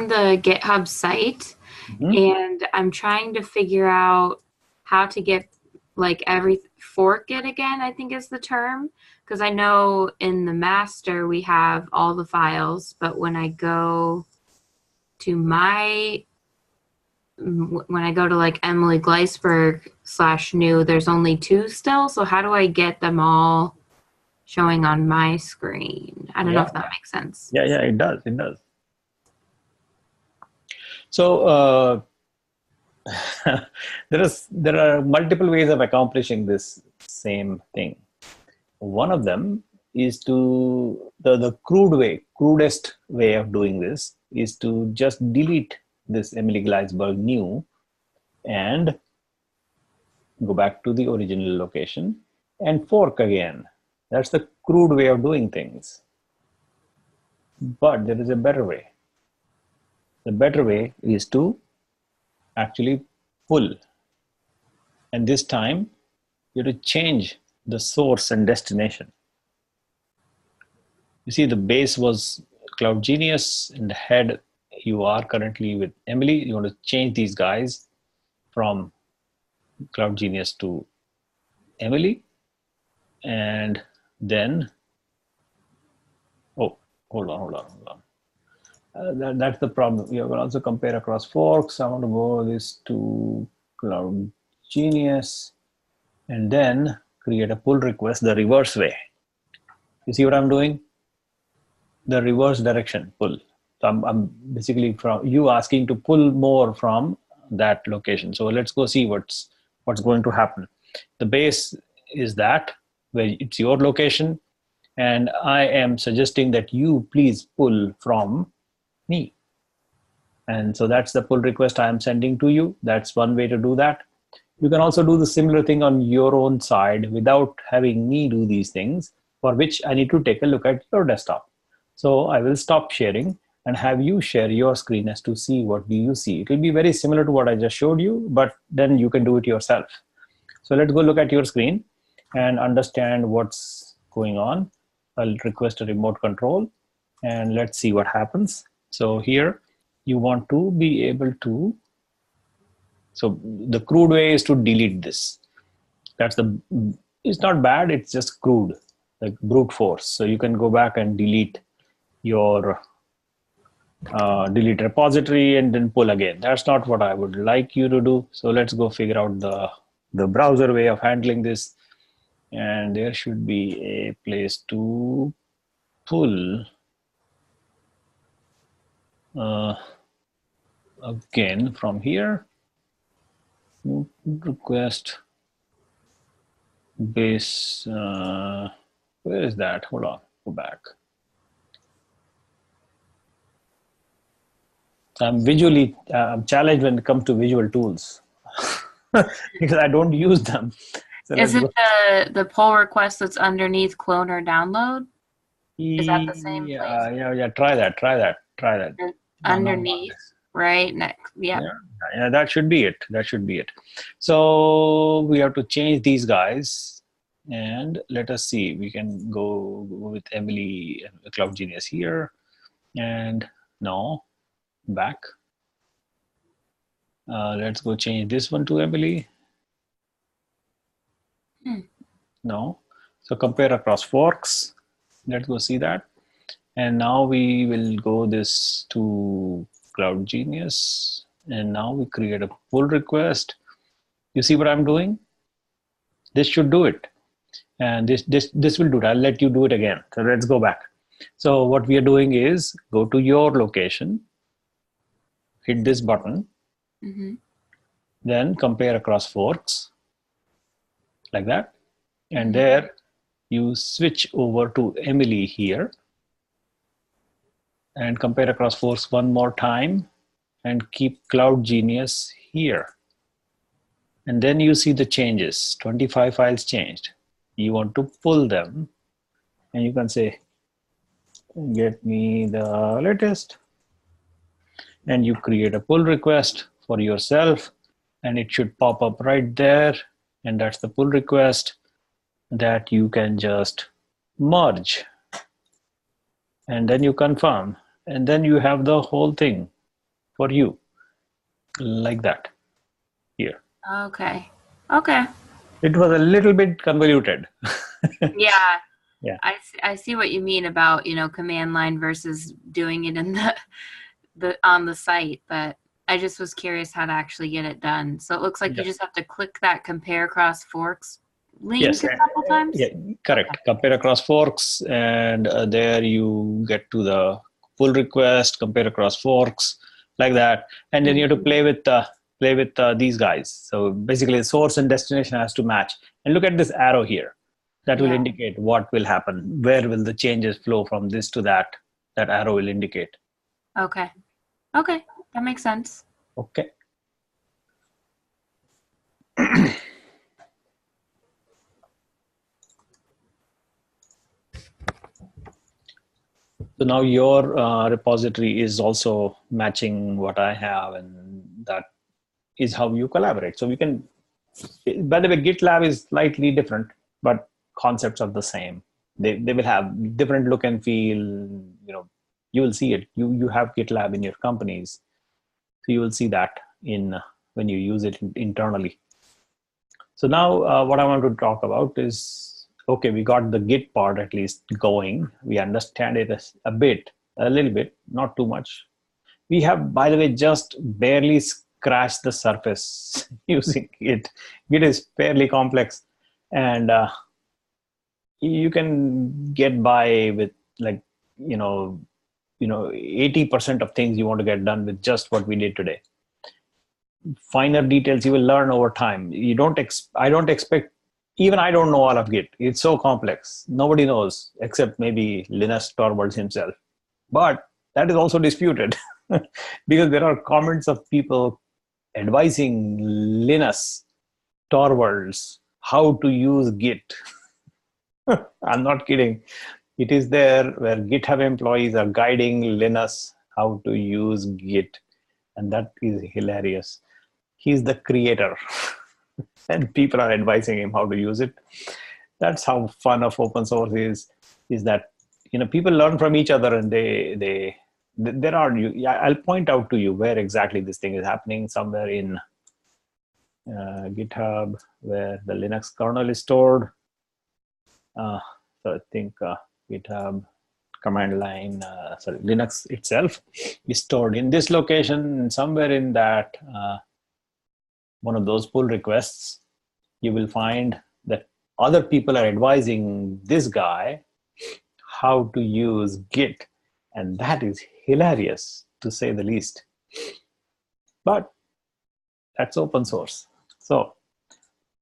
the GitHub site, and I'm trying to figure out how to get like fork it again, I think is the term. Because I know in the master we have all the files, but when I go to like Emily Gleisberg /new, there's only 2 still. So how do I get them all showing on my screen? I don't know if that makes sense. Yeah, it does. It does. So there are multiple ways of accomplishing this same thing. One of them is to the crudest way of doing this is to just delete this Emily Gleisberg new and go back to the original location and fork again. That's the crude way of doing things. But there is a better way. The better way is to actually pull. And this time you have to change the source and destination. You see, the base was Cloud Genius, and the head you are currently with Emily. You want to change these guys from Cloud Genius to Emily. And then, hold on. That's the problem. You can also compare across forks. I want to go this to Cloud Genius and then create a pull request the reverse way. You see what I'm doing? The reverse direction pull. So I'm basically from you asking to pull more from that location. So let's go see what's going to happen. The base is that where it's your location, and I am suggesting that you please pull from me. And so that's the pull request I am sending to you. That's one way to do that. You can also do the similar thing on your own side without having me do these things, for which I need to take a look at your desktop. So I will stop sharing and have you share your screen as to see what do you see. It will be very similar to what I just showed you, but then you can do it yourself. So let's go look at your screen and understand what's going on. I'll request a remote control and let's see what happens. So here you want to be able to, so the crude way is to delete this. It's not bad, it's just crude, like brute force. So you can go back and delete your delete repository and then pull again. That's not what I would like you to do. So let's go figure out the browser way of handling this. And there should be a place to pull again from here. Request base. Where is that? Hold on, go back. I'm visually challenged when it comes to visual tools because I don't use them. So is it the pull request that's underneath clone or download? Is that the same place? Yeah. Try that. Underneath, right? Next, yeah, that should be it. So we have to change these guys, and let us see. We can go with Emily Cloud Genius here, and now back. Let's go change this one to Emily. No. So compare across forks. Let's go see that. And now we will go this to Cloud Genius. And now we create a pull request. You see what I'm doing? This should do it. And this will do it. I'll let you do it again. So let's go back. So what we are doing is go to your location, hit this button, then compare across forks, like that. And there you switch over to Emily here and compare across forks one more time and keep Cloud Genius here. And then you see the changes, 25 files changed. You want to pull them and you can say, get me the latest. And you create a pull request for yourself and it should pop up right there. And that's the pull request that you can just merge. And then you confirm. And then you have the whole thing for you, like that here. Okay. It was a little bit convoluted. Yeah. Yeah. I see what you mean about, command line versus doing it in the on the site, but I just was curious how to actually get it done. So it looks like you just have to click that compare across forks link Yes. a couple times. Yeah, correct. Okay. Compare across forks, and there you get to the pull request, compare across forks, like that, and then you have to play with these guys. So basically, the source and destination has to match. And look at this arrow here. That will indicate what will happen. Where will the changes flow from this to that? That arrow will indicate. Okay, that makes sense. Okay. So now your repository is also matching what I have, and that is how you collaborate. So we can, by the way, GitLab is slightly different, but concepts are the same. They will have different look and feel. You will see it. You have GitLab in your companies, so you will see that when you use it internally. So now what I want to talk about is, okay, we got the Git part at least going. We understand it a little bit, not too much. We have, by the way, just barely scratched the surface using Git. Git is fairly complex, and you can get by with 80% of things you want to get done with just what we did today. Finer details you will learn over time. I don't expect, even I don't know all of Git. It's so complex. Nobody knows except maybe Linus Torvalds himself. But that is also disputed because there are comments of people advising Linus Torvalds how to use Git. I'm not kidding. It is there where GitHub employees are guiding Linus how to use Git. And that is hilarious. He's the creator and people are advising him how to use it. That's how fun of open source is that, people learn from each other, and I'll point out to you where exactly this thing is happening, somewhere in GitHub, where the Linux kernel is stored. So I think GitHub command line, Linux itself is stored in this location. Somewhere in that one of those pull requests, you will find that other people are advising this guy how to use Git, and that is hilarious to say the least. But that's open source, so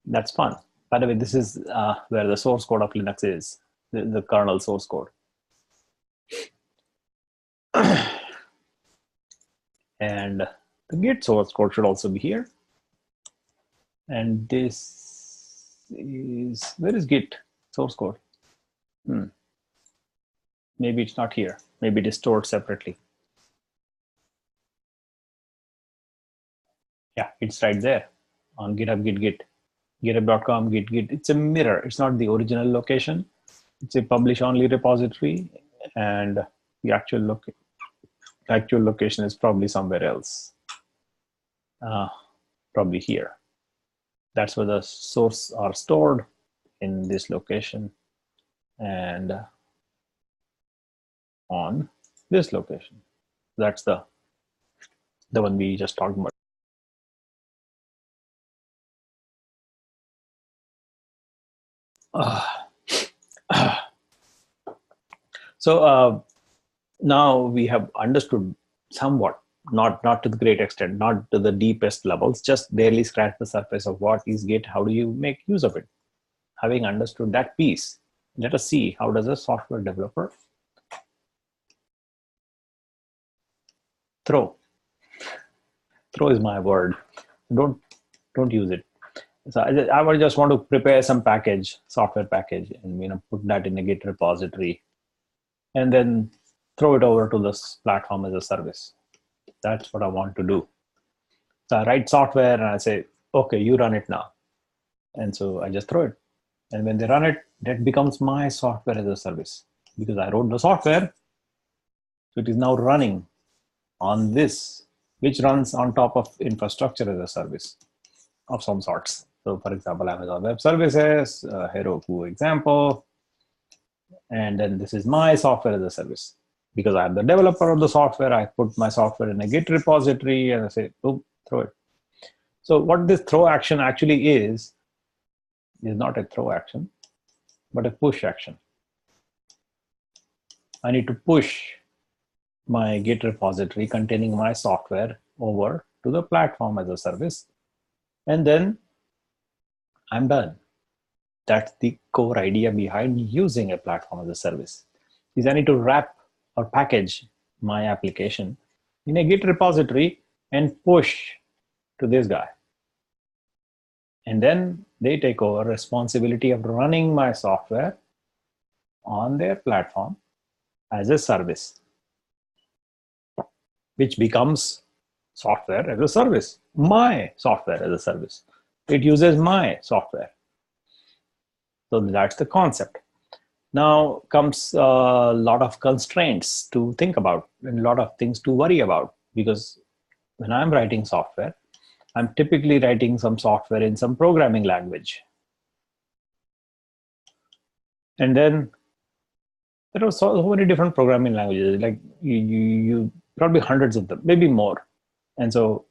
that's fun. By the way, this is where the source code of Linux is, the kernel source code. And the Git source code should also be here. And this is, where is Git source code? Maybe it's not here. Maybe it is stored separately. Yeah, it's right there on GitHub, Git. GitHub.com, Git. It's a mirror. It's not the original location. It's a publish-only repository, and the actual location is probably somewhere else. Probably here. That's where the source are stored, in this location, and on this location. That's the one we just talked about. So now we have understood somewhat, not to the great extent, not to the deepest levels, just barely scratch the surface of what is Git, how do you make use of it. Having understood that piece, let us see how does a software developer throw is my word. Don't use it. So I would just want to prepare some software package, and put that in a Git repository, and then throw it over to this platform as a service. That's what I want to do. So I write software and I say, okay, you run it now. And so I just throw it. And when they run it, that becomes my software as a service, because I wrote the software. So it is now running on this, which runs on top of infrastructure as a service of some sorts. So for example, Amazon Web Services, Heroku example, and then this is my software as a service. Because I'm the developer of the software, I put my software in a Git repository and I say, boom, throw it. So what this throw action actually is not a throw action, but a push action. I need to push my Git repository containing my software over to the platform as a service, and then I'm done. That's the core idea behind using a platform as a service. Is I need to wrap or package my application in a Git repository and push to this guy. And then they take over responsibility of running my software on their platform as a service, which becomes software as a service, my software as a service. It uses my software. So that's the concept. Now comes a lot of constraints to think about and a lot of things to worry about, because when I'm writing software, I'm typically writing some software in some programming language. And then there are so many different programming languages, like you probably hundreds of them, maybe more. And so,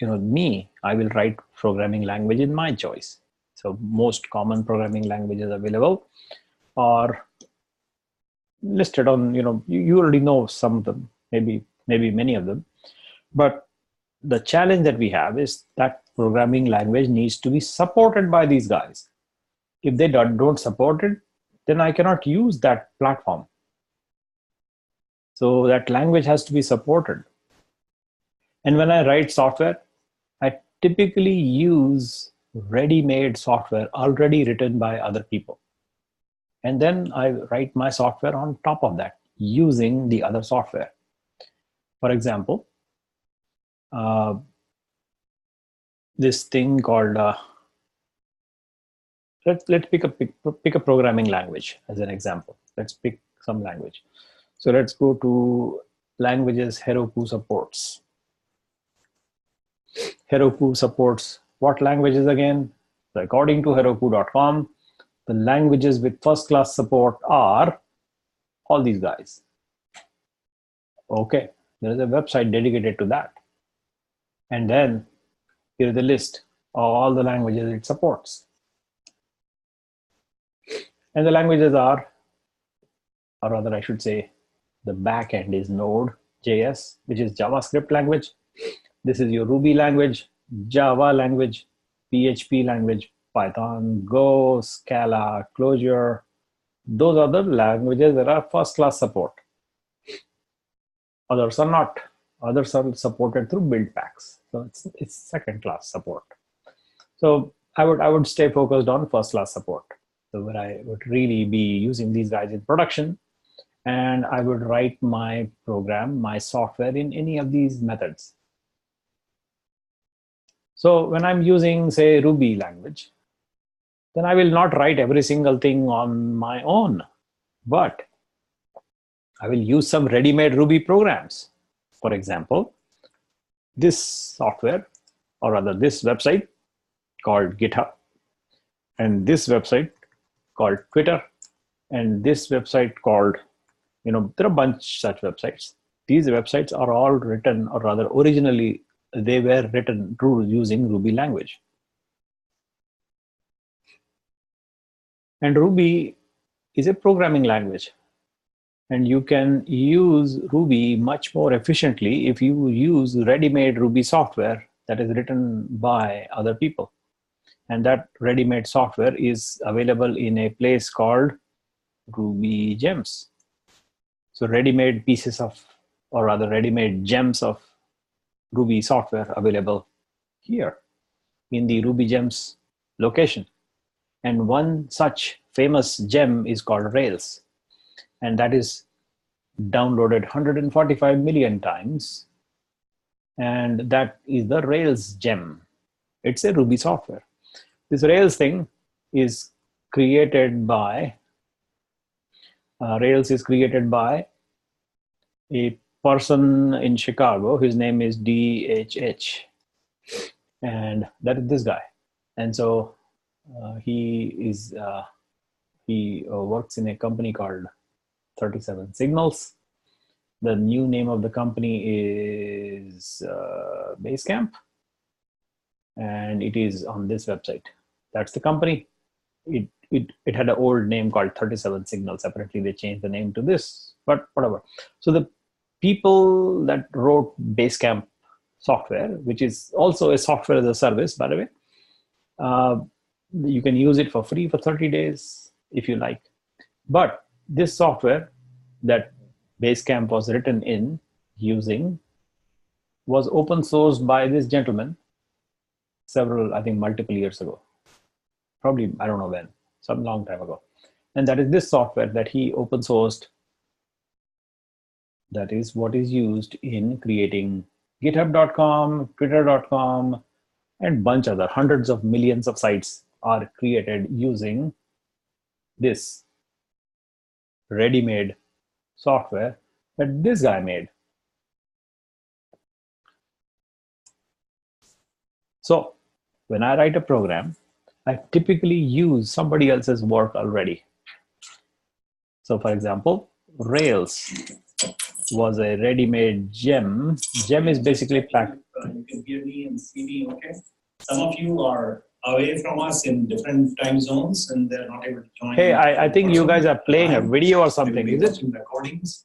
I will write programming language in my choice. So most common programming languages available are listed on, you already know some of them, maybe many of them. But the challenge that we have is that programming language needs to be supported by these guys. If they don't support it, then I cannot use that platform. So that language has to be supported. And when I write software, I typically use ready-made software already written by other people. And then I write my software on top of that using the other software. For example, this thing called, let's pick a programming language as an example. Let's pick some language. So let's go to languages Heroku supports. Heroku supports what languages again? So according to Heroku.com, the languages with first-class support are all these guys. Okay, there is a website dedicated to that. And then here is the list of all the languages it supports. And the languages are, or rather I should say, the backend is Node.js, which is JavaScript language. This is your Ruby language, Java language, PHP language, Python, Go, Scala, Clojure. Those are the languages that are first-class support. Others are not. Others are supported through build packs. So it's second-class support. So I would stay focused on first-class support. So where I would really be using these guys in production, and I would write my program, my software in any of these methods. So when I'm using, say, Ruby language, then I will not write every single thing on my own, but I will use some ready-made Ruby programs. For example, this software, or rather this website called GitHub, and this website called Twitter, and this website called, there are a bunch such websites. These websites are all written, or rather originally they were written through using Ruby language. And Ruby is a programming language. And you can use Ruby much more efficiently if you use ready-made Ruby software that is written by other people. And that ready-made software is available in a place called Ruby Gems. So ready-made pieces of, or rather ready-made gems of Ruby software available here in the Ruby Gems location. And one such famous gem is called Rails. And that is downloaded 145 million times. And that is the Rails gem. It's a Ruby software. This Rails thing is created by, Rails is created by a person in Chicago. His name is DHH. And that is this guy. And so he works in a company called 37 Signals. The new name of the company is Basecamp, and it is on this website. That's the company. It had an old name called 37 Signals. Apparently they changed the name to this, but whatever. So the people that wrote Basecamp software, which is also a software as a service, by the way, you can use it for free for 30 days if you like. But this software that Basecamp was written in using was open sourced by this gentleman I think multiple years ago. Probably, I don't know when, some long time ago. And that is this software that he open sourced. That is what is used in creating github.com, twitter.com, and bunch other hundreds of millions of sites are created using this ready-made software that this guy made. So when I write a program, I typically use somebody else's work already. So for example, Rails was a ready-made gem. Gem is basically you can hear me and see me okay. Some of you are away from us in different time zones and they're not able to join. Hey, I think you guys are playing a video or something, is it? Recordings.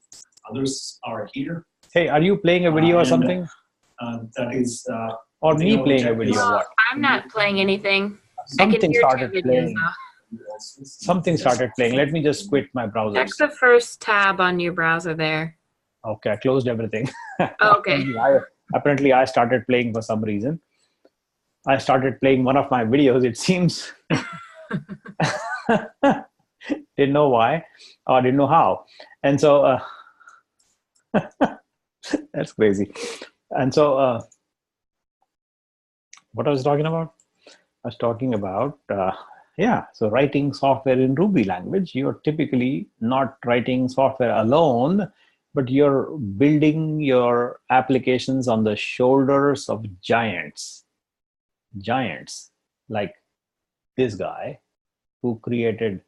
Others are here. Hey, are you playing a video or something? That is... or me playing a video or what? I'm not playing anything. Something started playing. Though. Something started playing. Let me just quit my browser. Check the first tab on your browser there. Okay, I closed everything. Okay. Apparently, I started playing for some reason. I started playing one of my videos, it seems. Didn't know why or didn't know how. And so, that's crazy. And so, what I was talking about? I was talking about, so writing software in Ruby language. You're typically not writing software alone, but you're building your applications on the shoulders of giants. Giants like this guy who created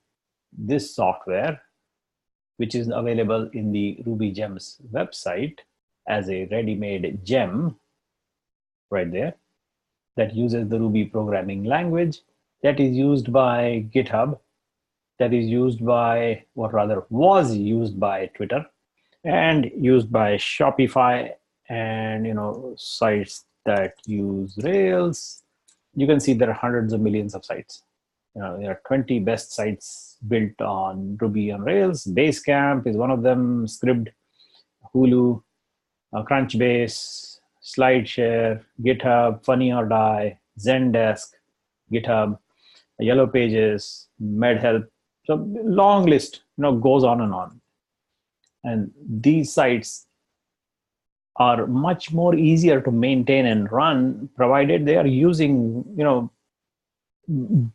this software, which is available in the Ruby Gems website as a ready-made gem right there, that uses the Ruby programming language, that is used by GitHub, that is used by, or rather was used by Twitter, and used by Shopify, and sites that use Rails. You can see there are hundreds of millions of sites. There are 20 best sites built on Ruby on Rails. Basecamp is one of them, Scribd, Hulu, Crunchbase, SlideShare, GitHub, Funny or Die, Zendesk, GitHub, Yellow Pages, MedHelp. So long list, goes on and on. And these sites are much more easier to maintain and run, provided they are using,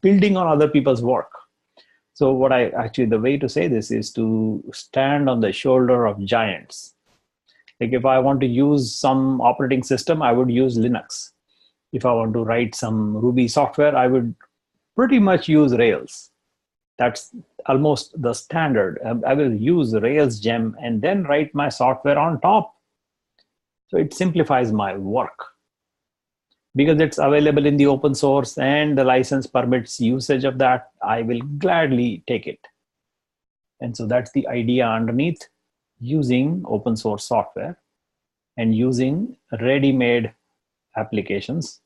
building on other people's work. So the way to say this is to stand on the shoulder of giants. Like if I want to use some operating system, I would use Linux. If I want to write some Ruby software, I would pretty much use Rails. That's almost the standard. I will use Rails gem and then write my software on top. So it simplifies my work. Because it's available in the open source and the license permits usage of that, I will gladly take it. And so that's the idea underneath using open source software and using ready-made applications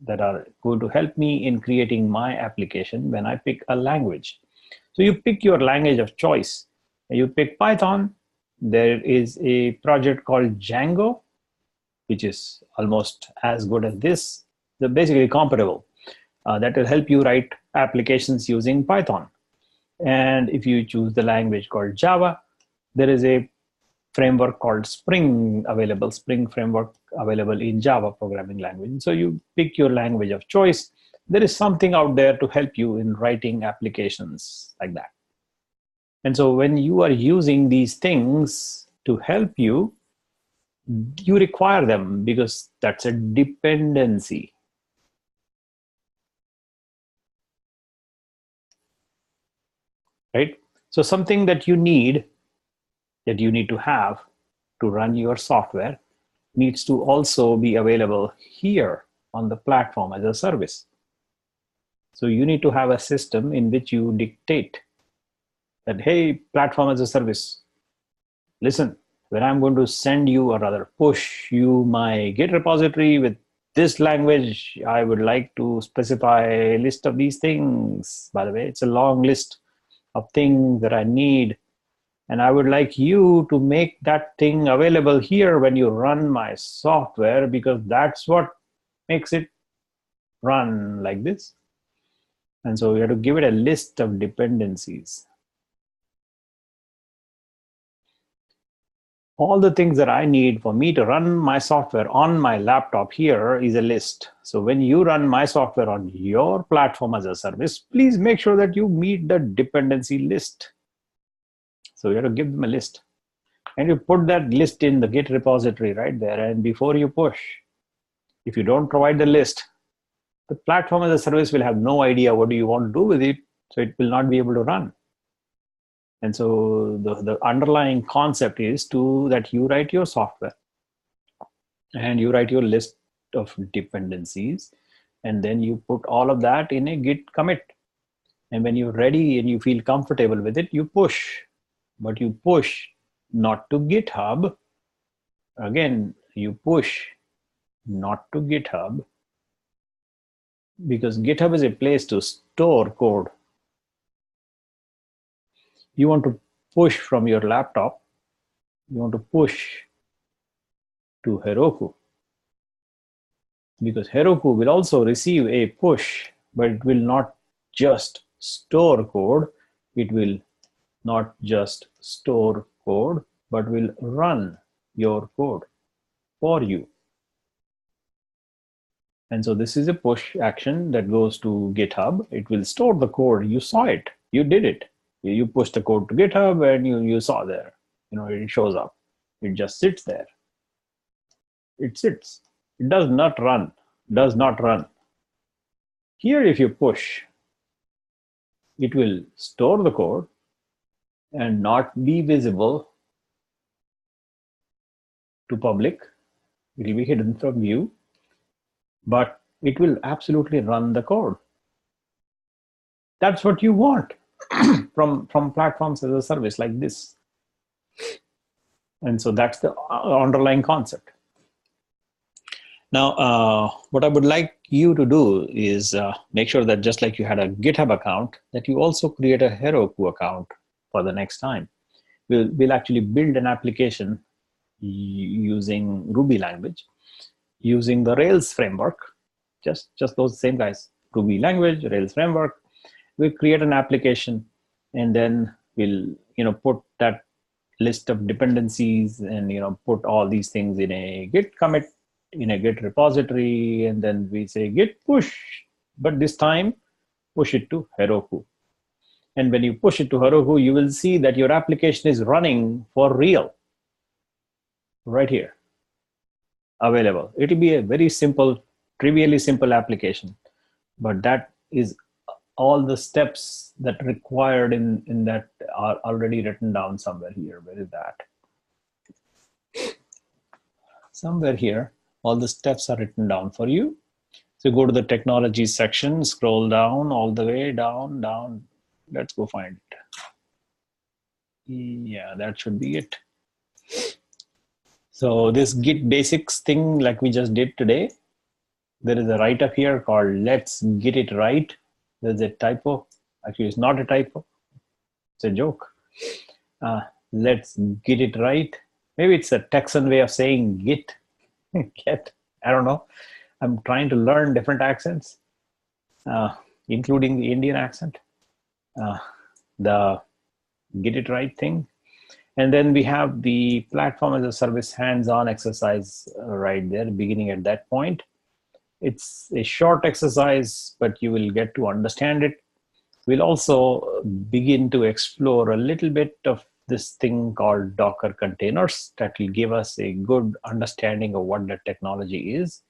that are going to help me in creating my application when I pick a language. So you pick your language of choice. You pick Python. There is a project called Django, which is almost as good as this. They're basically comparable. That will help you write applications using Python. And if you choose the language called Java, there is a framework called Spring framework available in Java programming language. So you pick your language of choice. There is something out there to help you in writing applications like that. And so when you are using these things to help you, you require them because that's a dependency. right? So something that you need to have to run your software needs to also be available here on the platform as a service. So you need to have a system in which you dictate that, hey, platform as a service, listen, when I'm going to send you or rather push you my Git repository with this language, I would like to specify a list of these things. By the way, it's a long list of things that I need. And I would like you to make that thing available here when you run my software, because that's what makes it run like this. And so we have to give it a list of dependencies. All the things that I need for me to run my software on my laptop here is a list. So when you run my software on your platform as a service, please make sure that you meet the dependency list. So you have to give them a list. And you put that list in the Git repository right there. And before you push, if you don't provide the list, the platform as a service will have no idea what do you want to do with it. So it will not be able to run. And so the underlying concept is that you write your software and you write your list of dependencies, and then you put all of that in a Git commit. And when you're ready and you feel comfortable with it, you push. But you push not to GitHub. Again, you push not to GitHub, because GitHub is a place to store code. You want to push from your laptop. You want to push to Heroku, because Heroku will also receive a push, but it will not just store code. It will not just store code, but will run your code for you. And so this is a push action that goes to GitHub. It will store the code. You saw it. You did it. You pushed the code to GitHub and you saw there. It shows up. It just sits there. It sits. It does not run. Does not run. Here, if you push, it will store the code and not be visible to public. It will be hidden from view, but it will absolutely run the code. That's what you want from platforms as a service like this. And so that's the underlying concept. Now, what I would like you to do is make sure that just like you had a GitHub account, that you also create a Heroku account for the next time. We'll actually build an application using Ruby language, using the Rails framework, just those same guys, Ruby language, Rails framework. We'll create an application, and then we'll put that list of dependencies and put all these things in a Git commit, in a Git repository, and then we say Git push, but this time push it to Heroku. And when you push it to Heroku, you will see that your application is running for real right here, available. It will be a very simple, trivially simple application, but that is all the steps that required in that are already written down somewhere here. Where is that? Somewhere here, all the steps are written down for you. So go to the technology section, scroll down all the way down. Let's go find it. Yeah, that should be it. So this Git basics thing, like we just did today, there is a write-up here called Let's Get It Right. There's a typo. Actually, it's not a typo. It's a joke. Let's get it right. Maybe it's a Texan way of saying git. Get. I don't know. I'm trying to learn different accents, including the Indian accent. The get it right thing. And then we have the platform as a service hands-on exercise right there, beginning at that point. It's a short exercise, but you will get to understand it. We'll also begin to explore a little bit of this thing called Docker containers that will give us a good understanding of what the technology is.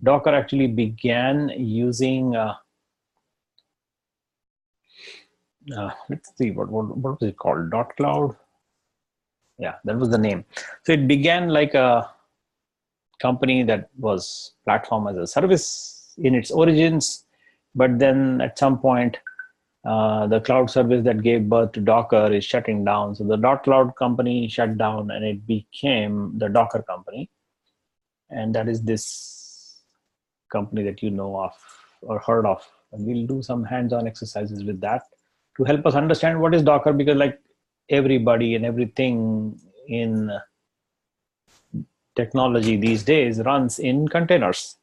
Docker actually began using let's see, what was it called? .cloud. Yeah, that was the name. So it began like a company that was platform as a service in its origins, but then at some point, the cloud service that gave birth to Docker is shutting down. So the .cloud company shut down, and it became the Docker company. And that is this company that you know of or heard of. And we'll do some hands-on exercises with that to help us understand what is Docker, because like everybody and everything in technology these days runs in containers,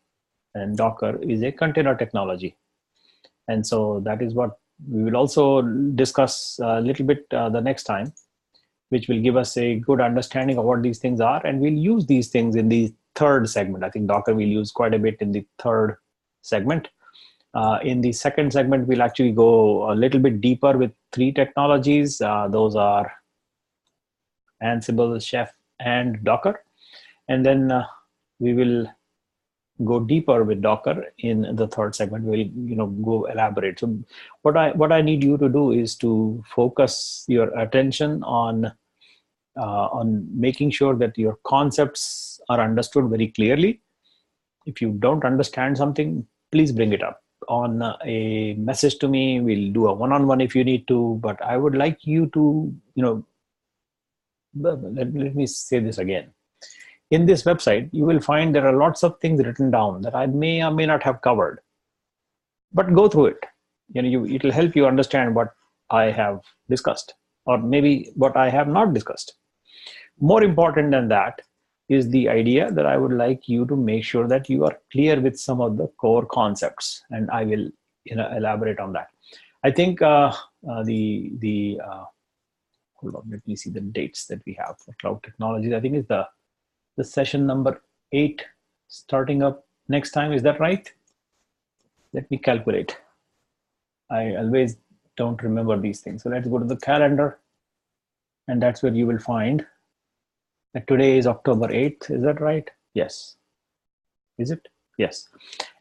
and Docker is a container technology. And so that is what we will also discuss a little bit the next time, which will give us a good understanding of what these things are. And we'll use these things in the third segment. I think Docker we'll use quite a bit in the third segment. In the second segment, we'll actually go a little bit deeper with 3 technologies. Those are Ansible, Chef, and Docker. And then we will go deeper with Docker in the third segment. We'll go elaborate. So what I need you to do is to focus your attention on making sure that your concepts are understood very clearly. If you don't understand something, please bring it up on a message to me. We'll do a one-on-one if you need to, but I would like you to, let me say this again. In this website, you will find there are lots of things written down that I may or may not have covered, but go through it. It'll help you understand what I have discussed, or maybe what I have not discussed. More important than that is the idea that I would like you to make sure that you are clear with some of the core concepts, and I will elaborate on that. I think hold on, let me see the dates that we have for cloud technologies. I think it's the session number 8 starting up next time. Is that right? Let me calculate. I always don't remember these things. So let's go to the calendar, and that's where you will find that today is October 8th. Is that right? Yes. Is it? Yes.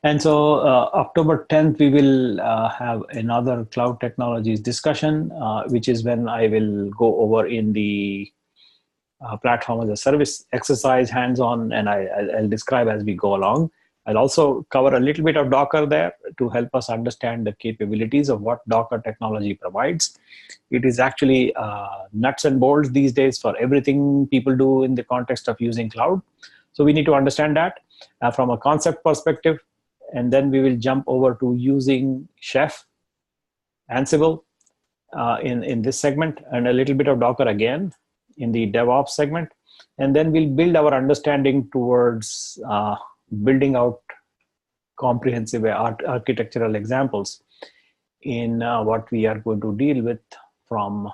And so October 10th, we will have another cloud technologies discussion, which is when I will go over in the platform as a service exercise hands-on, and I'll describe as we go along. I'll also cover a little bit of Docker there to help us understand the capabilities of what Docker technology provides. It is actually nuts and bolts these days for everything people do in the context of using cloud. So we need to understand that from a concept perspective, and then we will jump over to using Chef, Ansible in this segment, and a little bit of Docker again in the DevOps segment. And then we'll build our understanding towards building out comprehensive architectural examples in what we are going to deal with from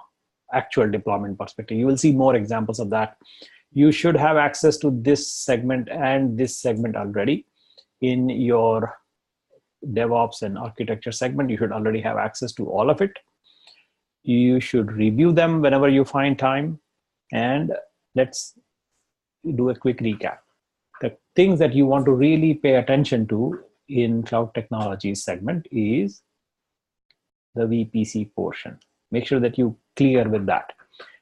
actual deployment perspective. You will see more examples of that. You should have access to this segment and this segment already in your DevOps and architecture segment. You should already have access to all of it. You should review them whenever you find time. And let's do a quick recap. The things that you want to really pay attention to in cloud technologies segment is the VPC portion. Make sure that you clear with that.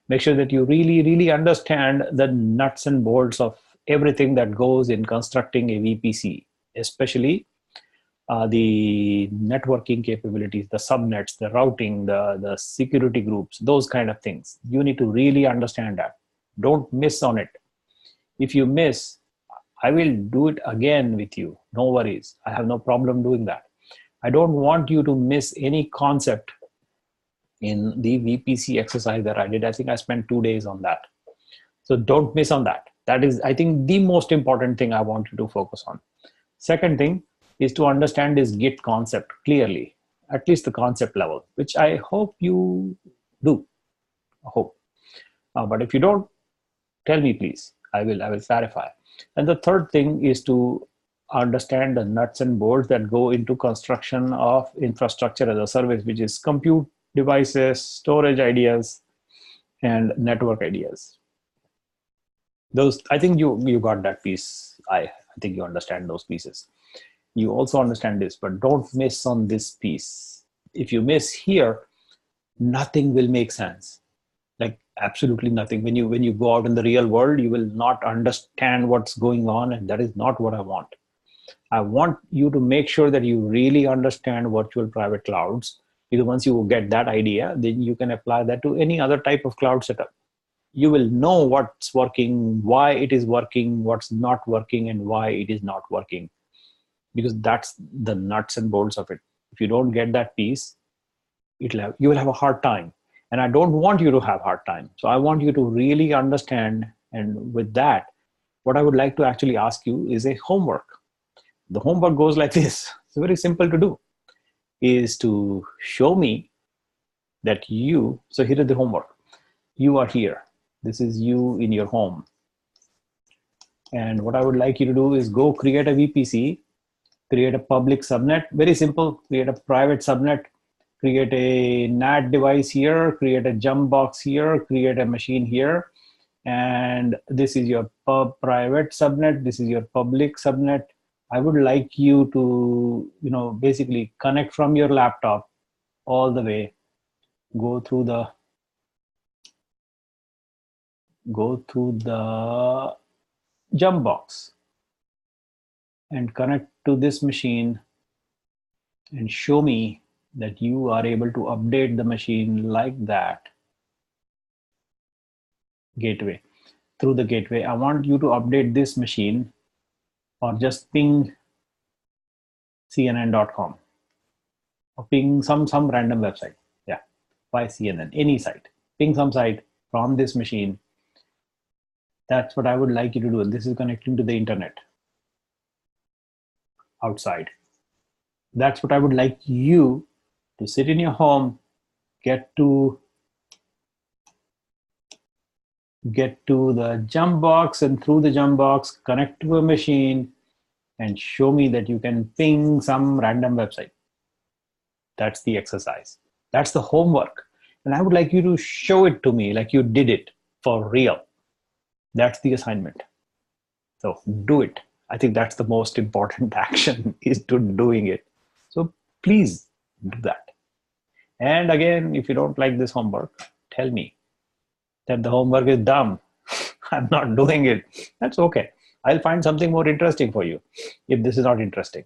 Make sure that you really, really understand the nuts and bolts of everything that goes in constructing a VPC, especially the networking capabilities, the subnets, the routing, the security groups, those kind of things. You need to really understand that. Don't miss on it. If you miss, I will do it again with you. No worries. I have no problem doing that. I don't want you to miss any concept in the VPC exercise that I did. I think I spent 2 days on that. So don't miss on that. That is, I think, the most important thing I want you to focus on. Second thing is to understand this Git concept clearly, at least the concept level, which I hope you do. I hope. But if you don't, tell me, please. I will clarify. And the third thing is to understand the nuts and bolts that go into construction of infrastructure as a service, which is compute devices, storage ideas, and network ideas. Those, I think you got that piece. I think you understand those pieces. You also understand this, but don't miss on this piece. If you miss here, nothing will make sense. Like absolutely nothing. When you go out in the real world, you will not understand what's going on, and that is not what I want. I want you to make sure that you really understand virtual private clouds, because once you get that idea, then you can apply that to any other type of cloud setup. You will know what's working, why it is working, what's not working, and why it is not working, because that's the nuts and bolts of it. If you don't get that piece, you will have a hard time. And I don't want you to have a hard time. So I want you to really understand. And with that, what I would like to actually ask you is a homework. The homework goes like this. It's very simple to do, is to show me that so here is the homework. You are here. This is you in your home. And what I would like you to do is go create a VPC, create a public subnet, very simple, create a private subnet, create a NAT device here, create a jump box here, create a machine here. And this is your private subnet. This is your public subnet. I would like you to, basically connect from your laptop all the way, go through the jump box and connect to this machine and show me that you are able to update the machine like that. Gateway. Through the gateway, I want you to update this machine, or just ping CNN.com or ping some random website. Yeah, by CNN, any site. Ping some site from this machine. That's what I would like you to do. And this is connecting to the internet outside. That's what I would like you to sit in your home, get to the jump box, and through the jump box, connect to a machine and show me that you can ping some random website. That's the exercise. That's the homework. And I would like you to show it to me like you did it for real. That's the assignment. So do it. I think that's the most important action, is to doing it. So please do that. And again, if you don't like this homework, tell me that the homework is dumb. I'm not doing it. That's okay. I'll find something more interesting for you if this is not interesting.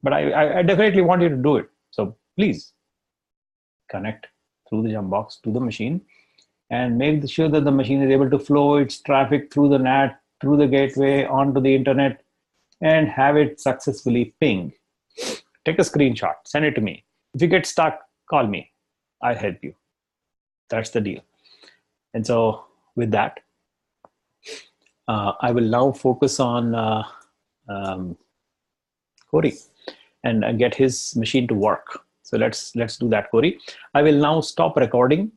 But I definitely want you to do it. So please connect through the jump box to the machine and make sure that the machine is able to flow its traffic through the NAT, through the gateway, onto the internet, and have it successfully ping. Take a screenshot, send it to me. If you get stuck, call me. I'll help you. That's the deal. And so with that, I will now focus on Corey and get his machine to work. So let's do that, Corey. I will now stop recording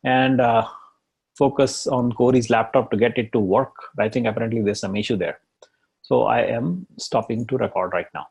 and focus on Corey's laptop to get it to work. I think apparently there's some issue there. So I am stopping to record right now.